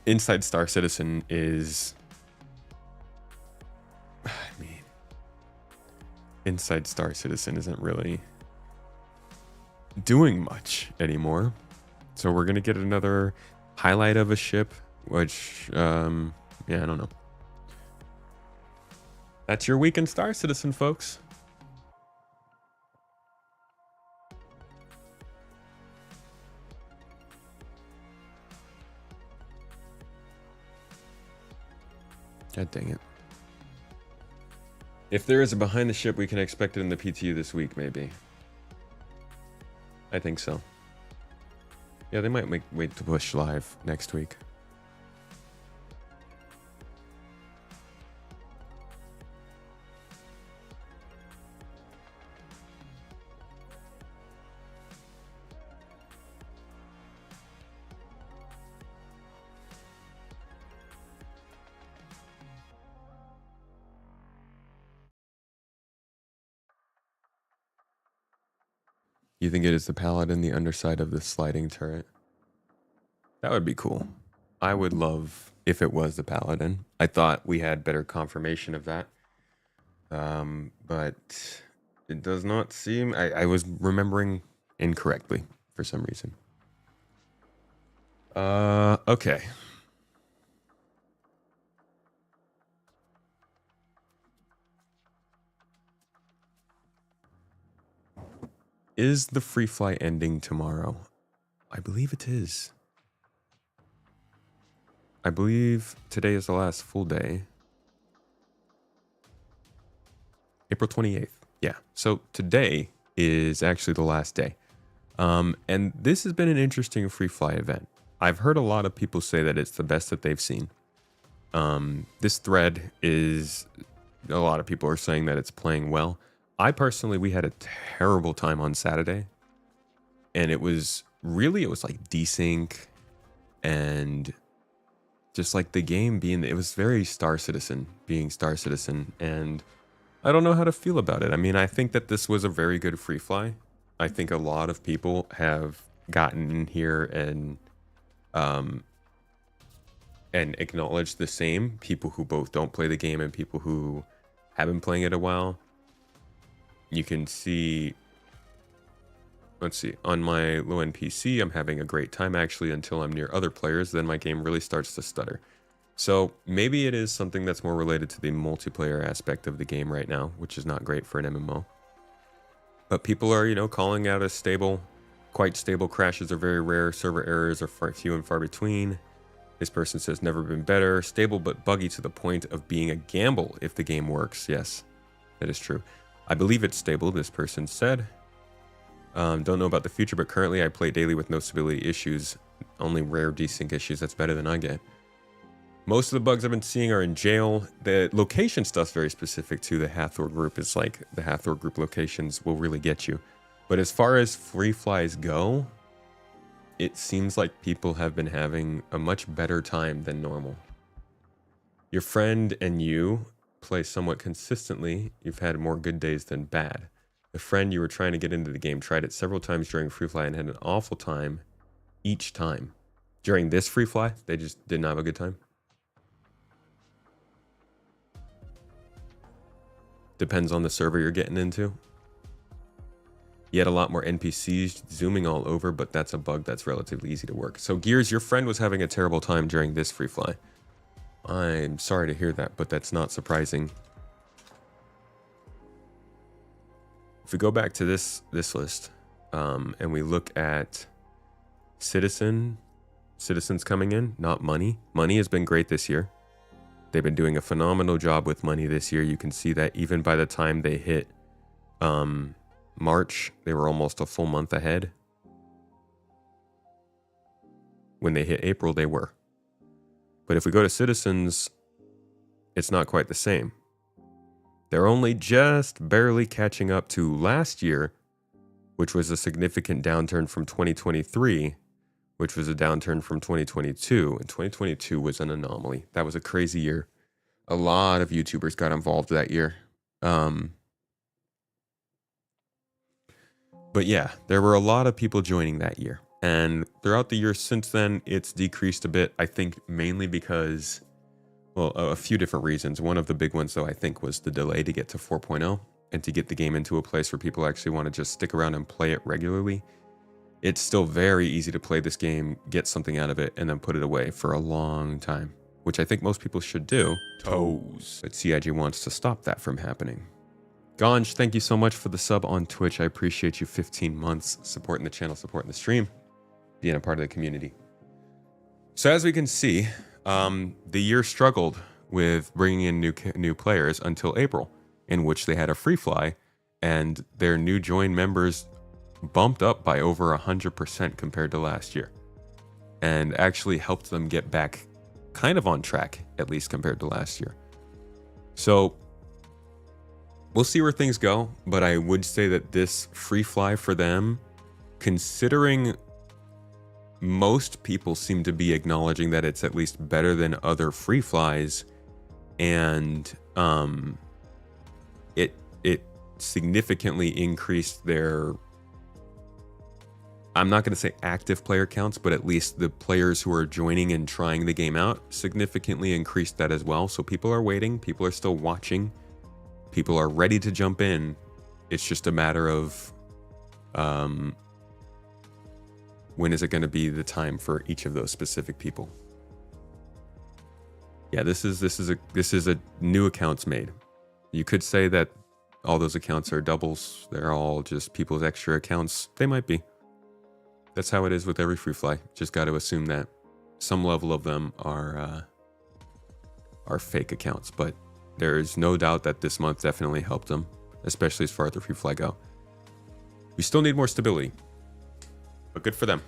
Inside Star Citizen is, Inside Star Citizen isn't really doing much anymore. So we're gonna get another highlight of a ship, which I don't know. That's your week in Star Citizen, folks. God dang it. If there is a behind the ship, we can expect it in the PTU this week, maybe. I think so. Yeah, they might wait to push live next week. You think it is the Paladin, the underside of the sliding turret? That would be cool. I would love if it was the Paladin. I thought we had better confirmation of that. But it does not seem... I was remembering incorrectly for some reason. Okay. Is the free fly ending tomorrow? I believe it is. I believe today is the last full day. April 28th. Yeah. So today is actually the last day. And this has been an interesting free fly event. I've heard a lot of people say that it's the best that they've seen. This thread is, a lot of people are saying that it's playing well. I personally, we had a terrible time on Saturday, and it was like desync and just like the game being, it was very Star Citizen being Star Citizen, and I don't know how to feel about it. I mean, I think that this was a very good free fly. I think a lot of people have gotten in here and acknowledged the same. People who both don't play the game and people who have been playing it a while. You can see, let's see, on my low-end PC, I'm having a great time actually until I'm near other players. Then my game really starts to stutter. So maybe it is something that's more related to the multiplayer aspect of the game right now, which is not great for an MMO. But people are, calling out as stable. Quite stable crashes are very rare. Server errors are few and far between. This person says never been better. Stable but buggy to the point of being a gamble if the game works. Yes, that is true. I believe it's stable, this person said. Don't know about the future, but currently I play daily with no stability issues. Only rare desync issues. That's better than I get. Most of the bugs I've been seeing are in jail. The location stuff's very specific to the Hathor group. It's like the Hathor group locations will really get you. But as far as free flies go, it seems like people have been having a much better time than normal. Your friend and you play somewhat consistently. You've had more good days than bad. The friend you were trying to get into the game tried it several times during free fly and had an awful time each time. During this free fly, they just didn't have a good time. Depends on the server you're getting into. You had a lot more NPCs zooming all over, but that's a bug that's relatively easy to work. So Gears, your friend was having a terrible time during this free fly. I'm sorry to hear that, but that's not surprising. If we go back to this list, and we look at citizens coming in, not money. Money has been great this year. They've been doing a phenomenal job with money this year. You can see that even by the time they hit March, they were almost a full month ahead. When they hit April, they were. But if we go to citizens, it's not quite the same. They're only just barely catching up to last year, which was a significant downturn from 2023, which was a downturn from 2022. And 2022 was an anomaly. That was a crazy year. A lot of YouTubers got involved that year. But yeah, there were a lot of people joining that year. And throughout the year since then, it's decreased a bit. I think mainly because, well, a few different reasons. One of the big ones, though, I think was the delay to get to 4.0 and to get the game into a place where people actually want to just stick around and play it regularly. It's still very easy to play this game, get something out of it, and then put it away for a long time, which I think most people should do. Toes. But CIG wants to stop that from happening. Ganj, thank you so much for the sub on Twitch. I appreciate you 15 months supporting the channel, supporting the stream, being a part of the community. So as we can see, the year struggled with bringing in new players until April, in which they had a free fly, and their new join members bumped up by over 100% compared to last year, and actually helped them get back kind of on track, at least compared to last year. So we'll see where things go, but I would say that this free fly for them, considering most people seem to be acknowledging that it's at least better than other free flies, and it significantly increased their, I'm not going to say active player counts, but at least the players who are joining and trying the game out significantly increased that as well. So people are waiting, people are still watching, people are ready to jump in. It's just a matter of when is it going to be the time for each of those specific people. Yeah, this is a new accounts made. You could say that all those accounts are doubles. They're all just people's extra accounts. They might be. That's how it is with every free fly. Just got to assume that some level of them are fake accounts, but there is no doubt that this month definitely helped them, especially as far as the free fly go. We still need more stability, but good for them.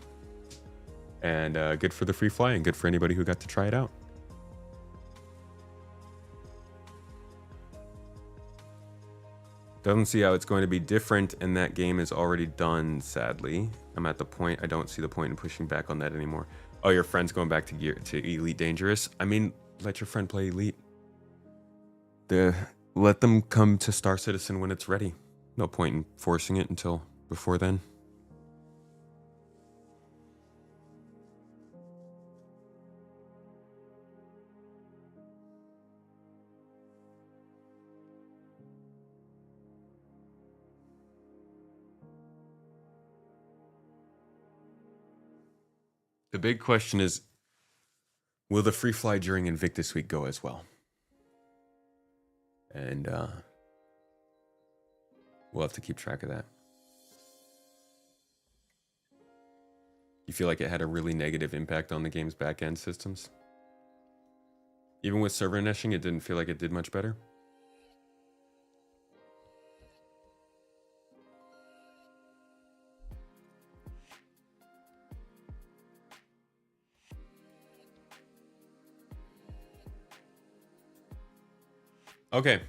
And good for the free fly, and good for anybody who got to try it out. Doesn't see how it's going to be different, and that game is already done, sadly. I'm at the point, I don't see the point in pushing back on that anymore. Oh, your friend's going back to Elite Dangerous? I mean, let your friend play Elite. Let them come to Star Citizen when it's ready. No point in forcing it until before then. The big question is, will the free fly during Invictus week go as well? And we'll have to keep track of that. You feel like it had a really negative impact on the game's back-end systems? Even with server meshing, it didn't feel like it did much better? Okay.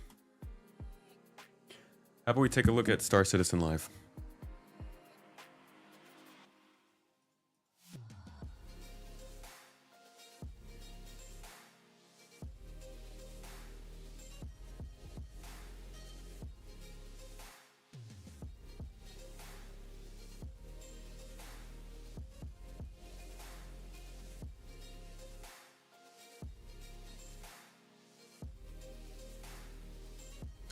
How about we take a look at Star Citizen Live?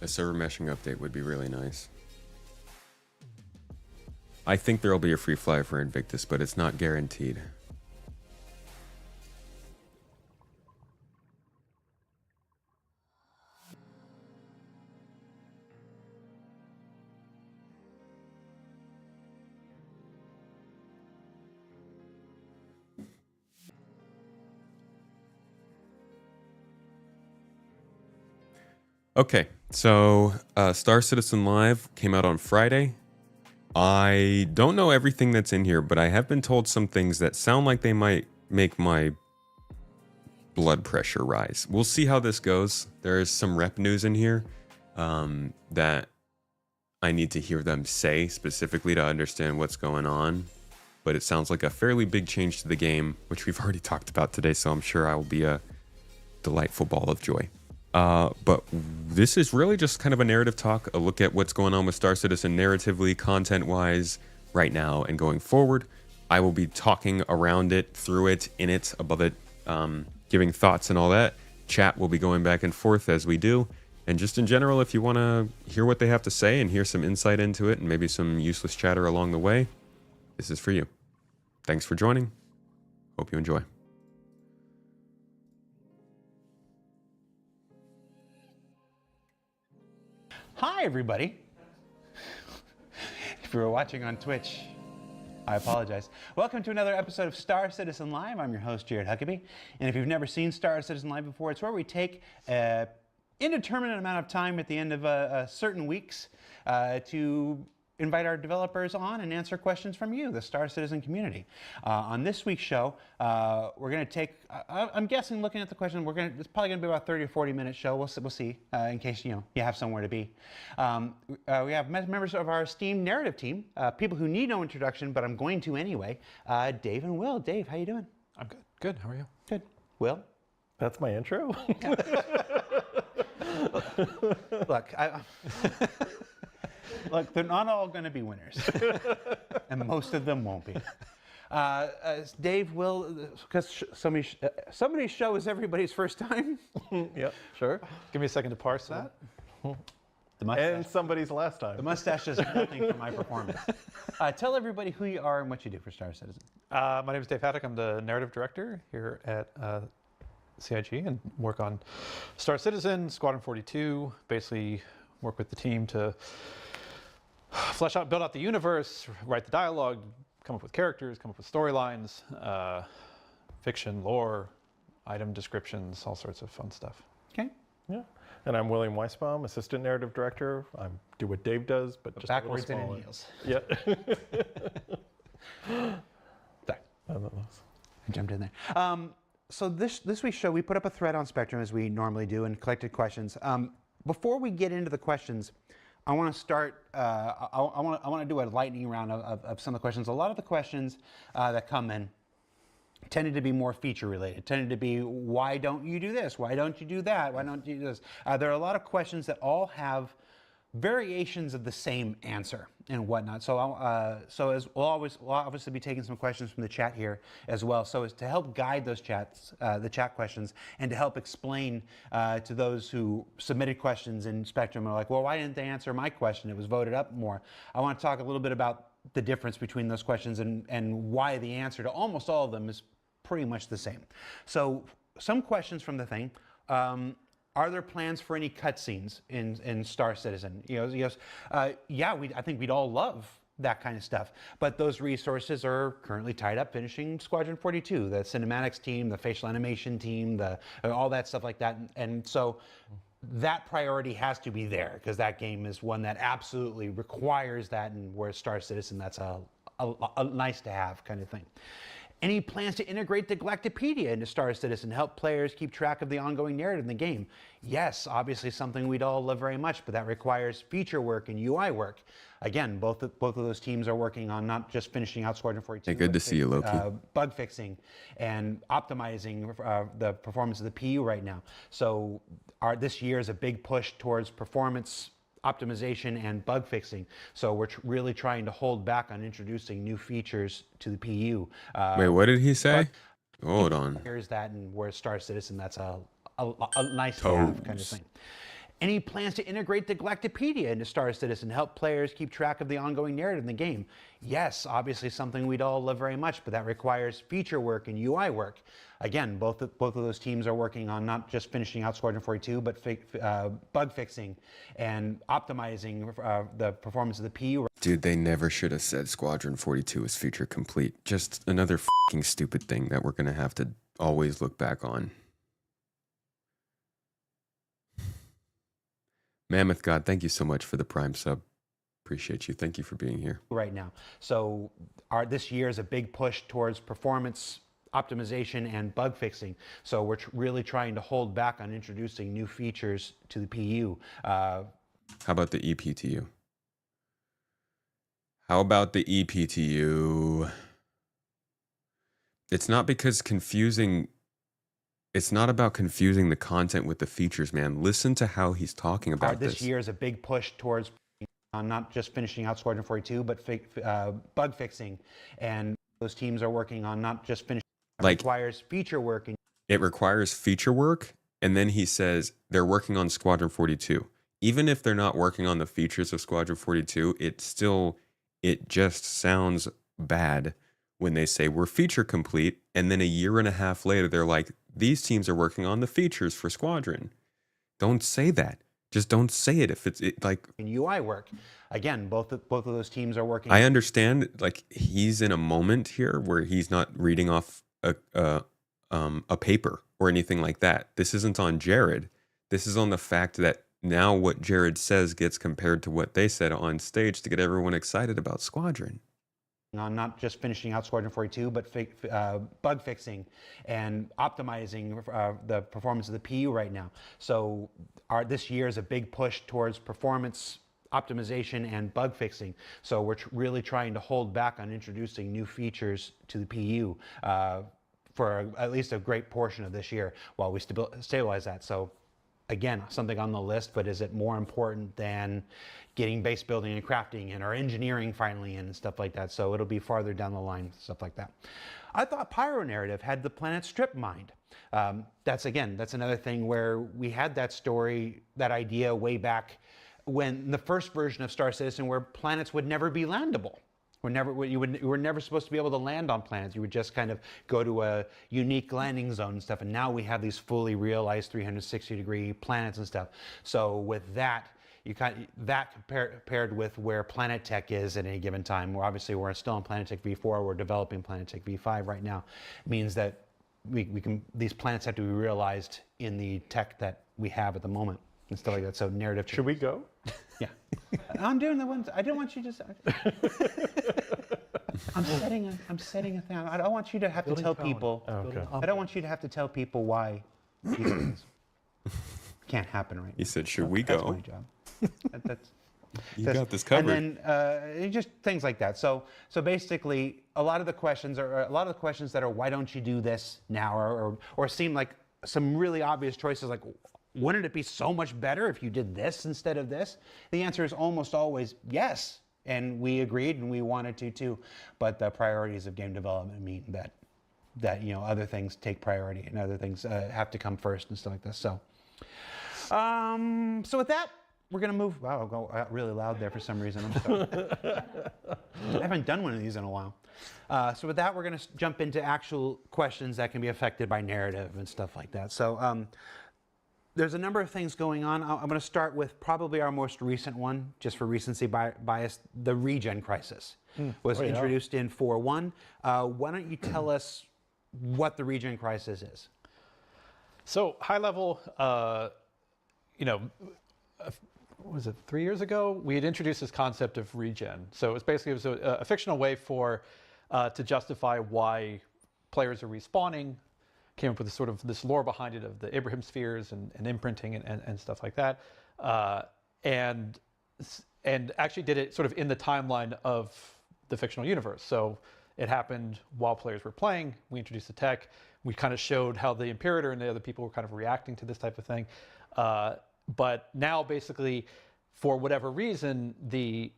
A server meshing update would be really nice. I think there'll be a free fly for Invictus, but it's not guaranteed. Okay, so Star Citizen Live came out on Friday. I don't know everything that's in here, but I have been told some things that sound like they might make my blood pressure rise. We'll see how this goes. There is some rep news in here. that I need to hear them say specifically to understand what's going on. But it sounds like a fairly big change to the game, which we've already talked about today, so I'm sure I will be a delightful ball of joy. But this is really just kind of a narrative talk, a look at what's going on with Star Citizen narratively, content-wise, right now and going forward. I will be talking around it, through it, in it, above it, giving thoughts and all that. Chat will be going back and forth as we do. And just in general, if you want to hear what they have to say and hear some insight into it and maybe some useless chatter along the way, this is for you. Thanks for joining. Hope you enjoy. Hi, everybody. If you were watching on Twitch, I apologize. Welcome to another episode of Star Citizen Live. I'm your host, Jared Huckabee. And if you've never seen Star Citizen Live before, it's where we take an indeterminate amount of time at the end of certain weeks to invite our developers on and answer questions from you, the Star Citizen community. On this week's show, we're going to take, I'm guessing looking at the question, it's probably going to be about a 30 or 40 minute show. We'll see in case you have somewhere to be. We have members of our esteemed narrative team, people who need no introduction, but I'm going to anyway. Dave and Will. Dave, how you doing? I'm good. Good. How are you? Good. Will? That's my intro? Look, Look, they're not all going to be winners, and most of them won't be. Dave, Will, because somebody's show is everybody's first time. Yep, sure. Give me a second to parse that. The mustache, and somebody's last time. The mustache does nothing for my performance. Tell everybody who you are and what you do for Star Citizen. My name is Dave Haddock. I'm the narrative director here at CIG and work on Star Citizen, Squadron 42, basically work with the team to flesh out, build out the universe, write the dialogue, come up with characters, come up with storylines, fiction, lore, item descriptions, all sorts of fun stuff. Okay. Yeah. And I'm William Weisbaum, assistant narrative director. I do what Dave does, but just backwards a little and in smaller. heels. Yeah. I jumped in there. So this week's show, we put up a thread on Spectrum as we normally do and collected questions. Before we get into the questions, I want to start. I want to do a lightning round of some of the questions. A lot of the questions that come in tended to be more feature related. Tended to be, why don't you do this? Why don't you do that? Why don't you do this? There are a lot of questions that all have variations of the same answer and whatnot. So we'll obviously be taking some questions from the chat here as well. So as to help guide those chats, the chat questions, and to help explain to those who submitted questions in Spectrum and are like, well, why didn't they answer my question? It was voted up more. I want to talk a little bit about the difference between those questions and why the answer to almost all of them is pretty much the same. So some questions from the thing. Are there plans for any cutscenes in Star Citizen? Yeah, I think we'd all love that kind of stuff. But those resources are currently tied up finishing Squadron 42, the cinematics team, the facial animation team, all that stuff like that. And so that priority has to be there because that game is one that absolutely requires that, and where Star Citizen, that's a nice to have kind of thing. Any plans to integrate the Galactopedia into Star Citizen, help players keep track of the ongoing narrative in the game? Yes, obviously something we'd all love very much, but that requires feature work and UI work. Again, both of those teams are working on not just finishing out Squadron 42. Hey, good to see you, Loki. Bug fixing and optimizing the performance of the PU right now. So this year is a big push towards performance optimization and bug fixing. So we're really trying to hold back on introducing new features to the PU. Wait, what did he say? Hold on. Here's that, and where Star Citizen, that's a nice to have kind of thing. Any plans to integrate the Galactopedia into Star Citizen, help players keep track of the ongoing narrative in the game? Yes, obviously something we'd all love very much, but that requires feature work and UI work. Again, both of those teams are working on not just finishing out Squadron 42, but bug fixing and optimizing the performance of the PU. Dude, they never should have said Squadron 42 is feature complete. Just another fucking stupid thing that we're going to have to always look back on. Mammoth God, thank you so much for the Prime sub. Appreciate you. Thank you for being here. Right now. So this year is a big push towards performance optimization and bug fixing. So we're really trying to hold back on introducing new features to the PU. How about the EPTU? How about the EPTU? It's not because confusing. It's not about confusing the content with the features, man. Listen to how he's talking about This year is a big push towards not just finishing out Squadron 42, but bug fixing. And those teams are working on not just finishing. Like, requires feature work. It requires feature work, and then he says they're working on Squadron 42. Even if they're not working on the features of Squadron 42, it just sounds bad when they say we're feature complete, and then a year and a half later they're like, these teams are working on the features for Squadron. Don't say that. Just don't say it if it's like in UI work. Again, both of those teams are working. I understand, like, he's in a moment here where he's not reading off a paper or anything like that. This isn't on Jared. This is on the fact that now what Jared says gets compared to what they said on stage to get everyone excited about Squadron. On not just finishing out Squadron 42, but bug fixing and optimizing the performance of the PU right now. So this year is a big push towards performance optimization and bug fixing. So we're really trying to hold back on introducing new features to the PU for at least a great portion of this year while we stabilize that. So again, something on the list, but is it more important than getting base building and crafting and our engineering finally and stuff like that? So it'll be farther down the line, stuff like that. I thought Pyro Narrative had the planet strip mined. That's another thing where we had that story, that idea way back when the first version of Star Citizen, where planets would never be landable. You were never supposed to be able to land on planets. You would just kind of go to a unique landing zone and stuff. And now we have these fully realized 360-degree planets and stuff. So with that, paired with where Planet Tech is at any given time, where obviously we're still on Planet Tech V4, we're developing Planet Tech V5 right now, means that these planets have to be realized in the tech that we have at the moment and stuff like that. So narrative. Should we go? Yeah. I'm doing the ones. I don't want you to. I'm setting a thing. I don't want you to have to tell people. Oh, okay. I don't want you to have to tell people why these things can't happen right now. He said, "Should we go?" That's my job. You got this covered. And then just things like that. So basically, a lot of the questions that are why don't you do this now, or seem like some really obvious choices, like wouldn't it be so much better if you did this instead of this? The answer is almost always yes, and we agreed and we wanted to too. But the priorities of game development mean that other things take priority and other things have to come first and stuff like this. So with that, we're gonna move. Wow, I got really loud there for some reason. I'm sorry. I haven't done one of these in a while. So with that, we're gonna jump into actual questions that can be affected by narrative and stuff like that. So there's a number of things going on. I'm going to start with probably our most recent one, just for recency bias. The regen crisis was introduced in 4.1. Why don't you tell us what the regen crisis is? So high level, what was it, 3 years ago? We had introduced this concept of regen. So it was a fictional way to justify why players are respawning. Came up with this lore behind it of the Abraham spheres and imprinting and stuff like that, and actually did it sort of in the timeline of the fictional universe. So it happened while players were playing. We introduced the tech. We kind of showed how the Imperator and the other people were kind of reacting to this type of thing. But now, basically, for whatever reason, the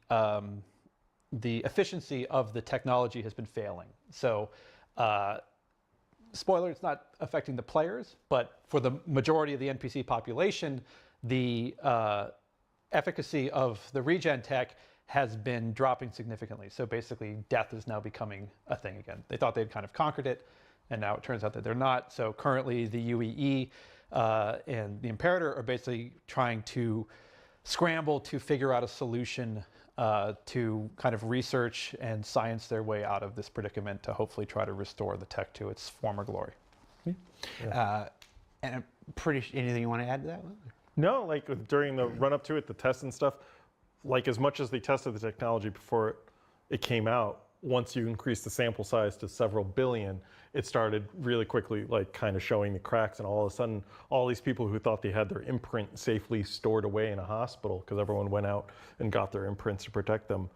efficiency of the technology has been failing. So. Spoiler, it's not affecting the players, but for the majority of the NPC population, the efficacy of the regen tech has been dropping significantly. So basically, death is now becoming a thing again. They thought they'd kind of conquered it, and now it turns out that they're not. So currently, the UEE and the Imperator are basically trying to scramble to figure out a solution to kind of research and science their way out of this predicament to hopefully try to restore the tech to its former glory. And I'm anything you want to add to that one? No, like during the run up to it, the tests and stuff, like as much as they tested the technology before it came out, once you increase the sample size to several billion, it started really quickly, like kind of showing the cracks, and all of a sudden, all these people who thought they had their imprint safely stored away in a hospital because everyone went out and got their imprints to protect them,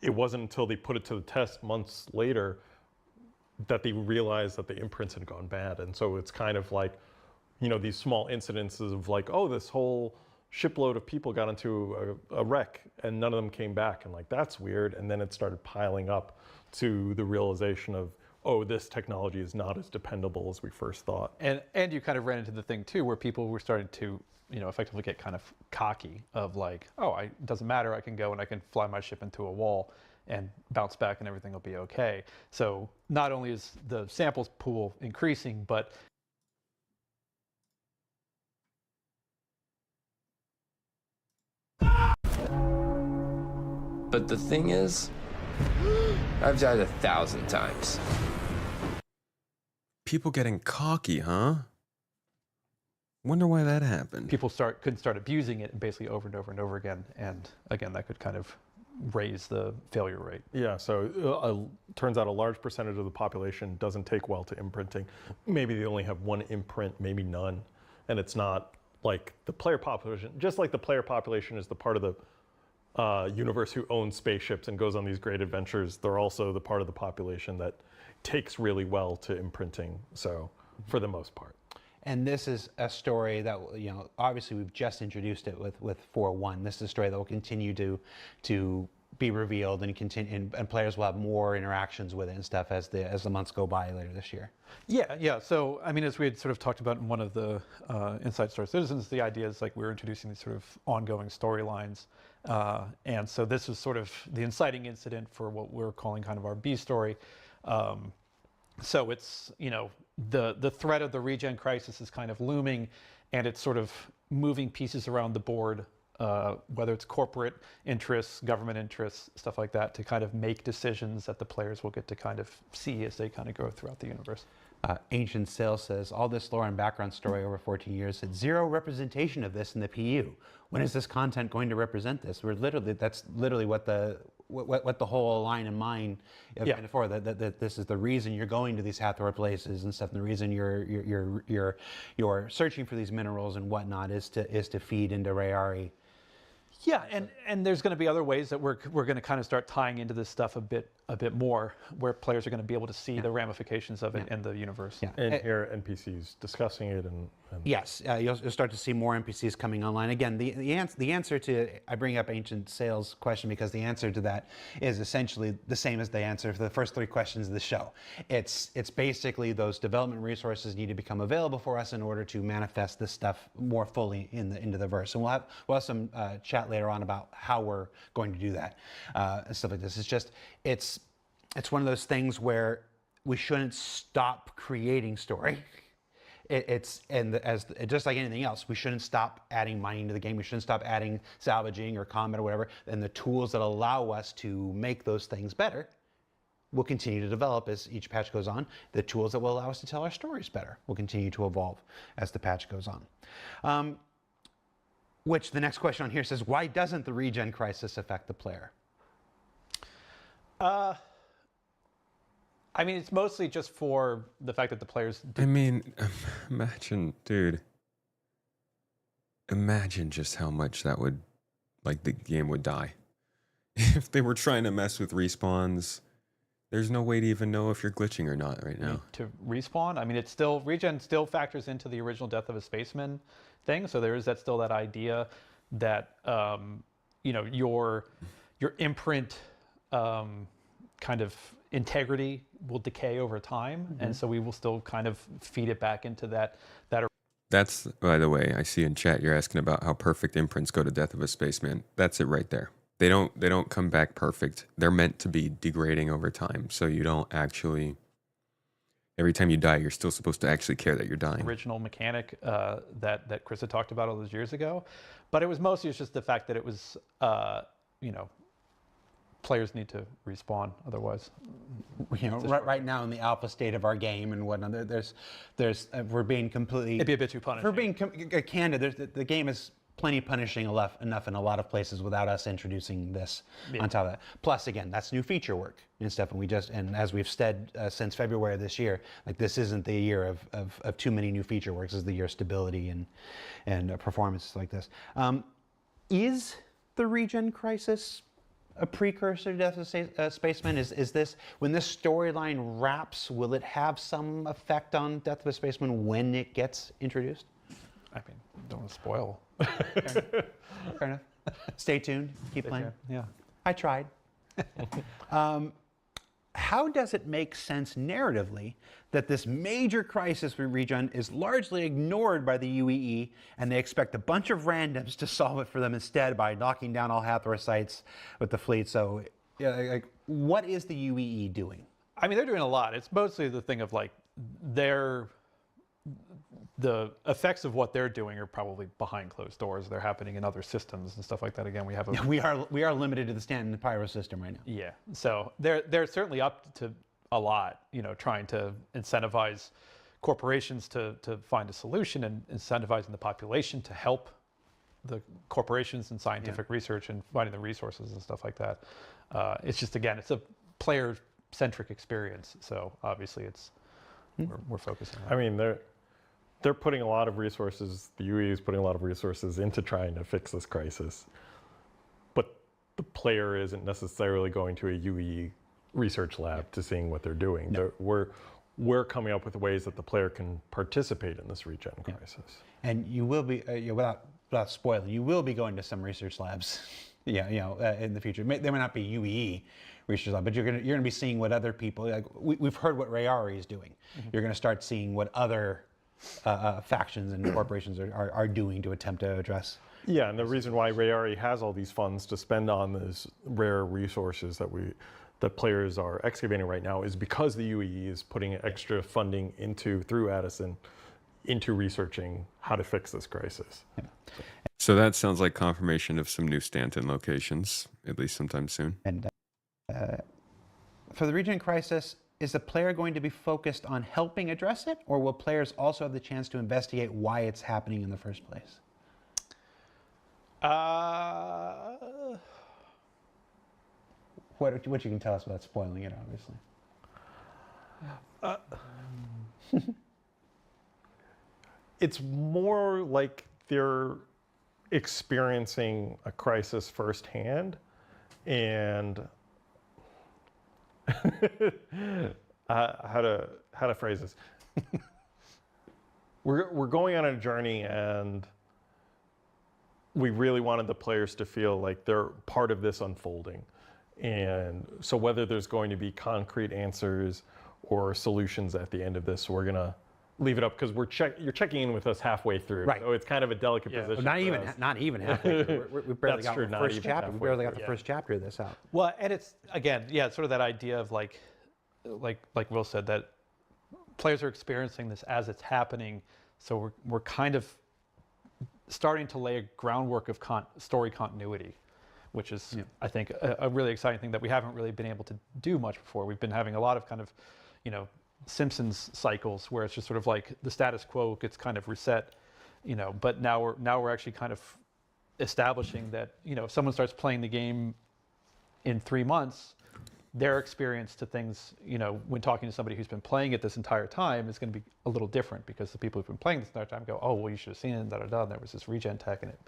it wasn't until they put it to the test months later that they realized that the imprints had gone bad. And so it's kind of like, you know, these small incidences of like, oh, this whole shipload of people got into a wreck and none of them came back, and like, that's weird. And then it started piling up to the realization of, oh, this technology is not as dependable as we first thought. And you kind of ran into the thing too, where people were starting to, you know, effectively get kind of cocky of like, oh, it doesn't matter, I can go and I can fly my ship into a wall and bounce back and everything will be okay. So not only is the samples pool increasing, but the thing is, I've died 1,000 times. People getting cocky, huh? Wonder why that happened. People could start abusing it, and basically over and over and over again. And again, that could kind of raise the failure rate. Yeah, so turns out a large percentage of the population doesn't take well to imprinting. Maybe they only have one imprint, maybe none. And it's not like the player population, just like the player population is the part of the universe who owns spaceships and goes on these great adventures, they're also the part of the population that takes really well to imprinting, so for the most part. And this is a story that, you know, obviously we've just introduced it with 4.1. This is a story that will continue to be revealed and continue, and players will have more interactions with it and stuff as the months go by later this year. Yeah. So I mean, as we had sort of talked about in one of the Inside Star Citizens, the idea is like we're introducing these sort of ongoing storylines, and so this was sort of the inciting incident for what we're calling kind of our B story. So it's, you know, the threat of the regen crisis is kind of looming, and it's sort of moving pieces around the board, whether it's corporate interests, government interests, stuff like that, to kind of make decisions that the players will get to kind of see as they kind of go throughout the universe. Ancient Sales says, all this lore and background story over 14 years had zero representation of this in the PU. When is this content going to represent this? That's literally what the whole line in mind for, that this is the reason you're going to these Hathor places and stuff, and the reason you're searching for these minerals and whatnot is to feed into Rayari. Yeah, and there's going to be other ways that we're going to kind of start tying into this stuff a bit more, where players are going to be able to see the ramifications of it in the universe. Yeah. And hear NPCs discussing it and yes, you'll start to see more NPCs coming online. Again, the answer to, I bring up Ancient Sales question because the answer to that is essentially the same as the answer for the first 3 questions of the show. It's basically those development resources need to become available for us in order to manifest this stuff more fully into the verse. And we'll have some chat later on about how we're going to do that and stuff like this. It's just it's one of those things where we shouldn't stop creating story. Just like anything else, we shouldn't stop adding mining to the game. We shouldn't stop adding salvaging or combat or whatever. And the tools that allow us to make those things better will continue to develop as each patch goes on. The tools that will allow us to tell our stories better will continue to evolve as the patch goes on. Which the next question on here says, why doesn't the regen crisis affect the player? I mean, it's mostly just for the fact that the players... I mean, imagine, dude. Imagine just how much that would, like, the game would die. If they were trying to mess with respawns, there's no way to even know if you're glitching or not right now. To respawn? I mean, it's still... Regen still factors into the original Death of a Spaceman thing, so there is still that idea that, you know, your imprint... kind of integrity will decay over time, and so we will still kind of feed it back into that. That's, by the way, I see in chat you're asking about how perfect imprints go to Death of a Spaceman. That's it right there. They don't come back perfect. They're meant to be degrading over time, so you don't actually. Every time you die, you're still supposed to actually care that you're dying. Original mechanic that Chris had talked about all those years ago, but it was mostly just the fact that it was, you know. Players need to respawn, otherwise. You know, right now in the alpha state of our game and whatnot, there's we're being completely. It'd be a bit too punishing. We're being candid. The game is plenty punishing enough in a lot of places without us introducing this on top of that. Plus, again, that's new feature work and stuff, and as we've said since February of this year, like this isn't the year of too many new feature works. This is the year of stability and performances like this. Is the regen crisis a precursor to Death of Spaceman? Is this, when this storyline wraps, will it have some effect on Death of a Spaceman when it gets introduced? I mean, don't want to spoil. Fair enough. Stay tuned. Keep playing. Yeah. I tried. How does it make sense narratively that this major crisis with regen is largely ignored by the UEE, and they expect a bunch of randoms to solve it for them instead by knocking down all Hathor sites with the fleet? So, like, what is the UEE doing? I mean, they're doing a lot. It's mostly the thing of like the effects of what they're doing are probably behind closed doors. They're happening in other systems and stuff like that. Again, we have we are limited to the Stanton Pyro system right now. Yeah, so they're certainly up to a lot, trying to incentivize corporations to find a solution and incentivizing the population to help the corporations in scientific research and finding the resources and stuff like that. It's just, again, it's a player-centric experience. So obviously we're focusing on it. I mean, they're putting a lot of resources, the UE is putting a lot of resources into trying to fix this crisis. But the player isn't necessarily going to a UE research lab to seeing what they're doing. No. We're coming up with ways that the player can participate in this regen crisis. And you will be, without spoiling, you will be going to some research labs, in the future. They may not be UEE research lab, but you're gonna be seeing what other people, like we've heard what Rayari is doing. Mm-hmm. You're gonna start seeing what other factions and corporations are doing to attempt to address. Yeah, and the reason why Rayari has all these funds to spend on these rare resources that players are excavating right now is because the UEE is putting extra funding through Addison into researching how to fix this crisis. Yeah. So that sounds like confirmation of some new Stanton locations, at least sometime soon. And for the regen crisis, is the player going to be focused on helping address it, or will players also have the chance to investigate why it's happening in the first place? What you can tell us without spoiling it, obviously. It's more like they're experiencing a crisis firsthand, and how to phrase this. We're going on a journey, and we really wanted the players to feel like they're part of this unfolding. And so whether there's going to be concrete answers or solutions at the end of this, we're gonna leave it up, because you're checking in with us halfway through. Right. So it's kind of a delicate position. Not even halfway through. We barely got the first chapter. We barely got the first chapter of this out. Well, and it's, again, sort of that idea of like Will said, that players are experiencing this as it's happening. So we're kind of starting to lay a groundwork of story continuity, which is, I think, a really exciting thing that we haven't really been able to do much before. We've been having a lot of kind of, Simpsons cycles where it's just sort of like the status quo gets kind of reset, but now we're actually kind of establishing that, if someone starts playing the game in 3 months, their experience to things, when talking to somebody who's been playing it this entire time is going to be a little different, because the people who've been playing this entire time go, oh, well, you should have seen it, there was this regen tech and it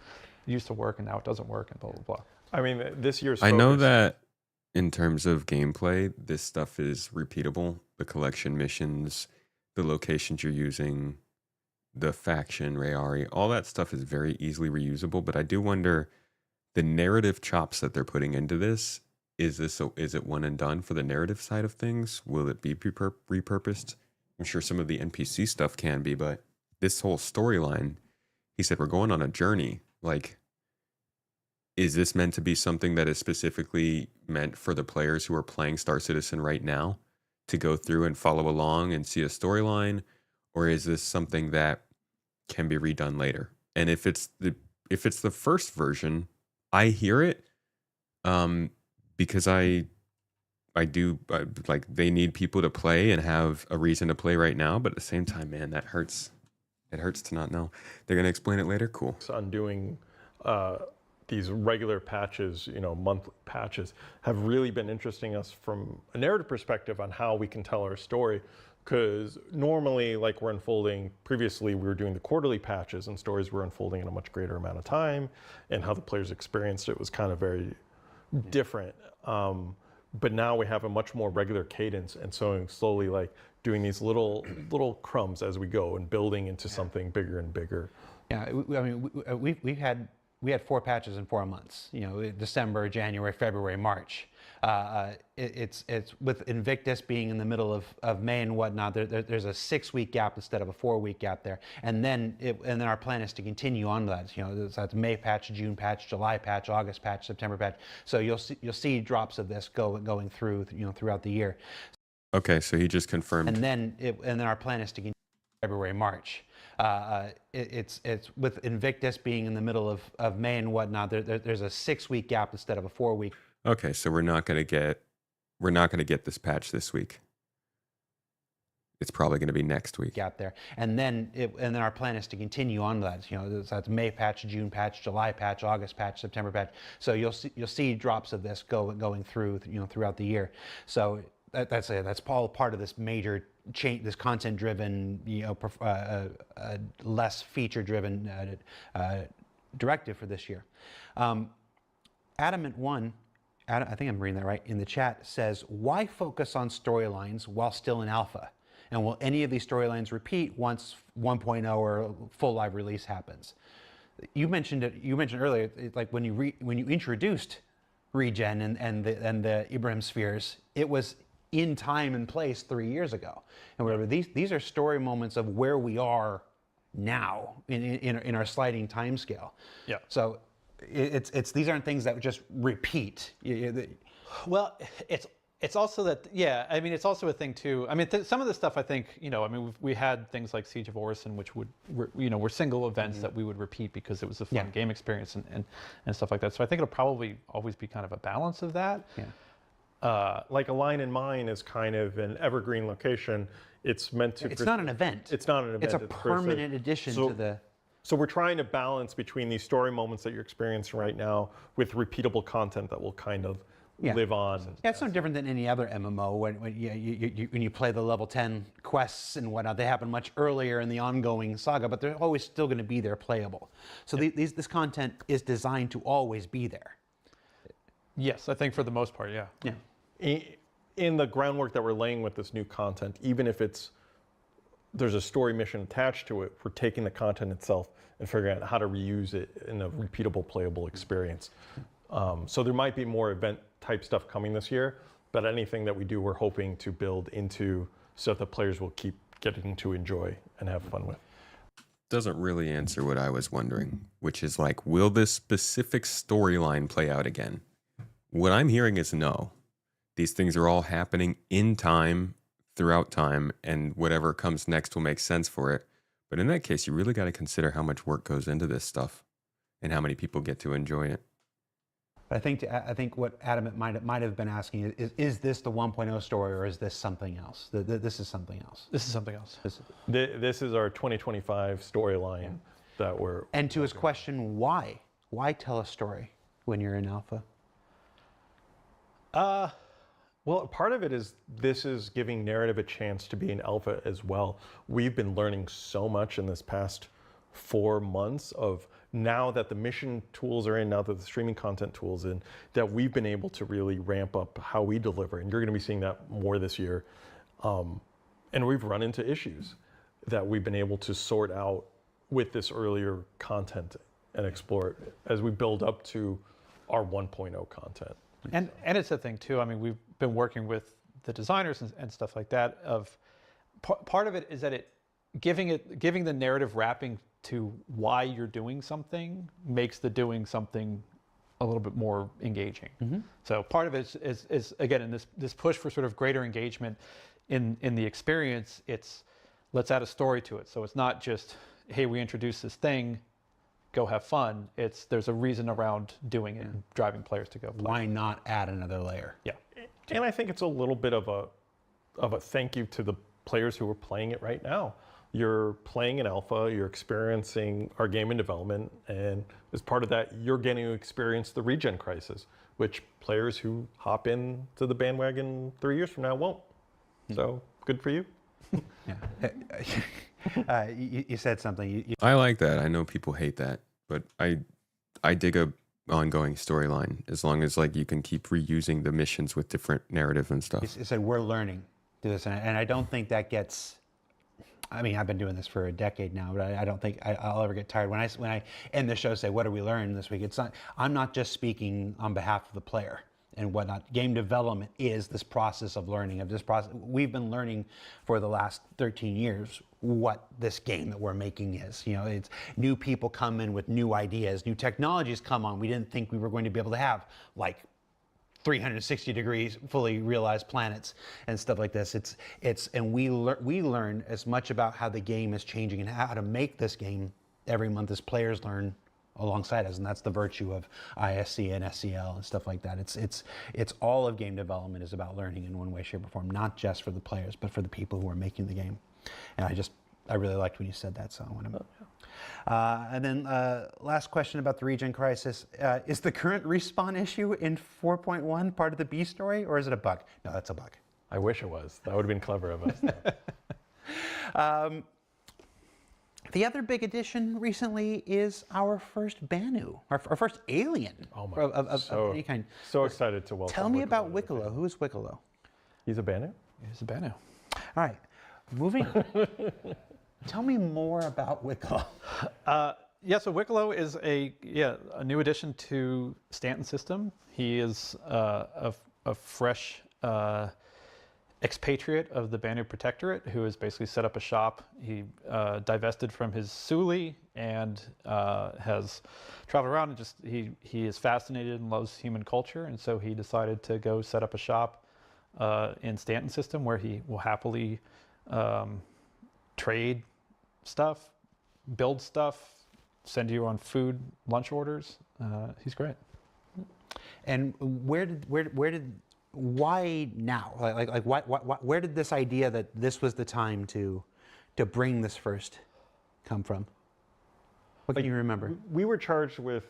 used to work and now it doesn't work, and blah, blah, blah. I mean, this year's I know that in terms of gameplay, this stuff is repeatable. The collection missions, the locations you're using, the faction, Rayari, all that stuff is very easily reusable. But I do wonder, the narrative chops that they're putting into this, is it one and done for the narrative side of things? Will it be repurposed? I'm sure some of the NPC stuff can be, but this whole storyline, he said, we're going on a journey. Like, is this meant to be something that is specifically meant for the players who are playing Star Citizen right now to go through and follow along and see a storyline? Or is this something that can be redone later? And if it's the first version, I hear it, because I do like, they need people to play and have a reason to play right now. But at the same time, man, that hurts. It hurts to not know. They're gonna explain it later. Cool. Undoing these regular patches, monthly patches, have really been interesting us from a narrative perspective on how we can tell our story. Because normally, like we're unfolding, previously we were doing the quarterly patches and stories were unfolding in a much greater amount of time, and how the players experienced it was kind of very different. But now we have a much more regular cadence, and so slowly like doing these little crumbs as we go and building into something bigger and bigger. Yeah, I mean, we had 4 patches in 4 months. December, January, February, March. It's with Invictus being in the middle of May and whatnot. There's a 6-week gap instead of a 4-week gap there, and then our plan is to continue on to that. So that's May patch, June patch, July patch, August patch, September patch. So you'll see drops of this going through throughout the year. Okay, so he just confirmed. And then our plan is to continue February, March. It's with Invictus being in the middle of May and whatnot. There's a 6-week gap instead of a 4-week. Okay, so we're not gonna get this patch this week. It's probably going to be next week. Gap there, and then our plan is to continue on to that. So that's May patch, June patch, July patch, August patch, September patch. So you'll see drops of this going through throughout the year. So that's all part of this major change, this content-driven, less feature-driven directive for this year. Adamant1, I think I'm reading that right, in the chat says, why focus on storylines while still in alpha? And will any of these storylines repeat once 1.0 or full live release happens? You mentioned earlier, like when you introduced regen and the Ibrahim spheres, it was in time and place 3 years ago. And whatever, these are story moments of where we are now in our sliding time scale. Yeah. So these aren't things that just repeat. Well, it's also that, yeah, I mean, it's also a thing too. I mean, some of the stuff I think, I mean, we had things like Siege of Orison, which were single events that we would repeat because it was a fun game experience and stuff like that. So I think it'll probably always be kind of a balance of that. Yeah. Like A Line in Mine is kind of an evergreen location. It's meant to. It's not an event. It's not an event. It's a permanent addition to the. So we're trying to balance between these story moments that you're experiencing right now with repeatable content that will kind of live on. Yeah, it's no different than any other MMO. When you play the level 10 quests and whatnot, they happen much earlier in the ongoing saga, but they're always still going to be there playable. So this content is designed to always be there. Yes, I think for the most part, yeah. Yeah. In the groundwork that we're laying with this new content, even if there's a story mission attached to it, we're taking the content itself and figuring out how to reuse it in a repeatable, playable experience. So there might be more event type stuff coming this year, but anything that we do, we're hoping to build into so that the players will keep getting to enjoy and have fun with. Doesn't really answer what I was wondering, which is like, will this specific storyline play out again? What I'm hearing is no. These things are all happening in time, throughout time, and whatever comes next will make sense for it. But in that case, you really got to consider how much work goes into this stuff and how many people get to enjoy it. I think what Adam might have been asking is this the 1.0 story, or is this something else? This is something else. This is something else. This is our 2025 storyline that we're. And to his question, why? Why tell a story when you're in alpha? Well, part of it is this is giving narrative a chance to be in alpha as well. We've been learning so much in this past 4 months of now that the mission tools are in, now that the streaming content tools in, that we've been able to really ramp up how we deliver. And you're going to be seeing that more this year. And we've run into issues that we've been able to sort out with this earlier content and explore it as we build up to our 1.0 content. And it's a thing too. I mean, we've been working with the designers and stuff like that. Part of it is that giving the narrative wrapping to why you're doing something makes the doing something a little bit more engaging. Mm-hmm. So part of it is again in this push for sort of greater engagement in the experience. It's let's add a story to it. So it's not just, hey, we introduced this thing, go have fun. There's a reason around doing it and driving players to go play. Why not add another layer? Yeah. And I think it's a little bit of a thank you to the players who are playing it right now. you're playing in alpha, you're experiencing our game in development, and as part of that, you're getting to experience the regen crisis, which players who hop into the bandwagon 3 years from now won't. So good for you. You said something. I like that. I know people hate that, but I dig a ongoing storyline as long as like you can keep reusing the missions with different narrative and stuff. You said we're learning through this, and I don't think that gets. I mean, I've been doing this for a decade now, but I don't think I'll ever get tired. When I end the show, say, "What did we learn this week?" It's not. I'm not just speaking on behalf of the player and whatnot. Game development is this process of learning. Of this process, we've been learning for the last 13 years what this game that we're making is. You know, it's new people come in with new ideas, new technologies come on. We didn't think we were going to be able to have like 360 degrees fully realized planets and stuff like this. And we learn as much about how the game is changing and how to make this game every month as players learn alongside us, and that's the virtue of ISC and SCL and stuff like that. It's all of game development is about learning in one way, shape, or form, not just for the players, but for the people who are making the game. And I really liked when you said that, so I want to. And then last question about the regen crisis. Is the current respawn issue in 4.1 part of the B story, or is it a bug? No, that's a bug. I wish it was. That would have been clever of us. The other big addition recently is our first Banu, our first alien of any kind. So excited to welcome. Tell me about Wicklow. Who is Wicklow? He's a Banu. He's a Banu. All right, moving. Tell me more about Wicklow. So Wicklow is a new addition to Stanton system. He is a fresh expatriate of the Banu Protectorate who has basically set up a shop. He divested from his Suli and has traveled around and he is fascinated and loves human culture, and so he decided to go set up a shop in Stanton system where he will happily trade stuff, build stuff, send you on food lunch orders. He's great. And why now? Where did this idea that this was the time to bring this first come from? What can you remember? We were charged with,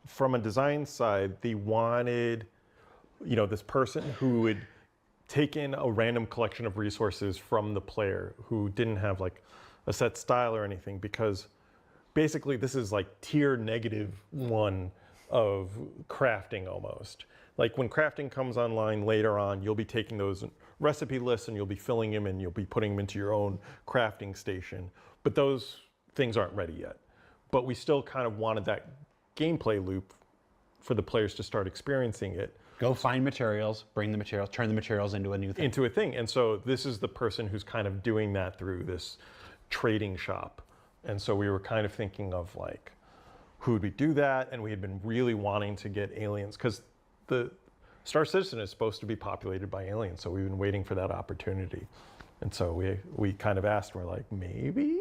from a design side, they wanted, this person who would take in a random collection of resources from the player who didn't have like a set style or anything, because basically this is like tier -1 of crafting almost. Like when crafting comes online later on, you'll be taking those recipe lists and you'll be filling them and you'll be putting them into your own crafting station. But those things aren't ready yet. But we still kind of wanted that gameplay loop for the players to start experiencing it. Go find materials, bring the materials, turn the materials into a new thing. Into a thing. And so this is the person who's kind of doing that through this trading shop. And so we were kind of thinking of like, who would we do that? And we had been really wanting to get aliens, because the Star Citizen is supposed to be populated by aliens. So we've been waiting for that opportunity. And so we kind of asked, we're like, maybe?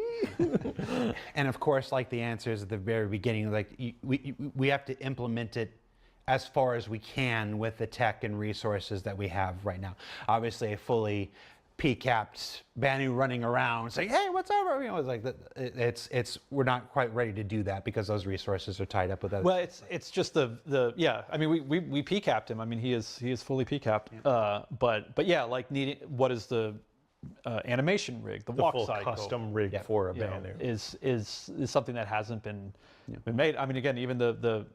And of course, like the answers at the very beginning, like we have to implement it as far as we can with the tech and resources that we have right now. Obviously, a fully P-capped Banu running around saying, "Hey, what's over?" It's like we're not quite ready to do that because those resources are tied up with other. Well, it's just the I mean, we P-capped him. I mean, he is fully P-capped. Yeah. But yeah, like needing what is the animation rig, the walk full cycle, custom rig for a Banu is something that hasn't been made. I mean, again, even the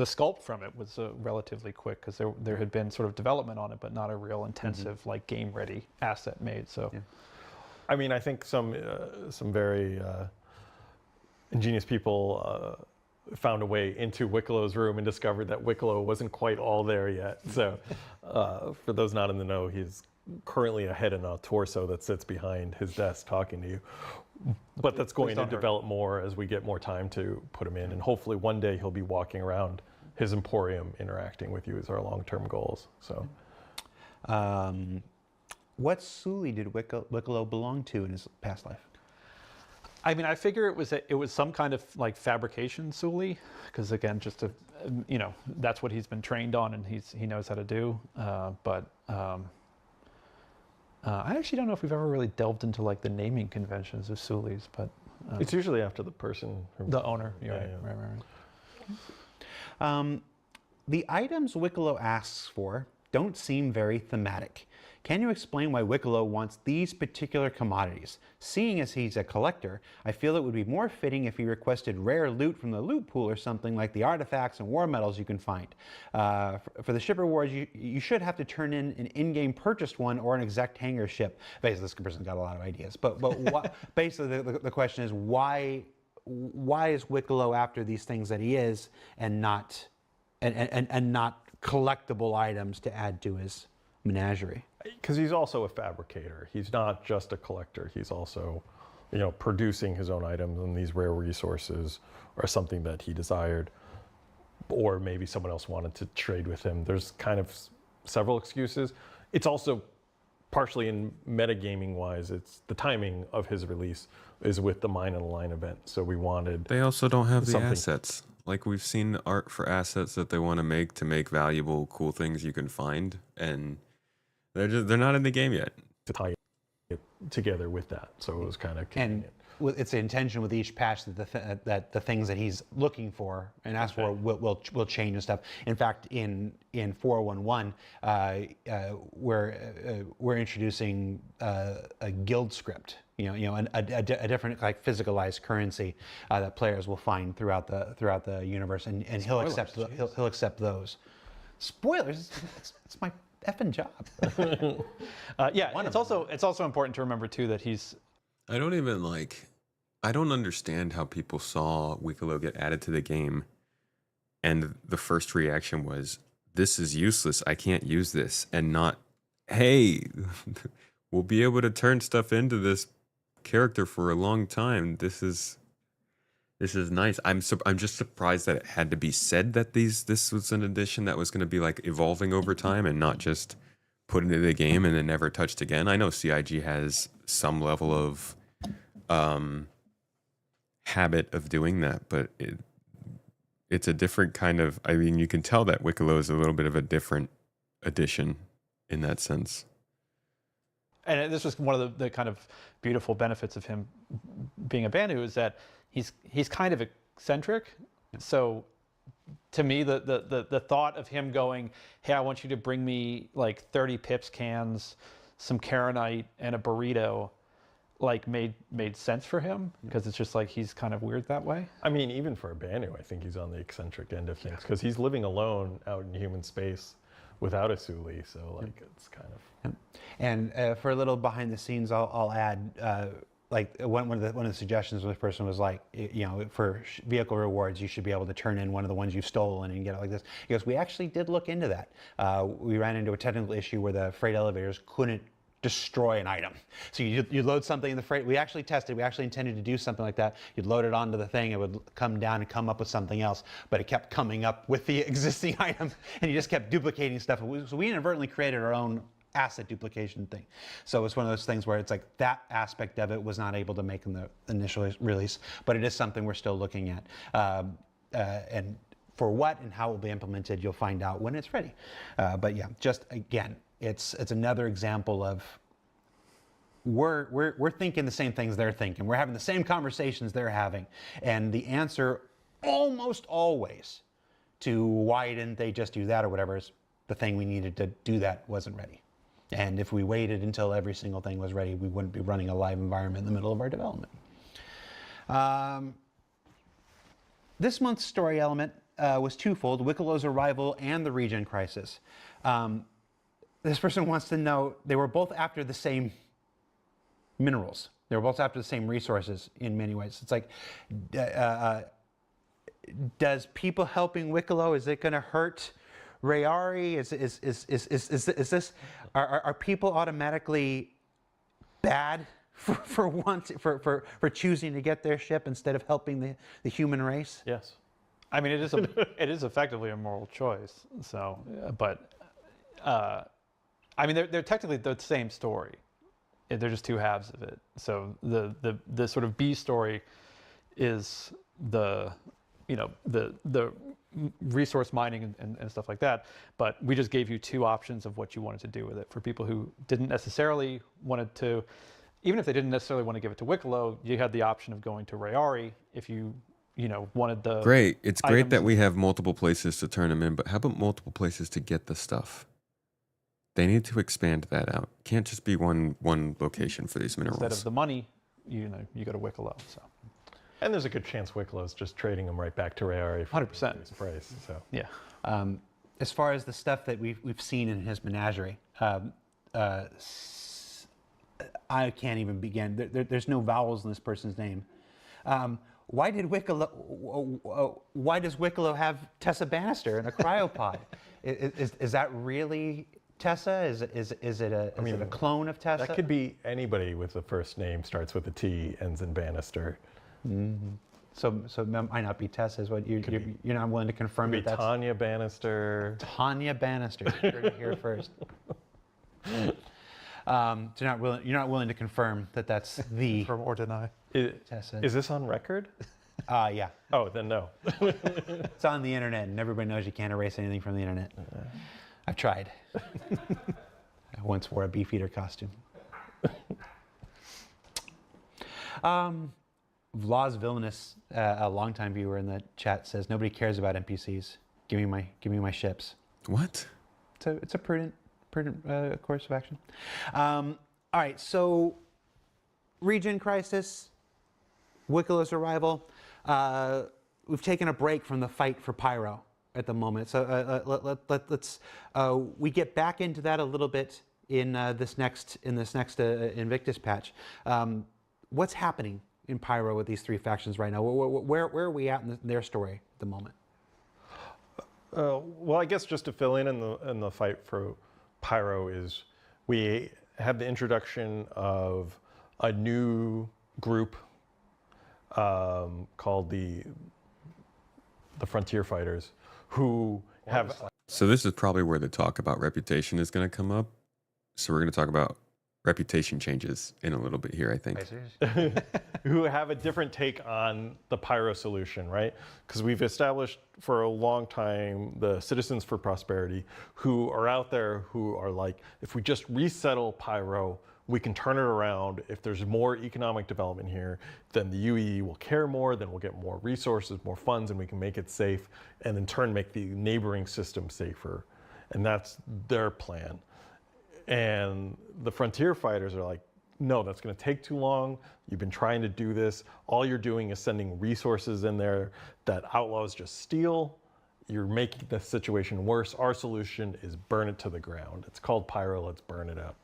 sculpt from it was relatively quick because there had been sort of development on it, but not a real intensive like game ready asset made. So, I mean, I think some very ingenious people found a way into Wicklow's room and discovered that Wicklow wasn't quite all there yet. So, for those not in the know, he's currently a head and a torso that sits behind his desk talking to you. But that's going to develop more as we get more time to put him in. And hopefully one day he'll be walking around his emporium interacting with you is our long-term goals. So, what Suli did Wicklow belong to in his past life? I mean, I figure it was some kind of like fabrication Suli, because again, just to, that's what he's been trained on and he knows how to do. I actually don't know if we've ever really delved into like the naming conventions of Sulis, but it's usually after the person, the owner. Yeah, Right. The items Wicklow asks for don't seem very thematic. Can you explain why Wicklow wants these particular commodities? Seeing as he's a collector, I feel it would be more fitting if he requested rare loot from the loot pool or something like the artifacts and war medals you can find. For the ship rewards, you should have to turn in an in-game purchased one or an exact hangar ship. Basically, this person's got a lot of ideas, but basically the question is why is Wicklow after these things that he is and not collectible items to add to his menagerie? Because he's also a fabricator. He's not just a collector. He's also, you know, producing his own items, and these rare resources are something that he desired, or maybe someone else wanted to trade with him. There's kind of several excuses. It's also partially in metagaming wise, it's the timing of his release is with the Mine and Line event. So we wanted. They also don't have the something. assets. Like we've seen art for assets that they want to make valuable, cool things you can find, and they're not in the game yet. To tie it together with that, so it was kind of convenient. And it's the intention with each patch that the things that he's looking for and asks for will change and stuff. In fact, in 411, we're introducing a guild script. A different like physicalized currency that players will find throughout the universe, and he'll accept those. Spoilers. It's my effing job. It's also important to remember too that he's. I don't understand how people saw Wicklow get added to the game, and the first reaction was, "This is useless. I can't use this," and not, "Hey, we'll be able to turn stuff into this character for a long time. This is nice." I'm just surprised that it had to be said that this was an addition that was going to be like evolving over time and not just put into the game and then never touched again. I know CIG has some level of habit of doing that, but it's a different kind of. I mean, you can tell that Wicklow is a little bit of a different addition in that sense. And this was one of the kind of beautiful benefits of him being a Banu is that he's kind of eccentric. So to me, the thought of him going, "Hey, I want you to bring me like 30 Pips cans, some Karenite, and a burrito," like made sense for him because it's just like he's kind of weird that way. I mean, even for a Banu, I think he's on the eccentric end of things because he's living alone out in human space without a Suli. So like it's kind of. And for a little behind the scenes, I'll add. Like one of the suggestions of this person was like, for vehicle rewards, you should be able to turn in one of the ones you've stolen and get it like this. Because we actually did look into that. We ran into a technical issue where the freight elevators couldn't destroy an item. So you load something in the freight. We actually tested. We actually intended to do something like that. You'd load it onto the thing. It would come down and come up with something else. But it kept coming up with the existing item, and you just kept duplicating stuff. So we inadvertently created our own asset duplication thing. So it's one of those things where it's like that aspect of it was not able to make in the initial release, but it is something we're still looking at. And for what and how it will be implemented, you'll find out when it's ready. But yeah, just again, it's another example of we're thinking the same things they're thinking. We're having the same conversations they're having, and the answer almost always to why didn't they just do that or whatever is the thing we needed to do that wasn't ready. And if we waited until every single thing was ready, we wouldn't be running a live environment in the middle of our development. This month's story element was twofold: Wicklow's arrival and the regen crisis. This person wants to know, they were both after the same minerals. They were both after the same resources in many ways. It's like, does people helping Wicklow, is it going to hurt Rayari? Is this, are people automatically bad for choosing to get their ship instead of helping the human race? Yes. I mean, it is effectively a moral choice. So, but I mean, they're technically the same story. They're just two halves of it. So the sort of B story is the resource mining and stuff like that. But we just gave you 2 options of what you wanted to do with it. For people who didn't necessarily wanted to, even if they didn't necessarily want to give it to Wicklow, you had the option of going to Rayari if you wanted the Great. It's great that items. we have multiple places to turn them in, but how about multiple places to get the stuff? They need to expand that out. Can't just be one location for these minerals. Instead of the money, you go to Wicklow. So. And there's a good chance Wicklow's just trading them right back to Rayari for 100% price. So yeah. As far as the stuff that we've seen in his menagerie, I can't even begin. There's no vowels in this person's name. Why does Wicklow have Tessa Bannister in a cryopod? Is that really Tessa? Is it a clone of Tessa? That could be anybody with the first name starts with a T, ends in Bannister. Mm-hmm. So it might not be Tessa. Is what you're not willing to confirm? Could be that's Tanya Bannister. Tanya Bannister. You heard it here first. You're not willing to confirm that that's the confirm or deny. Tessa. Is this on record? Yeah. Oh, then no. It's on the internet, and everybody knows you can't erase anything from the internet. I've tried. I once wore a Beefeater costume. Vlaz Villainous, a longtime viewer in the chat, says nobody cares about NPCs. Give me my ships. What? It's a prudent course of action. All right, so region crisis, Wicklow's arrival. We've taken a break from the fight for Pyro at the moment. So let's we get back into that a little bit in this next Invictus patch. What's happening in Pyro with these 3 factions right now? Where are we at in their story at the moment? Well, I guess just to fill in the fight for Pyro is we have the introduction of a new group called the Frontier Fighters, who have. So this is probably where the talk about reputation is going to come up. So we're going to talk about reputation changes in a little bit here, I think. Who have a different take on the Pyro solution, right? Because we've established for a long time the Citizens for Prosperity, who are out there who are like, if we just resettle Pyro, we can turn it around. If there's more economic development here, then the UEE will care more, then we'll get more resources, more funds, and we can make it safe, and in turn make the neighboring system safer. And that's their plan. And the Frontier Fighters are like, no, that's going to take too long. You've been trying to do this. All you're doing is sending resources in there that outlaws just steal. You're making the situation worse. Our solution is burn it to the ground. It's called Pyro, let's burn it up.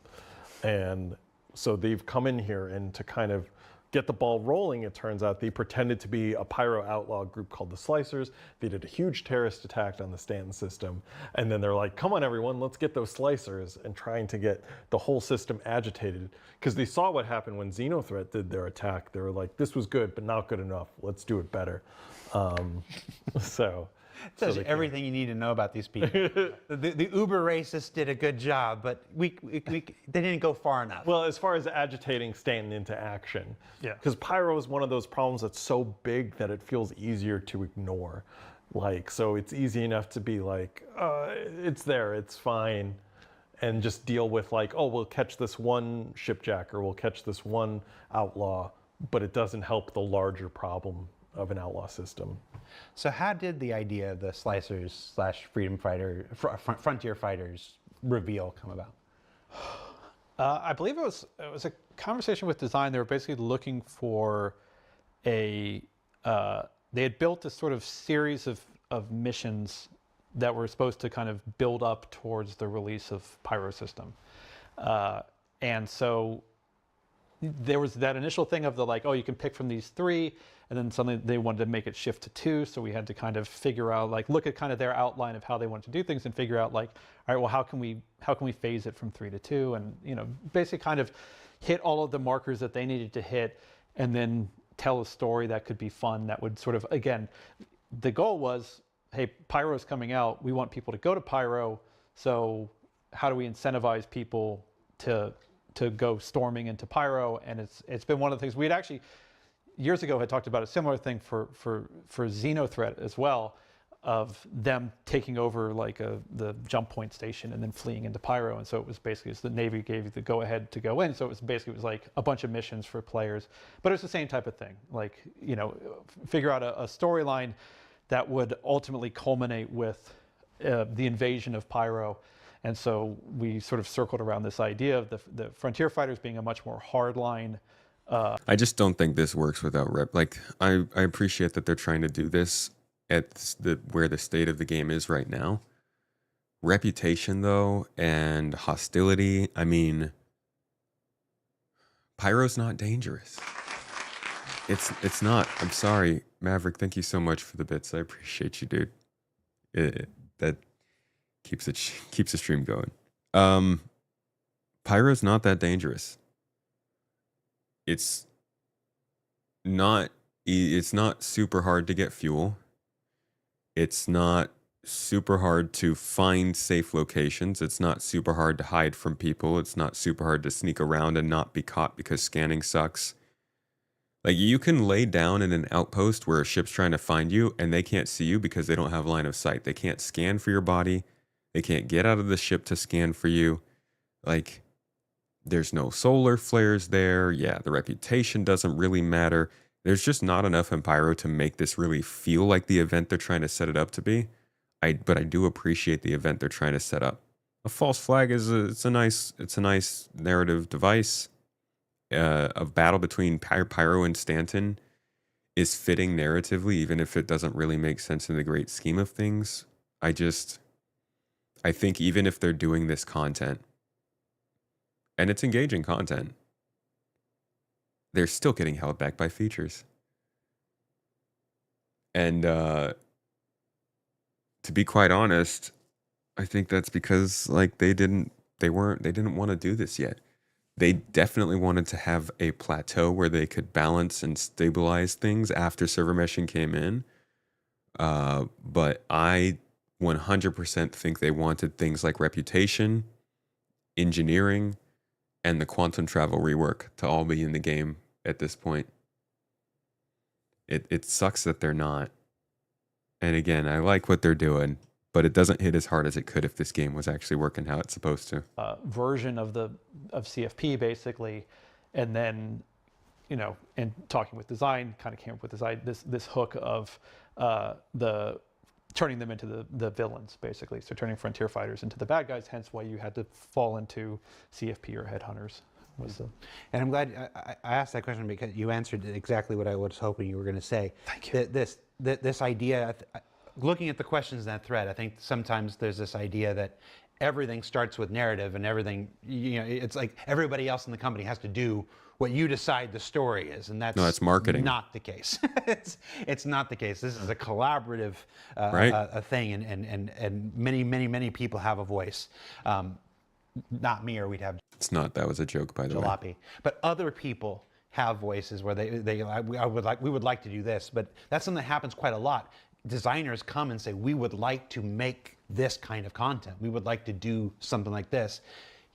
And so they've come in here, and to kind of get the ball rolling, it turns out they pretended to be a Pyro outlaw group called the Slicers. They did a huge terrorist attack on the Stanton system. And then they're like, come on everyone, let's get those Slicers, and trying to get the whole system agitated. Because they saw what happened when Xenothreat did their attack. They were like, this was good, but not good enough. Let's do it better. It tells you everything you need to know about these people. the uber racists did a good job, but they didn't go far enough. Well, as far as agitating Stanton into action, yeah, because Pyro is one of those problems that's so big that it feels easier to ignore. Like, so it's easy enough to be like, it's there, it's fine, and just deal with like, oh, we'll catch this one shipjacker, we'll catch this one outlaw, but it doesn't help the larger problem of an outlaw system. So how did the idea of the Slicers / Freedom Fighter, Frontier Fighters reveal come about? I believe it was a conversation with design. They were basically looking for they had built this sort of series of missions that were supposed to kind of build up towards the release of Pyro system. And so there was that initial thing of the like, oh, you can pick from these 3, and then suddenly they wanted to make it shift to 2. So we had to kind of figure out, like, look at kind of their outline of how they wanted to do things and figure out like, all right, well, how can we phase it from 3 to 2? And, basically kind of hit all of the markers that they needed to hit, and then tell a story that could be fun, that would sort of, again, the goal was, hey, Pyro's coming out. We want people to go to Pyro. So how do we incentivize people to go storming into Pyro? And it's been one of the things we'd actually years ago had talked about a similar thing for Xenothreat as well. of them taking over like the jump point station and then fleeing into Pyro. And so it was basically, the Navy gave you the go ahead to go in. So it was like a bunch of missions for players, but it was the same type of thing. Like, you know, figure out a storyline that would ultimately culminate with the invasion of Pyro. And so we sort of circled around this idea of the Frontier Fighters being a much more hardline. I just don't think this works without rep. Like, I appreciate that they're trying to do this at where the state of the game is right now. Reputation, though, and hostility, I mean, Pyro's not dangerous. It's not. I'm sorry, Maverick. Thank you so much for the bits. I appreciate you, dude. That keeps the stream going. Pyro's not that dangerous. It's not super hard to get fuel. It's not super hard to find safe locations. It's not super hard to hide from people. It's not super hard to sneak around and not be caught because scanning sucks. Like, you can lay down in an outpost where a ship's trying to find you and they can't see you because they don't have line of sight. They can't scan for your body. They can't get out of the ship to scan for you. Like, there's no solar flares there. Yeah, the reputation doesn't really matter. There's just not enough in Pyro to make this really feel like the event they're trying to set it up to be. But I do appreciate the event they're trying to set up. A false flag is a nice narrative device. Of battle between Pyro and Stanton is fitting narratively, even if it doesn't really make sense in the great scheme of things. I think even if they're doing this content, and it's engaging content, they're still getting held back by features. And to be quite honest, I think that's because like they didn't want to do this yet. They definitely wanted to have a plateau where they could balance and stabilize things after server meshing came in. But I 100% think they wanted things like reputation, engineering, and the quantum travel rework to all be in the game at this point. It sucks that they're not. And again, I like what they're doing, but it doesn't hit as hard as it could if this game was actually working how it's supposed to. Version of CFP basically, and then, you know, and talking with design, kind of came up with this hook of the turning them into the villains basically. So turning Frontier Fighters into the bad guys. Hence why you had to fall into CFP or Headhunters. And I'm glad I asked that question because you answered exactly what I was hoping you were going to say. Thank you. This idea. Looking at the questions in that thread, I think sometimes there's this idea that everything starts with narrative and everything, you know, it's like everybody else in the company has to do what you decide the story is, and that's marketing. Not the case. It's not the case. This is a collaborative a thing, and many people have a voice. Not me, or we'd have. It's not. That was a joke, by the jalopy. way. But other people have voices where we would like to do this, but that's something that happens quite a lot. Designers come and say, we would like to make this kind of content. We would like to do something like this.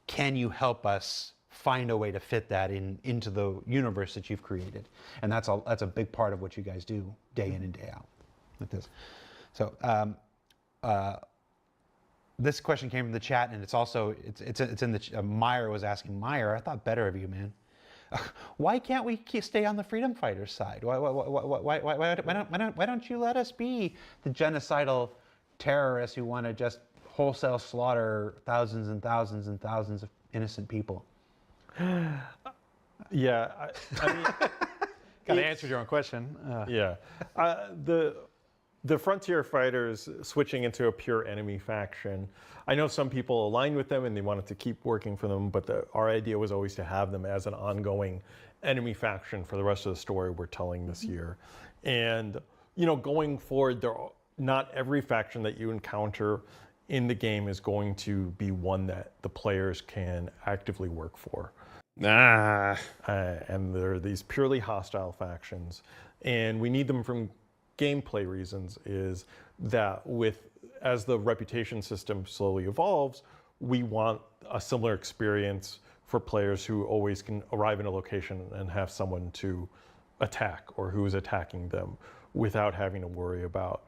Can you help us find a way to fit that into the universe that you've created? And that's a big part of what you guys do day in and day out with this. So this question came from the chat, and it's in the Meyer was asking, Meyer, I thought better of you, man. Why can't we stay on the freedom fighters' side? Why don't you let us be the genocidal terrorists who want to just wholesale slaughter thousands and thousands and thousands of innocent people? Yeah, I mean, kind of answered your own question. Yeah, the Frontier Fighters switching into a pure enemy faction. I know some people aligned with them and they wanted to keep working for them, but our idea was always to have them as an ongoing enemy faction for the rest of the story we're telling this year. And, you know, going forward, not every faction that you encounter in the game is going to be one that the players can actively work for. And there are these purely hostile factions, and we need them from gameplay reasons. Is that as the reputation system slowly evolves, we want a similar experience for players who always can arrive in a location and have someone to attack or who is attacking them without having to worry about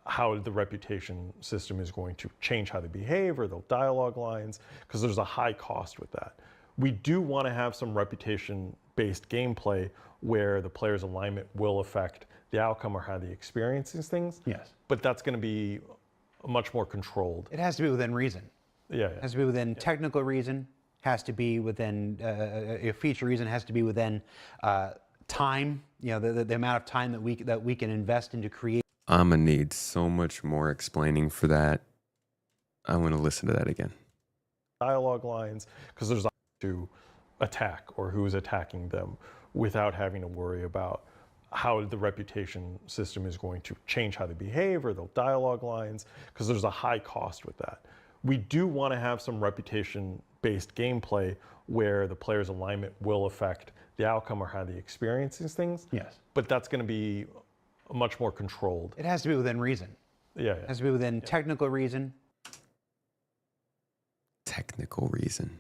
how the reputation system is going to change how they behave or the dialogue lines, because there's a high cost with that. We do want to have some reputation-based gameplay where the player's alignment will affect the outcome or how they experience these things. Yes. But that's going to be much more controlled. It has to be within reason. Yeah. It has to be within technical reason, has to be within feature reason, has to be within time, the amount of time that we can invest into create. I'm gonna need so much more explaining for that. I want to listen to that again. Dialogue lines, because there's to attack or who's attacking them without having to worry about how the reputation system is going to change how they behave or the dialogue lines, because there's a high cost with that. We do want to have some reputation-based gameplay where the player's alignment will affect the outcome or how they experience these things. Yes. But that's going to be much more controlled. It has to be within reason. Yeah. It has to be within technical reason. Technical reason.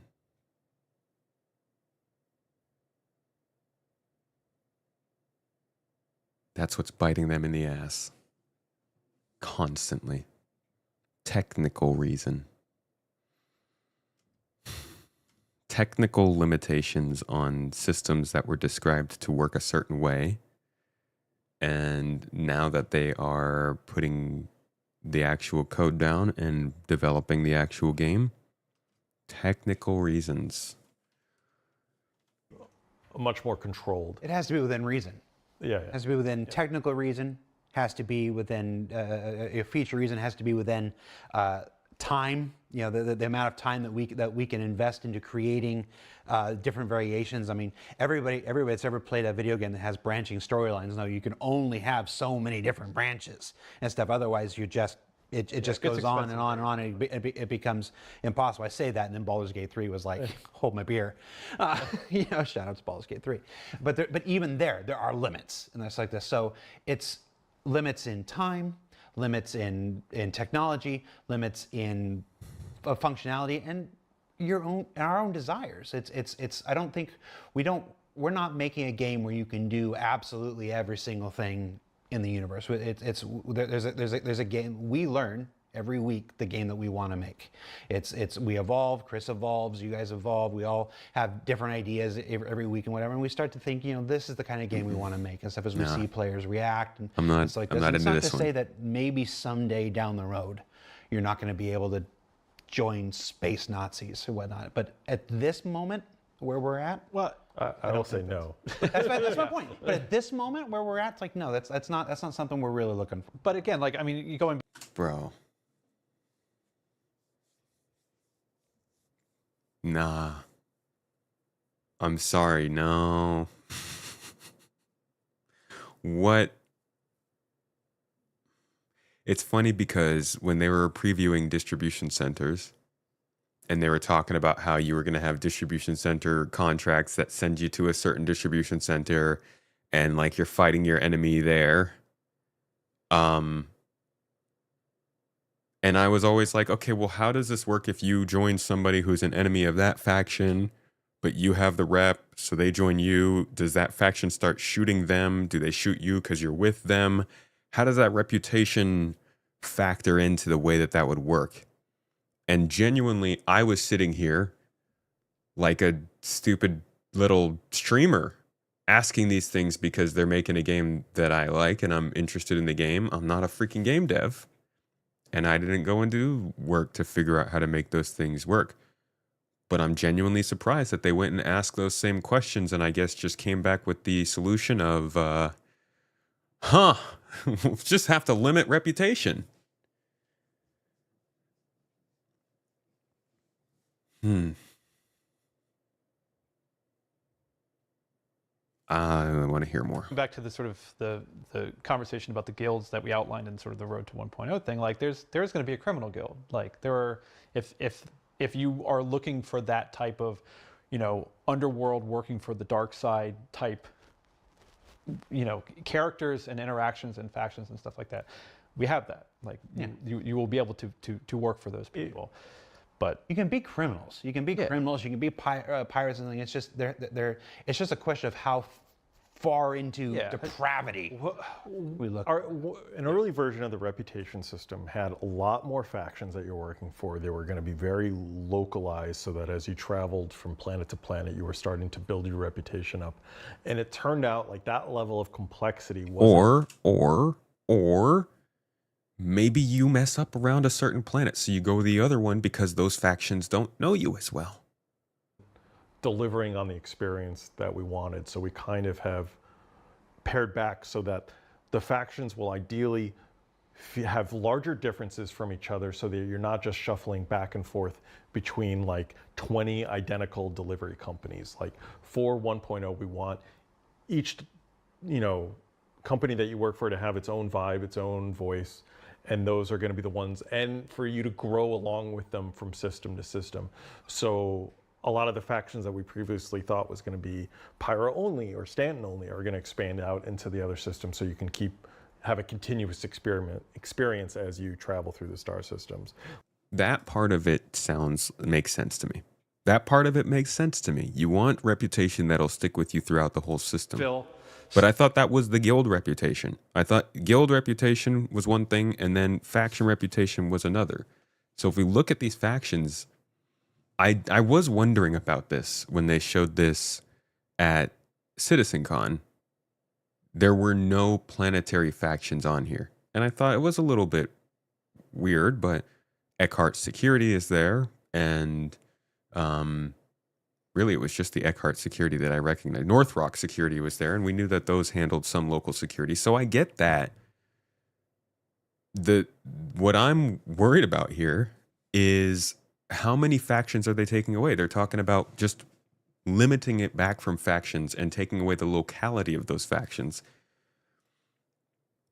That's what's biting them in the ass. Constantly. Technical reason. Technical limitations on systems that were described to work a certain way. And now that they are putting the actual code down and developing the actual game, technical reasons. Much more controlled. It has to be within reason. Yeah. It has to be within technical reason, has to be within feature reason, has to be within time, the amount of time that we can invest into creating different variations. I mean, everybody that's ever played a video game that has branching storylines knows you can only have so many different branches and stuff. Otherwise, you just it just goes on and on and on. And it becomes impossible. I say that, and then Baldur's Gate 3 was like, hold my beer. Shout out to Baldur's Gate 3. But even there are limits, and that's like this. So it's limits in time, limits in technology, limits in functionality, and our own desires. It's I don't think we're not making a game where you can do absolutely every single thing in the universe. There's a game we learn every week, the game that we want to make. We evolve, Chris evolves, you guys evolve, we all have different ideas every week and whatever, and we start to think, this is the kind of game we want to make and stuff as we see players react. And I'm not it's like this. into It's not this to one. say that maybe someday down the road you're not going to be able to join space Nazis or whatnot, but at this moment where we're at, I don't say no. that's my point. But at this moment where we're at, it's like, no, that's not something we're really looking for. But again, like, I mean, you going. Bro. Nah. I'm sorry, no. What? It's funny because when they were previewing distribution centers, and they were talking about how you were going to have distribution center contracts that send you to a certain distribution center, and like you're fighting your enemy there. And I was always like, okay, well, how does this work if you join somebody who's an enemy of that faction, but you have the rep, so they join you? Does that faction start shooting them? Do they shoot you because you're with them? How does that reputation factor into the way that would work? And genuinely, I was sitting here like a stupid little streamer asking these things because they're making a game that I like and I'm interested in the game. I'm not a freaking game dev. And I didn't go and do work to figure out how to make those things work. But I'm genuinely surprised that they went and asked those same questions and I guess just came back with the solution of, we'll just have to limit reputation. I want to hear more. Back to the sort of the conversation about the guilds that we outlined in sort of the Road to 1.0 thing. Like, there's going to be a criminal guild. Like, there are, if you are looking for that type of, underworld working for the dark side type, characters and interactions and factions and stuff like that, we have that. Like, you will be able to work for those people. But you can be criminals. You can be criminals. You can be pirates and everything. It's just it's just a question of how far into depravity we look. An early version of the reputation system had a lot more factions that you're working for. They were going to be very localized so that as you traveled from planet to planet, you were starting to build your reputation up. And it turned out like that level of complexity wasn't... Or maybe you mess up around a certain planet, so you go to the other one because those factions don't know you as well. delivering on the experience that we wanted. So we kind of have pared back so that the factions will ideally have larger differences from each other so that you're not just shuffling back and forth between like 20 identical delivery companies. Like for 1.0, we want each, company that you work for to have its own vibe, its own voice, and those are going to be the ones, and for you to grow along with them from system to system. So a lot of the factions that we previously thought was going to be Pyro only or Stanton only are going to expand out into the other systems so you can have a continuous experience as you travel through the star systems. That part of it makes sense to me. That part of it makes sense to me. You want reputation that'll stick with you throughout the whole system. Phil. But I thought that was the guild reputation. I thought guild reputation was one thing and then faction reputation was another. So if we look at these factions, I was wondering about this when they showed this at CitizenCon. There were no planetary factions on here. And I thought it was a little bit weird, but Eckhart Security is there. And really, it was just the Eckhart Security that I recognized. North Rock Security was there, and we knew that those handled some local security. So I get that. What I'm worried about here is how many factions are they taking away? They're talking about just limiting it back from factions and taking away the locality of those factions.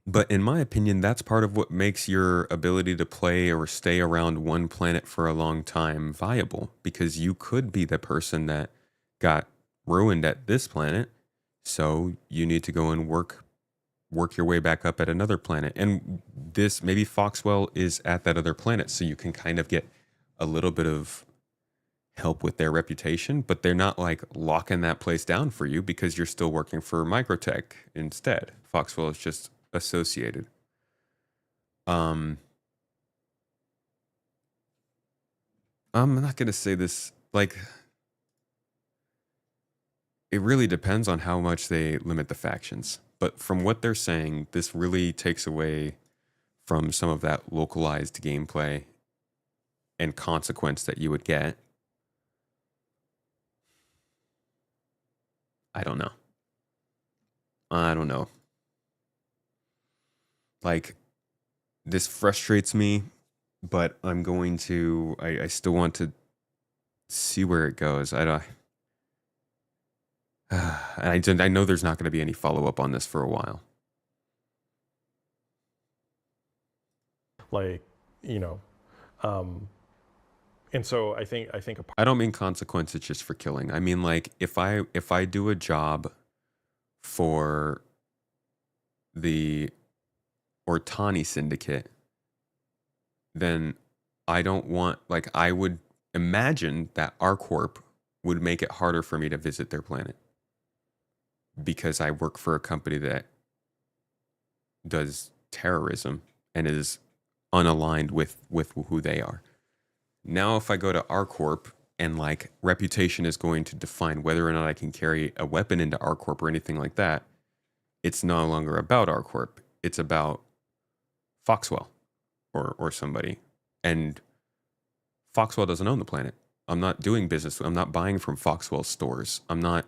But in my opinion, that's part of what makes your ability to play or stay around one planet for a long time viable, because you could be the person that got ruined at this planet, so you need to go and work your way back up at another planet. And this, maybe Foxwell is at that other planet, so you can kind of get a little bit of help with their reputation, but they're not like locking that place down for you because you're still working for Microtech instead. Foxwell is just associated. I'm not going to say this, like, it really depends on how much they limit the factions. But from what they're saying, this really takes away from some of that localized gameplay and consequence that you would get. I don't know. Like, this frustrates me, but I still want to see where it goes. And I know there's not going to be any follow-up on this for a while. Like, and so I think I don't mean consequences just for killing. I mean, like, if I do a job for the Ortani Syndicate, then I don't want, like, I would imagine that ArcCorp would make it harder for me to visit their planet because I work for a company that does terrorism and is unaligned with who they are. Now, if I go to ArcCorp and like reputation is going to define whether or not I can carry a weapon into ArcCorp or anything like that, it's no longer about ArcCorp. It's about Foxwell or somebody. And Foxwell doesn't own the planet. I'm not doing business. I'm not buying from Foxwell's stores. I'm not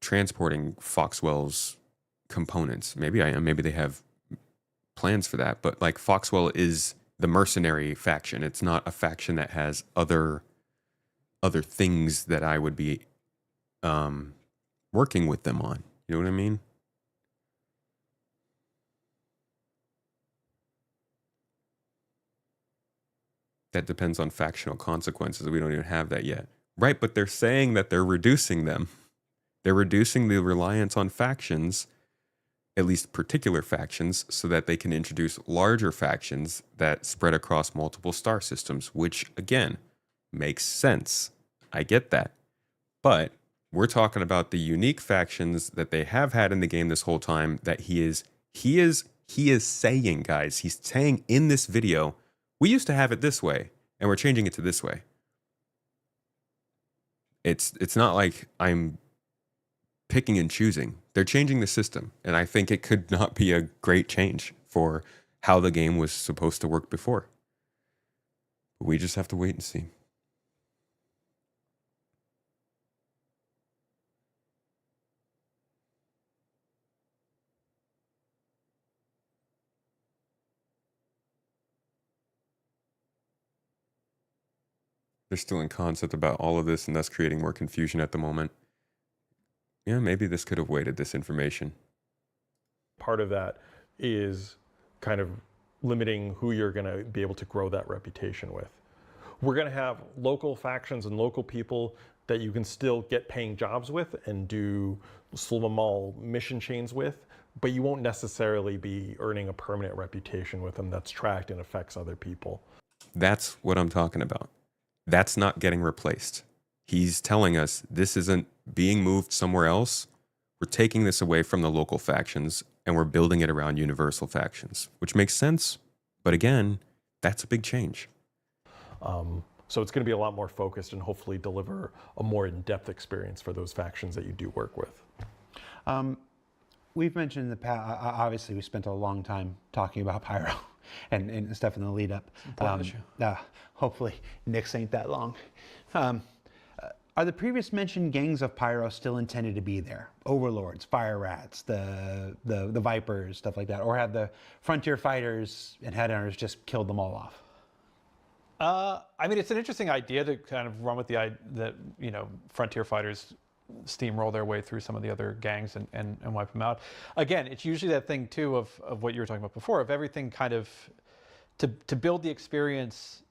transporting Foxwell's components. Maybe I am. Maybe they have plans for that. But like, Foxwell is the mercenary faction. It's not a faction that has other things that I would be working with them on. You know what I mean? That depends on factional consequences. We don't even have that yet. Right, but they're saying that they're reducing them. They're reducing the reliance on factions, at least particular factions, so that they can introduce larger factions that spread across multiple star systems, which, again, makes sense. I get that. But We're talking about the unique factions that they have had in the game this whole time that he is saying, guys, he's saying in this video, we used to have it this way and we're changing it to this way. It's not like I'm picking and choosing. They're changing the system, and I think it could not be a great change for how the game was supposed to work before. We just have to wait and see. They're still in concept about all of this, and thus creating more confusion at the moment. Yeah, maybe this could have waited, this information. Part of that is kind of limiting who you're going to be able to grow that reputation with. We're going to have local factions and local people that you can still get paying jobs with and do small mission chains with, but you won't necessarily be earning a permanent reputation with them that's tracked and affects other people. That's what I'm talking about. That's not getting replaced. He's telling us this isn't being moved somewhere else. We're taking this away from the local factions and we're building it around universal factions, which makes sense. But again, that's a big change. So it's going to be a lot more focused and hopefully deliver a more in-depth experience for those factions that you do work with. We've mentioned in the past, obviously we spent a long time talking about Pyro and stuff in the lead up. Hopefully Nick's ain't that long. Are the previous mentioned gangs of Pyro still intended to be there? Overlords, Fire Rats, the Vipers, stuff like that? Or have the Frontier Fighters and Headhunters just killed them all off? I mean, it's an interesting idea to kind of run with the idea that, you know, Frontier Fighters steamroll their way through some of the other gangs and wipe them out. Again, it's usually that thing too of what you were talking about before, of everything kind of to build the experience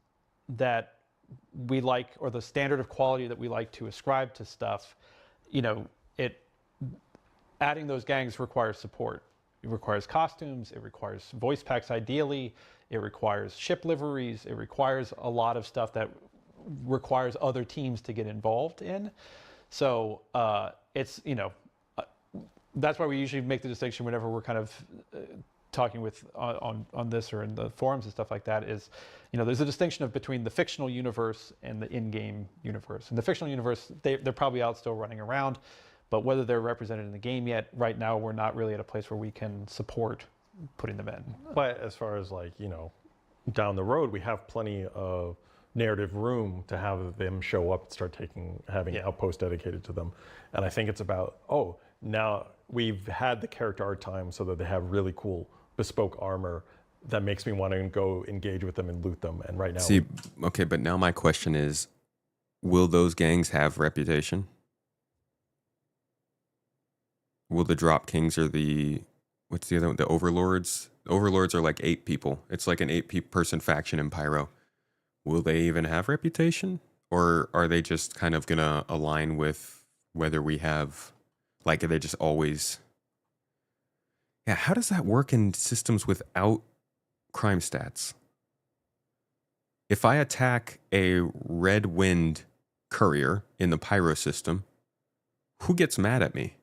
that we like, or the standard of quality that we like to ascribe to stuff. You know, adding those gangs requires support. It requires costumes, it requires voice packs ideally, it requires ship liveries, it requires a lot of stuff that requires other teams to get involved in. So it's, you know, that's why we usually make the distinction whenever we're kind of talking with on this or in the forums and stuff like that, is, you know, there's a distinction between the fictional universe and the in-game universe. In the fictional universe, they're probably out still running around, but whether they're represented in the game yet, right now we're not really at a place where we can support putting them in. But as far as, like, you know, down the road, we have plenty of narrative room to have them show up and start having outposts dedicated to them. And I think it's about, oh, now we've had the character art time so that they have really cool bespoke armor that makes me want to go engage with them and loot them. And right now, see, okay, but now my question is, will those gangs have reputation? Will the Drop Kings or what's the other one? The Overlords? The Overlords are like 8 people. It's like an 8-person faction in Pyro. Will they even have reputation? Or are they just kind of gonna align with whether we have, like, are they just always... Yeah, how does that work in systems without crime stats? If I attack a Red Wind courier in the Pyro system, who gets mad at me?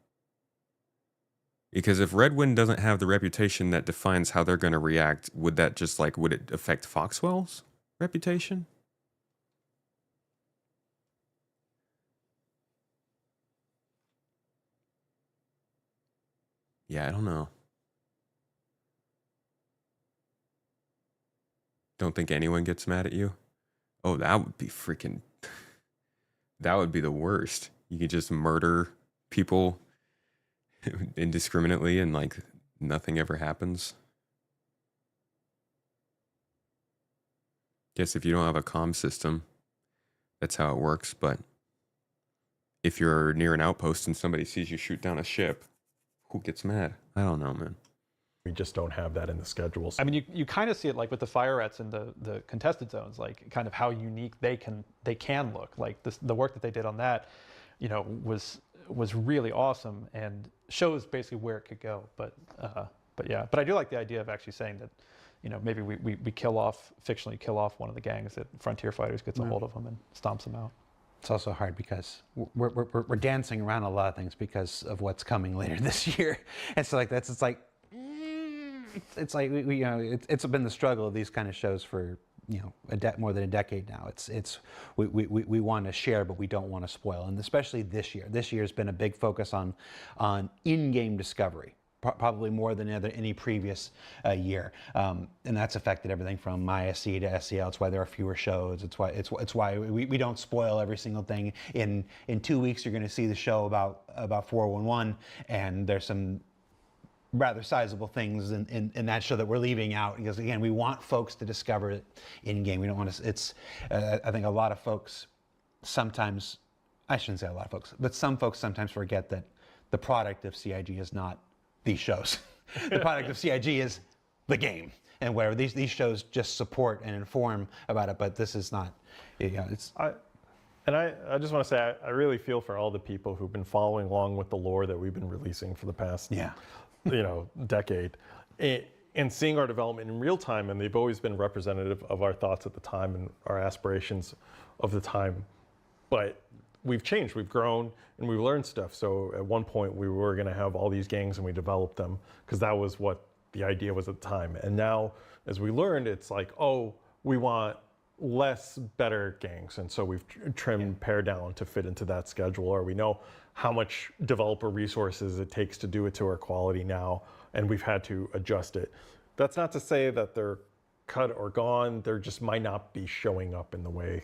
Because if Red Wind doesn't have the reputation that defines how they're going to react, would that just, like, would it affect Foxwell's reputation? Yeah, I don't know. Don't think anyone gets mad at you? Oh, that would be freaking... That would be the worst. You could just murder people indiscriminately and, like, nothing ever happens. Guess if you don't have a comm system, that's how it works. But if you're near an outpost and somebody sees you shoot down a ship, who gets mad? I don't know, man. We just don't have that in the schedules. I mean, you kind of see it like with the Fire Rats and the contested zones, like kind of how unique they can look. Like the work that they did on that, you know, was really awesome and shows basically where it could go. But yeah, but I do like the idea of actually saying that, you know, maybe we fictionally kill off one of the gangs, that Frontier Fighters gets a hold of them and stomps them out. It's also hard because we're dancing around a lot of things because of what's coming later this year, and so like it's like we it's been the struggle of these kind of shows for more than a decade now. We want to share, but we don't want to spoil, and especially this year. This year has been a big focus on in-game discovery. Probably more than any previous year, and that's affected everything from MySC to SCL. It's why there are fewer shows. It's why we don't spoil every single thing. In 2 weeks, you're going to see the show about 411, and there's some rather sizable things in that show that we're leaving out because again, we want folks to discover it in game. We don't want to. I think a lot of folks sometimes, I shouldn't say a lot of folks, but some folks sometimes forget that the product of CIG is not these shows. The product of CIG is the game, and whatever these shows just support and inform about it. But this is not. It's. I just want to say I really feel for all the people who've been following along with the lore that we've been releasing for the past decade, and seeing our development in real time. And they've always been representative of our thoughts at the time and our aspirations of the time. But we've changed, we've grown, and we've learned stuff. So at one point we were going to have all these gangs and we developed them because that was what the idea was at the time. And now as we learned, it's like, oh, we want less better gangs. And so we've trimmed pared down to fit into that schedule, or we know how much developer resources it takes to do it to our quality now, and we've had to adjust it. That's not to say that they're cut or gone, they just might not be showing up in the way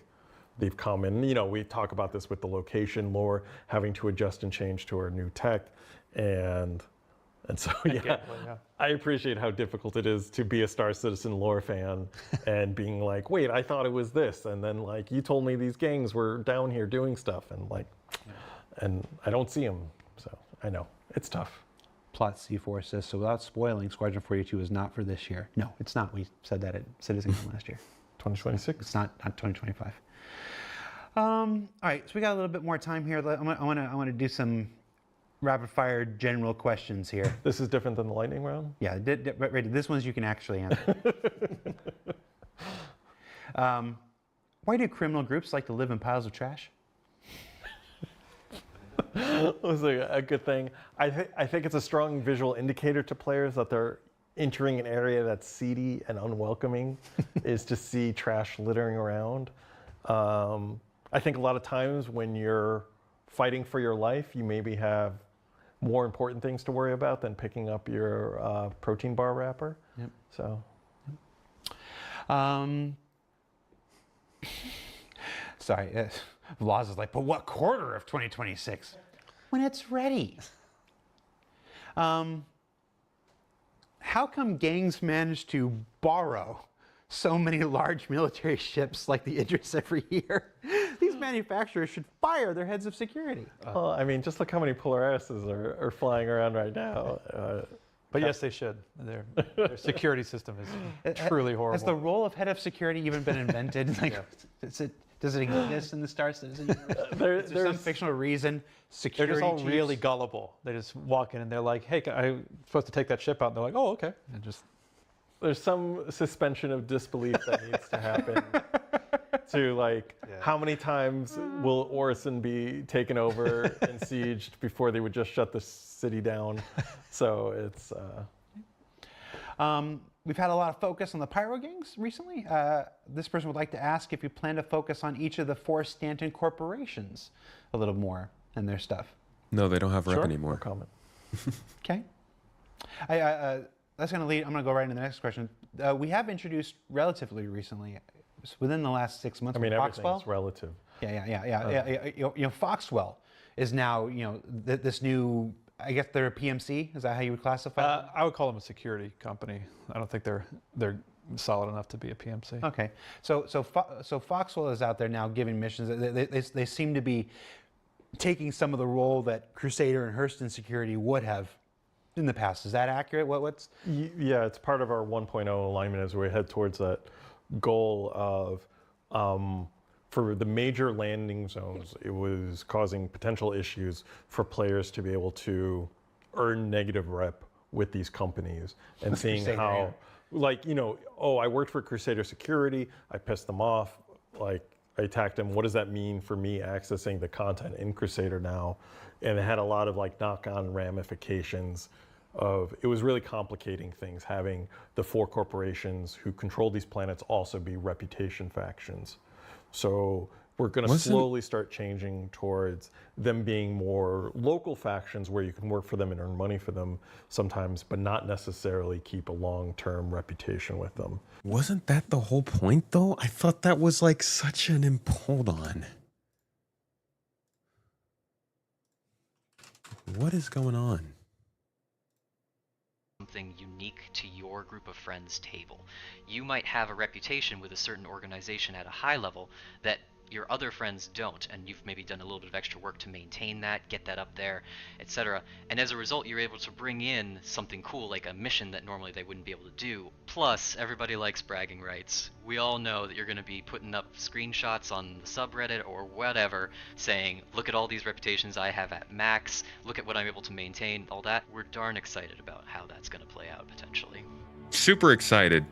they've come. And we talk about this with the location lore, having to adjust and change to our new tech. And so, I appreciate how difficult it is to be a Star Citizen lore fan and being like, wait, I thought it was this. And then like, you told me these gangs were down here doing stuff, and like, and I don't see them. So I know it's tough. Plot C4 says, so without spoiling, Squadron 42 is not for this year. No, it's not. We said that at CitizenCon last year. 2026? It's not 2025. All right, so we got a little bit more time here. I want to do some rapid fire general questions here. This is different than the lightning round? Yeah, this one's you can actually answer. Why do criminal groups like to live in piles of trash? It was a good thing. I think it's a strong visual indicator to players that they're entering an area that's seedy and unwelcoming is to see trash littering around. I think a lot of times when you're fighting for your life, you maybe have more important things to worry about than picking up your protein bar wrapper. Yep. So. Sorry, Vlaz is like, but what quarter of 2026? When it's ready. How come gangs manage to borrow so many large military ships like the Idris every year? These manufacturers should fire their heads of security. Well, I mean, just look how many Polarises are flying around right now. But yes, they should. Their security system is truly horrible. Has the role of head of security even been invented? Like, does it exist in the Star Citizen universe? There's some fictional reason security They're just all chiefs... really gullible. They just walk in and they're like, hey, I'm supposed to take that ship out. And they're like, oh, okay. And just... There's some suspension of disbelief that needs to happen to like, how many times will Orison be taken over and sieged before they would just shut the city down? So it's... We've had a lot of focus on the pyro gangs recently. This person would like to ask if you plan to focus on each of the 4 Stanton corporations a little more and their stuff. No, they don't have rep anymore. No comment. Okay. That's going to lead. I'm going to go right into the next question. We have introduced relatively recently, within the last 6 months. I mean, Foxwell. everything's relative. Yeah. Foxwell is now, this new. I guess they're a PMC. Is that how you would classify them? I would call them a security company. I don't think they're solid enough to be a PMC. Okay. So Foxwell is out there now giving missions. They seem to be taking some of the role that Crusader and Hurston Security would have in the past. Is that accurate? What's? Yeah, it's part of our 1.0 alignment as we head towards that goal of, for the major landing zones, it was causing potential issues for players to be able to earn negative rep with these companies and seeing how, like, I worked for Crusader Security, I pissed them off, like, I attacked him. What does that mean for me accessing the content in Crusader now? And it had a lot of like knock-on ramifications of, it was really complicating things, having the 4 corporations who control these planets also be reputation factions. So we're going to slowly start changing towards them being more local factions where you can work for them and earn money for them sometimes, but not necessarily keep a long-term reputation with them. Wasn't that the whole point, though? I thought that was like such an hold on. What is going on? Something unique to your group of friends table. You might have a reputation with a certain organization at a high level that your other friends don't, and you've maybe done a little bit of extra work to maintain that, get that up there, etc. And as a result, you're able to bring in something cool like a mission that normally they wouldn't be able to do. Plus, everybody likes bragging rights. We all know that you're going to be putting up screenshots on the subreddit or whatever saying, look at all these reputations I have at max, look at what I'm able to maintain, all that. We're darn excited about how that's going to play out potentially. Super excited.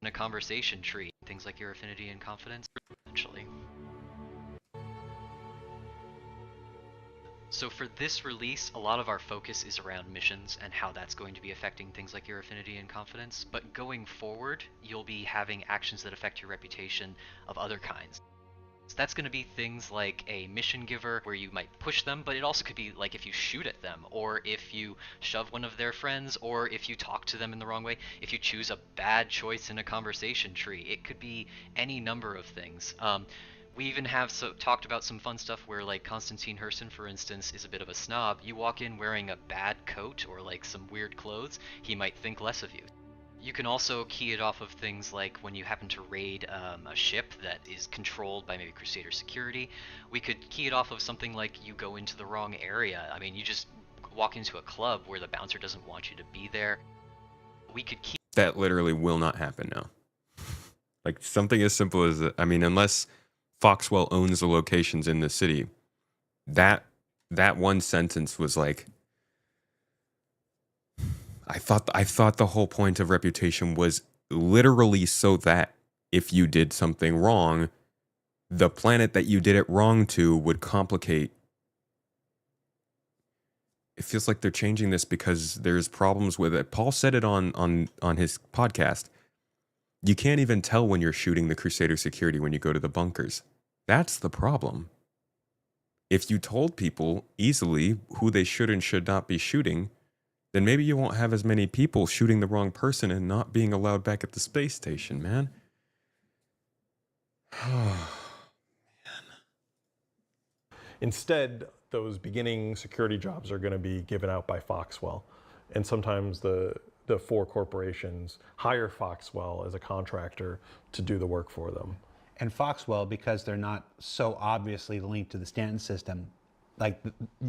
In a conversation tree, things like your affinity and confidence, potentially. So for this release, a lot of our focus is around missions and how that's going to be affecting things like your affinity and confidence, but going forward, you'll be having actions that affect your reputation of other kinds. So that's going to be things like a mission giver where you might push them, but it also could be like if you shoot at them, or if you shove one of their friends, or if you talk to them in the wrong way, if you choose a bad choice in a conversation tree. It could be any number of things. We even have talked about some fun stuff where, like, Konstantin Herson, for instance, is a bit of a snob. You walk in wearing a bad coat or like some weird clothes, he might think less of you. You can also key it off of things like when you happen to raid a ship that is controlled by maybe Crusader security. We could key it off of something like you go into the wrong area. I mean, you just walk into a club where the bouncer doesn't want you to be there. We could keep... That literally will not happen now. Like something as simple as, I mean, unless Foxwell owns the locations in the city, that one sentence was like, I thought the whole point of reputation was literally so that if you did something wrong, the planet that you did it wrong to would complicate. It feels like they're changing this because there's problems with it. Paul said it on his podcast. You can't even tell when you're shooting the Crusader security when you go to the bunkers. That's the problem. If you told people easily who they should and should not be shooting, then maybe you won't have as many people shooting the wrong person and not being allowed back at the space station, man. Instead, those beginning security jobs are going to be given out by Foxwell. And sometimes the 4 corporations hire Foxwell as a contractor to do the work for them. And Foxwell, because they're not so obviously linked to the Stanton system, like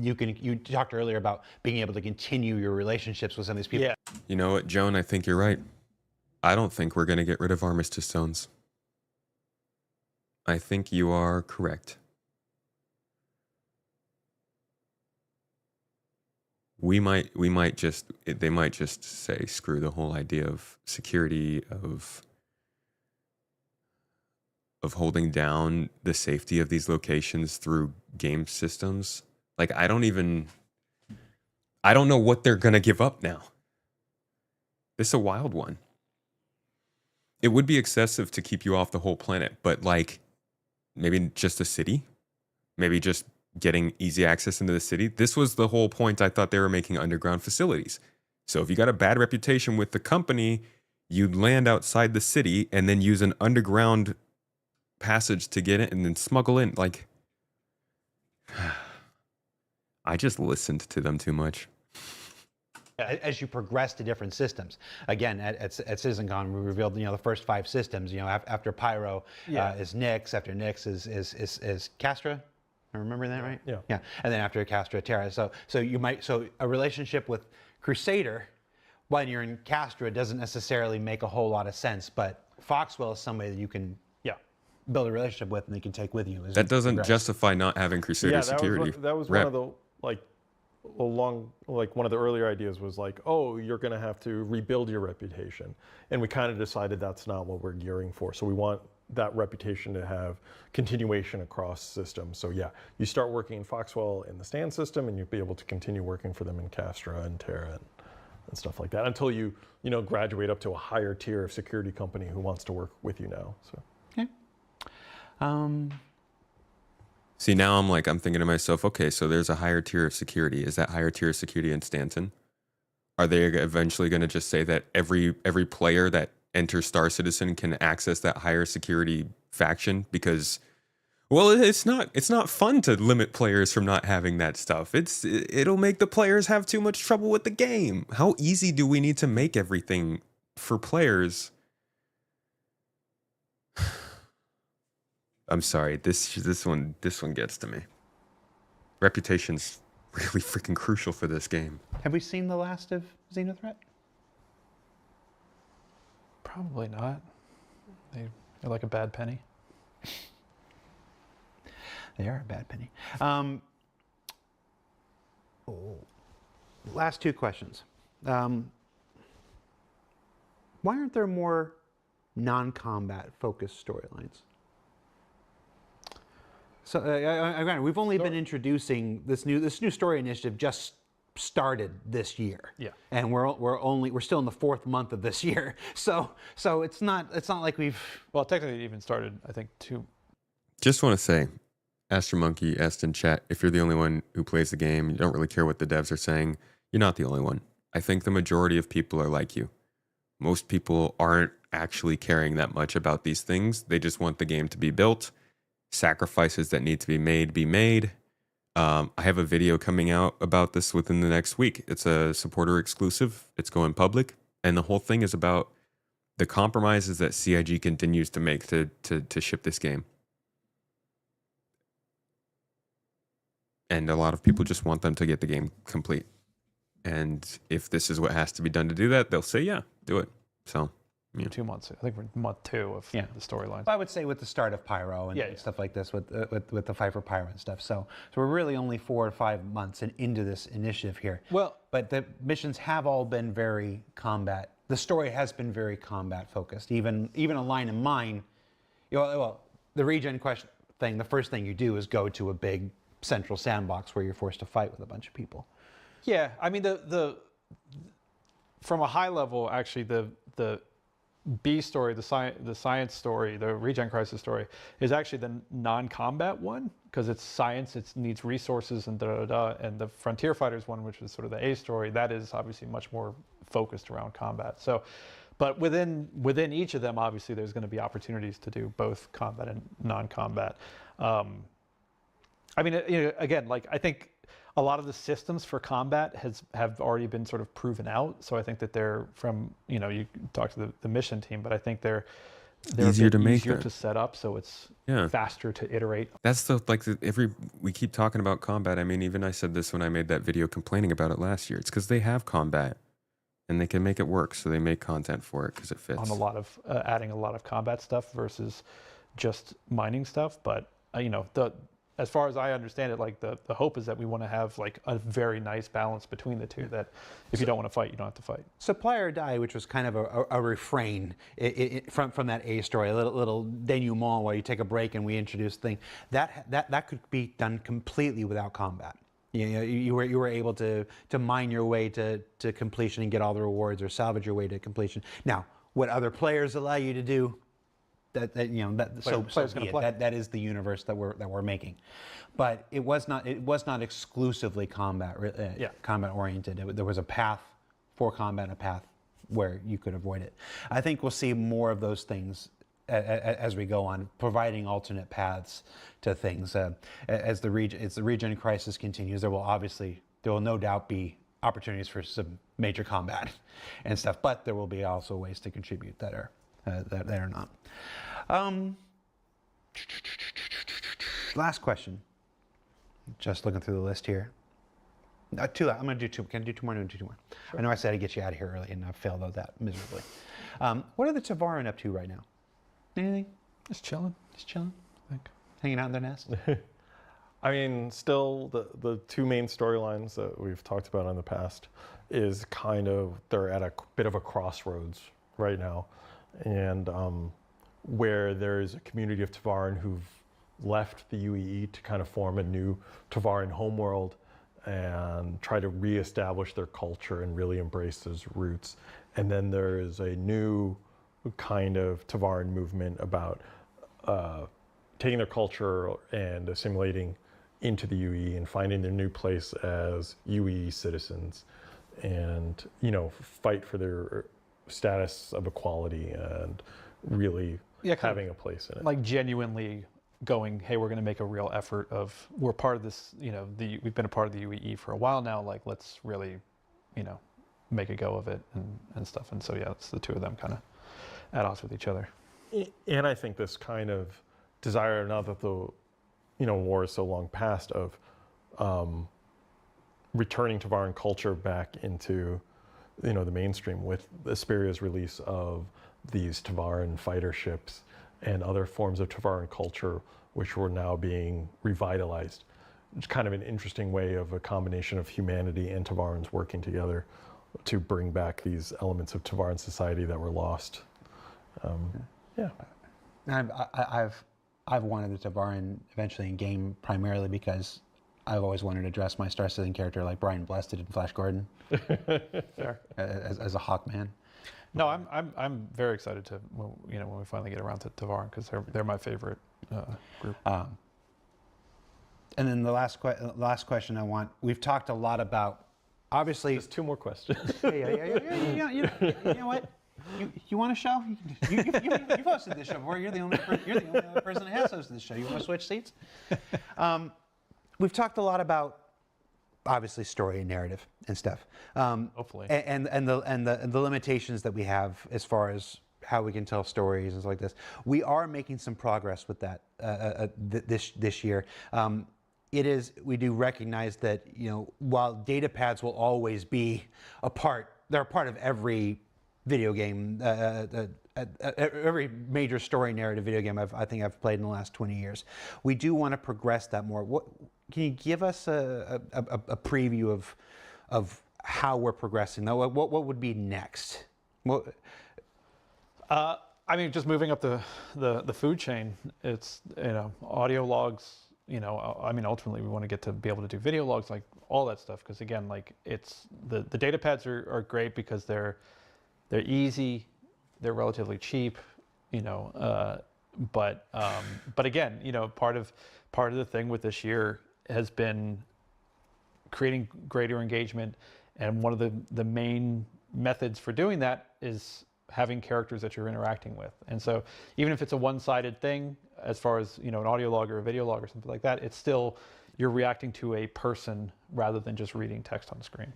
you talked earlier about being able to continue your relationships with some of these people. Yeah. You know what, Joan? I think you're right. I don't think we're going to get rid of armistice zones. I think you are correct. They might just say, screw the whole idea of security, of holding down the safety of these locations through game systems. Like, I don't know what they're going to give up now. This is a wild one. It would be excessive to keep you off the whole planet, but like maybe just a city, maybe just getting easy access into the city. This was the whole point. I thought they were making underground facilities. So if you got a bad reputation with the company, you'd land outside the city and then use an underground passage to get in and then smuggle in. Like, I just listened to them too much. As you progress to different systems, again at CitizenCon we revealed the first 5 systems. After Pyro is Nyx, after Nyx is Castra. I remember that right? Yeah. Yeah, and then after Castra, Terra. So a relationship with Crusader when you're in Castra doesn't necessarily make a whole lot of sense, but Foxwell is somebody that you can build a relationship with and they can take with you. That doesn't justify not having Crusader security. That was one of the along, like one of the earlier ideas was like, oh, you're going to have to rebuild your reputation. And we kind of decided that's not what we're gearing for. So we want that reputation to have continuation across systems. So yeah, you start working in Foxwell in the Stand system, and you'll be able to continue working for them in Castra and Terra and stuff like that until you graduate up to a higher tier of security company who wants to work with you now. So. Okay. See, now I'm thinking to myself, okay, so there's a higher tier of security. Is that higher tier of security in Stanton? Are they eventually going to just say that every player that enters Star Citizen can access that higher security faction? Because, well, it's not fun to limit players from not having that stuff. It'll make the players have too much trouble with the game. How easy do we need to make everything for players? I'm sorry, this one gets to me. Reputation's really freaking crucial for this game. Have we seen the last of Xenothreat? Probably not. They're like a bad penny. They are a bad penny. Last two questions. Why aren't there more non-combat focused storylines? So granted, we've only been introducing this new story initiative just started this year. Yeah. And we're still in the 4th month of this year. So it's not like we've. Well, technically, it even started, I think, 2. Just want to say, Astromonkey asked in chat, if you're the only one who plays the game, you don't really care what the devs are saying, you're not the only one. I think the majority of people are like you. Most people aren't actually caring that much about these things. They just want the game to be built. Sacrifices that need to be made. I have a video coming out about this within the next week. It's a supporter exclusive. It's going public. And the whole thing is about the compromises that CIG continues to make to ship this game. And a lot of people just want them to get the game complete. And if this is what has to be done to do that, they'll say, yeah, do it. So, yeah. 2 months. I think we're in month 2 of the storyline. I would say with the start of Pyro and stuff like this, with the fight for Pyro and stuff. So we're really only 4 or 5 months into this initiative here. Well, but the missions have all been very combat. The story has been very combat focused. Even a line in mine, well, the regen question thing. The first thing you do is go to a big central sandbox where you're forced to fight with a bunch of people. Yeah, I mean the from a high level, actually the B story, the science story, the regen crisis story is actually the non-combat one because it's science, it needs resources and and the frontier fighters one, which is sort of the A story, that is obviously much more focused around combat. So, but within each of them, obviously there's going to be opportunities to do both combat and non-combat. I mean, again, like I think a lot of the systems for combat have already been sort of proven out. So I think that they're from, you talk to the mission team, but I think they're easier to make, easier to set up, so it's faster to iterate. That's we keep talking about combat. I mean, even I said this when I made that video complaining about it last year. It's because they have combat and they can make it work, so they make content for it because it fits. On a lot of adding a lot of combat stuff versus just mining stuff, but as far as I understand it, like the hope is that we want to have like a very nice balance between the two, that if you don't want to fight, you don't have to fight. Supply or die, which was kind of a refrain from that A story, a little denouement where you take a break and we introduce the thing, that could be done completely without combat. You were able to mine your way to completion and get all the rewards, or salvage your way to completion. Now, what other players allow you to do, that is the universe that we're making, but it was not exclusively combat oriented. There was a path for combat and a path where you could avoid it. I think we'll see more of those things as we go on, providing alternate paths to things. As the regen crisis continues, there will no doubt be opportunities for some major combat and stuff, but there will be also ways to contribute that are not. Last question. Just looking through the list here. Two. I'm going to do 2. Can I do 2 more? No, do 2 more. Sure. I know I said I'd get you out of here early, and I failed at that miserably. What are the Tavaran up to right now? Anything? Just chilling. I think. Hanging out in their nest. I mean, still the two main storylines that we've talked about in the past is kind of, they're at a bit of a crossroads right now. And where there's a community of Tavaran who've left the UEE to kind of form a new Tavaran homeworld and try to reestablish their culture and really embrace those roots. And then there is a new kind of Tavaran movement about taking their culture and assimilating into the UEE and finding their new place as UEE citizens, and fight for their status of equality and really having a place in it. Like genuinely going, hey, we're going to make a real effort of, we're part of this, we've been a part of the UEE for a while now, like let's really, make a go of it and stuff. And so yeah, it's the two of them kind of at odds with each other. And I think this kind of desire, now that the war is so long past, of returning Tavaran culture back into the mainstream with Asperia's release of these Tavaran fighter ships and other forms of Tavaran culture, which were now being revitalized. It's kind of an interesting way of a combination of humanity and Tavarans working together to bring back these elements of Tavaran society that were lost. I've wanted the Tavaran eventually in game primarily because I've always wanted to dress my Star Citizen character like Brian Blessed did in Flash Gordon, as a Hawkman. No, I'm very excited to when we finally get around to Tavaran, because they're my favorite group. And then the last question I want, we've talked a lot about, obviously. Just two more questions. Yeah. You know what? You want a show? You've hosted this show before. You're the only other person that has hosted this show. You want to switch seats? We've talked a lot about, obviously, story and narrative and stuff. Hopefully. And the limitations that we have as far as how we can tell stories and stuff like this. We are making some progress with that this year. We do recognize that, while data pads will always be they're a part of every video game, every major story narrative video game I think I've played in the last 20 years. We do want to progress that more. Can you give us a preview of how we're progressing? What would be next? I mean, just moving up the food chain. It's audio logs. I mean, ultimately we want to get to be able to do video logs, like all that stuff. Because again, like it's the data pads are great because they're easy, they're relatively cheap, but again, part of the thing with this year has been creating greater engagement, and one of the main methods for doing that is having characters that you're interacting with. And so even if it's a one-sided thing, as far as an audio log or a video log or something like that, it's still, you're reacting to a person rather than just reading text on the screen.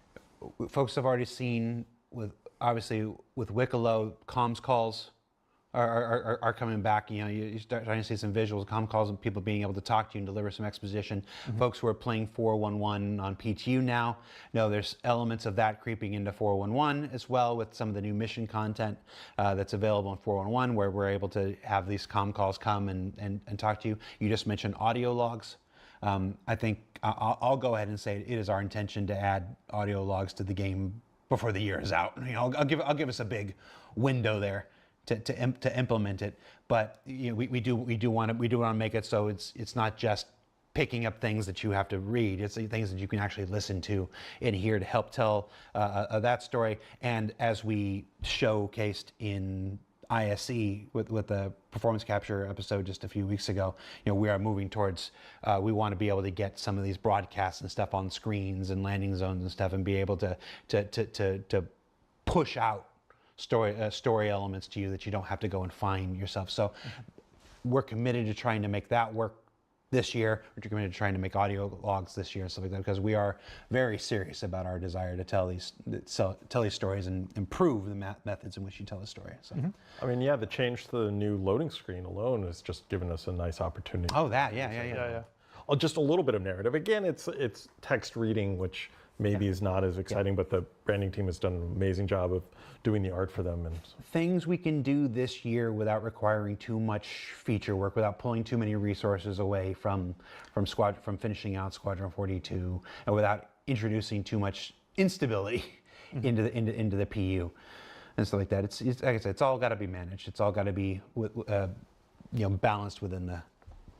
Folks have already seen with Wicklow, comms calls are coming back. You start starting to see some visuals, comm calls, and people being able to talk to you and deliver some exposition. Mm-hmm. Folks who are playing 411 on PTU now know there's elements of that creeping into 411 as well, with some of the new mission content that's available in 411, where we're able to have these comm calls come and talk to you. You just mentioned audio logs. I think I'll go ahead and say it is our intention to add audio logs to the game before the year is out. I'll give us a big window there to implement it. But we do want to make it so it's not just picking up things that you have to read. It's things that you can actually listen to in here to help tell that story. And as we showcased in ISE with the performance capture episode just a few weeks ago, we are moving towards, we want to be able to get some of these broadcasts and stuff on screens and landing zones and stuff, and be able to push out story elements to you that you don't have to go and find yourself. So we're committed to trying to make that work this year. We're committed to trying to make audio logs this year and stuff like that, because we are very serious about our desire to tell these stories and improve the methods in which you tell a story. So. Mm-hmm. I mean, the change to the new loading screen alone has just given us a nice opportunity. Oh, that, yeah. Just a little bit of narrative. Again, it's text reading, which maybe is not as exciting, but the branding team has done an amazing job of doing the art for them. And things we can do this year without requiring too much feature work, without pulling too many resources away from finishing out Squadron 42, and without introducing too much instability into the PU and stuff like that. It's like I said, it's all got to be managed. It's all got to be balanced within the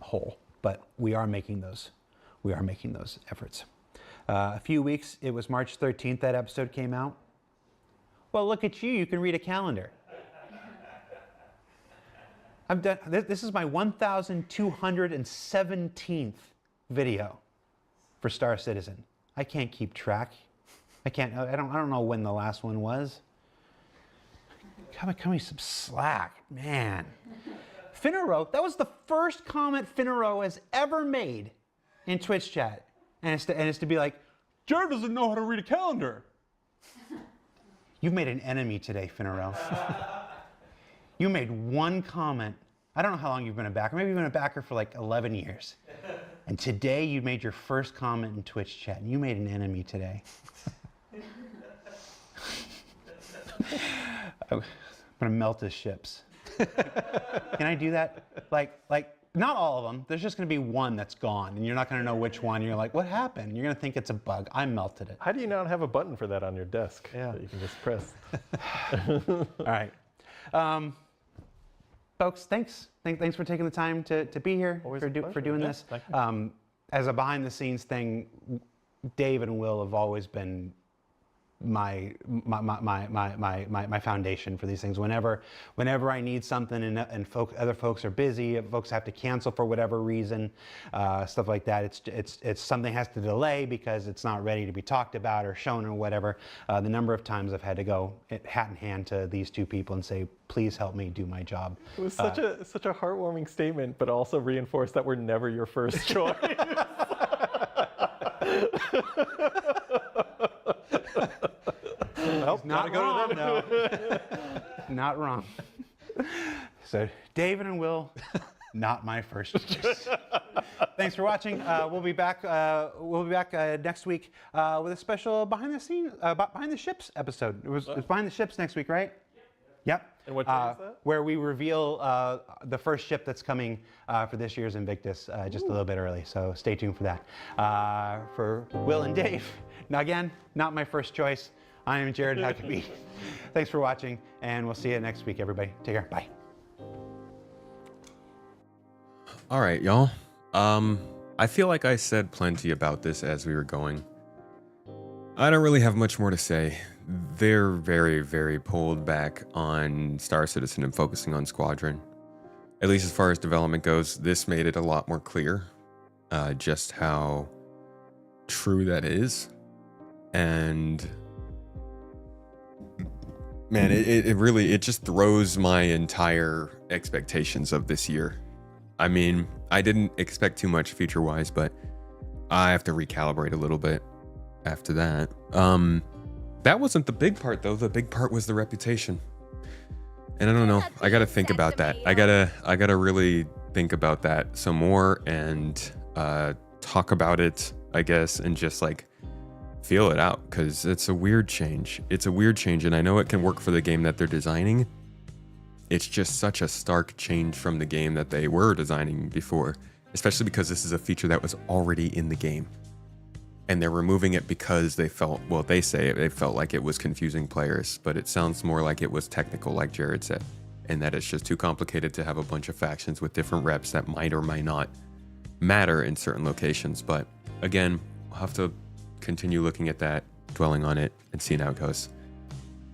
whole. But we are making those efforts. A few weeks, it was March 13th that episode came out. Well, look at you, you can read a calendar. I've done, this is my 1,217th video for Star Citizen. I can't keep track. I don't know when the last one was. Cut me some slack, man. Finaro, that was the first comment Finaro has ever made in Twitch chat. And it's to be like, Jared doesn't know how to read a calendar. You've made an enemy today, Finaro. You made one comment. I don't know how long you've been a backer. Maybe you've been a backer for like 11 years. And today you made your first comment in Twitch chat. And you made an enemy today. I'm gonna melt his ships. Can I do that? Like not all of them. There's just gonna be one that's gone, and you're not gonna know which one. You're like, what happened? You're gonna think it's a bug. I melted it. how do you not have a button for that on your desk that you can just press? All right, folks. Thanks for taking the time to be here, for doing this. As a behind-the-scenes thing, Dave and Will have always been my foundation for these things. Whenever I need something and other folks are busy, folks have to cancel for whatever reason, stuff like that. It's something has to delay because it's not ready to be talked about or shown or whatever. The number of times I've had to go hat in hand to these two people and say, please help me do my job. It was such a heartwarming statement, but also reinforced that we're never your first choice. Not wrong, though. Not wrong. So, David and Will, not my first choice. Thanks for watching. We'll be back. Next week with a special behind the ships episode. It was behind the ships next week, right? Yep. And what day is that? Where we reveal the first ship that's coming for this year's Invictus just a little bit early. So stay tuned for that. For Will and Dave, now again, not my first choice. I am Jared Huckabee. Thanks for watching, and we'll see you next week, everybody. Take care. Bye. All right, y'all. I feel like I said plenty about this as we were going. I don't really have much more to say. They're very, very pulled back on Star Citizen and focusing on Squadron. At least as far as development goes, this made it a lot more clear just how true that is. And man, it really just throws my entire expectations of this year. I mean, I didn't expect too much feature-wise, but I have to recalibrate a little bit after that. That wasn't the big part, though. The big part was the reputation. And I don't know. I gotta think about that. I gotta really think about that some more and talk about it, I guess, and just like feel it out, because it's a weird change. It's a weird change, and I know it can work for the game that they're designing. It's just such a stark change from the game that they were designing before, especially because this is a feature that was already in the game. And they're removing it because they felt, well, they say they felt like it was confusing players, but it sounds more like it was technical, like Jared said, and that it's just too complicated to have a bunch of factions with different reps that might or might not matter in certain locations. But again, we'll have to continue looking at that, dwelling on it, and seeing how it goes.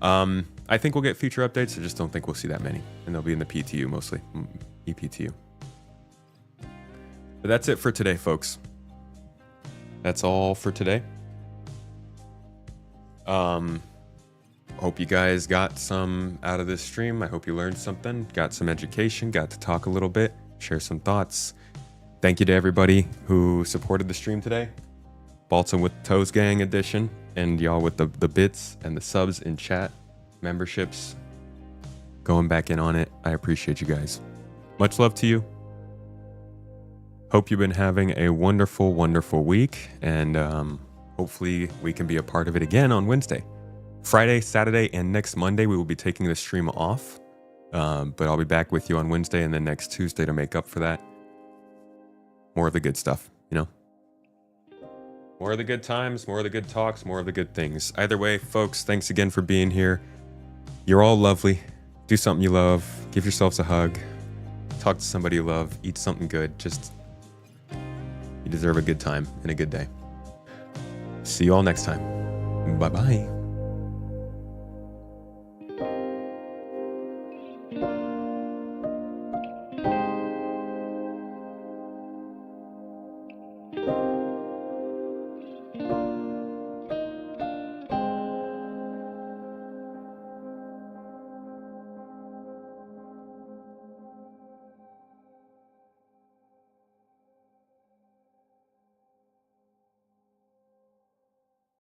I think we'll get future updates. I just don't think we'll see that many, and they'll be in the PTU mostly, EPTU. But that's it for today, folks. That's all for today. Hope you guys got some out of this stream. I hope you learned something, got some education, got to talk a little bit, share some thoughts. Thank you to everybody who supported the stream today. Baltzan with Toes Gang edition, and y'all with the bits and the subs in chat, memberships, going back in on it. I appreciate you guys. Much love to you. Hope you've been having a wonderful, wonderful week, and hopefully we can be a part of it again on Wednesday. Friday, Saturday, and next Monday, we will be taking the stream off. But I'll be back with you on Wednesday and then next Tuesday to make up for that. More of the good stuff, you know? More of the good times, more of the good talks, more of the good things. Either way, folks, thanks again for being here. You're all lovely. Do something you love. Give yourselves a hug. Talk to somebody you love. Eat something good. Just, you deserve a good time and a good day. See you all next time. Bye-bye.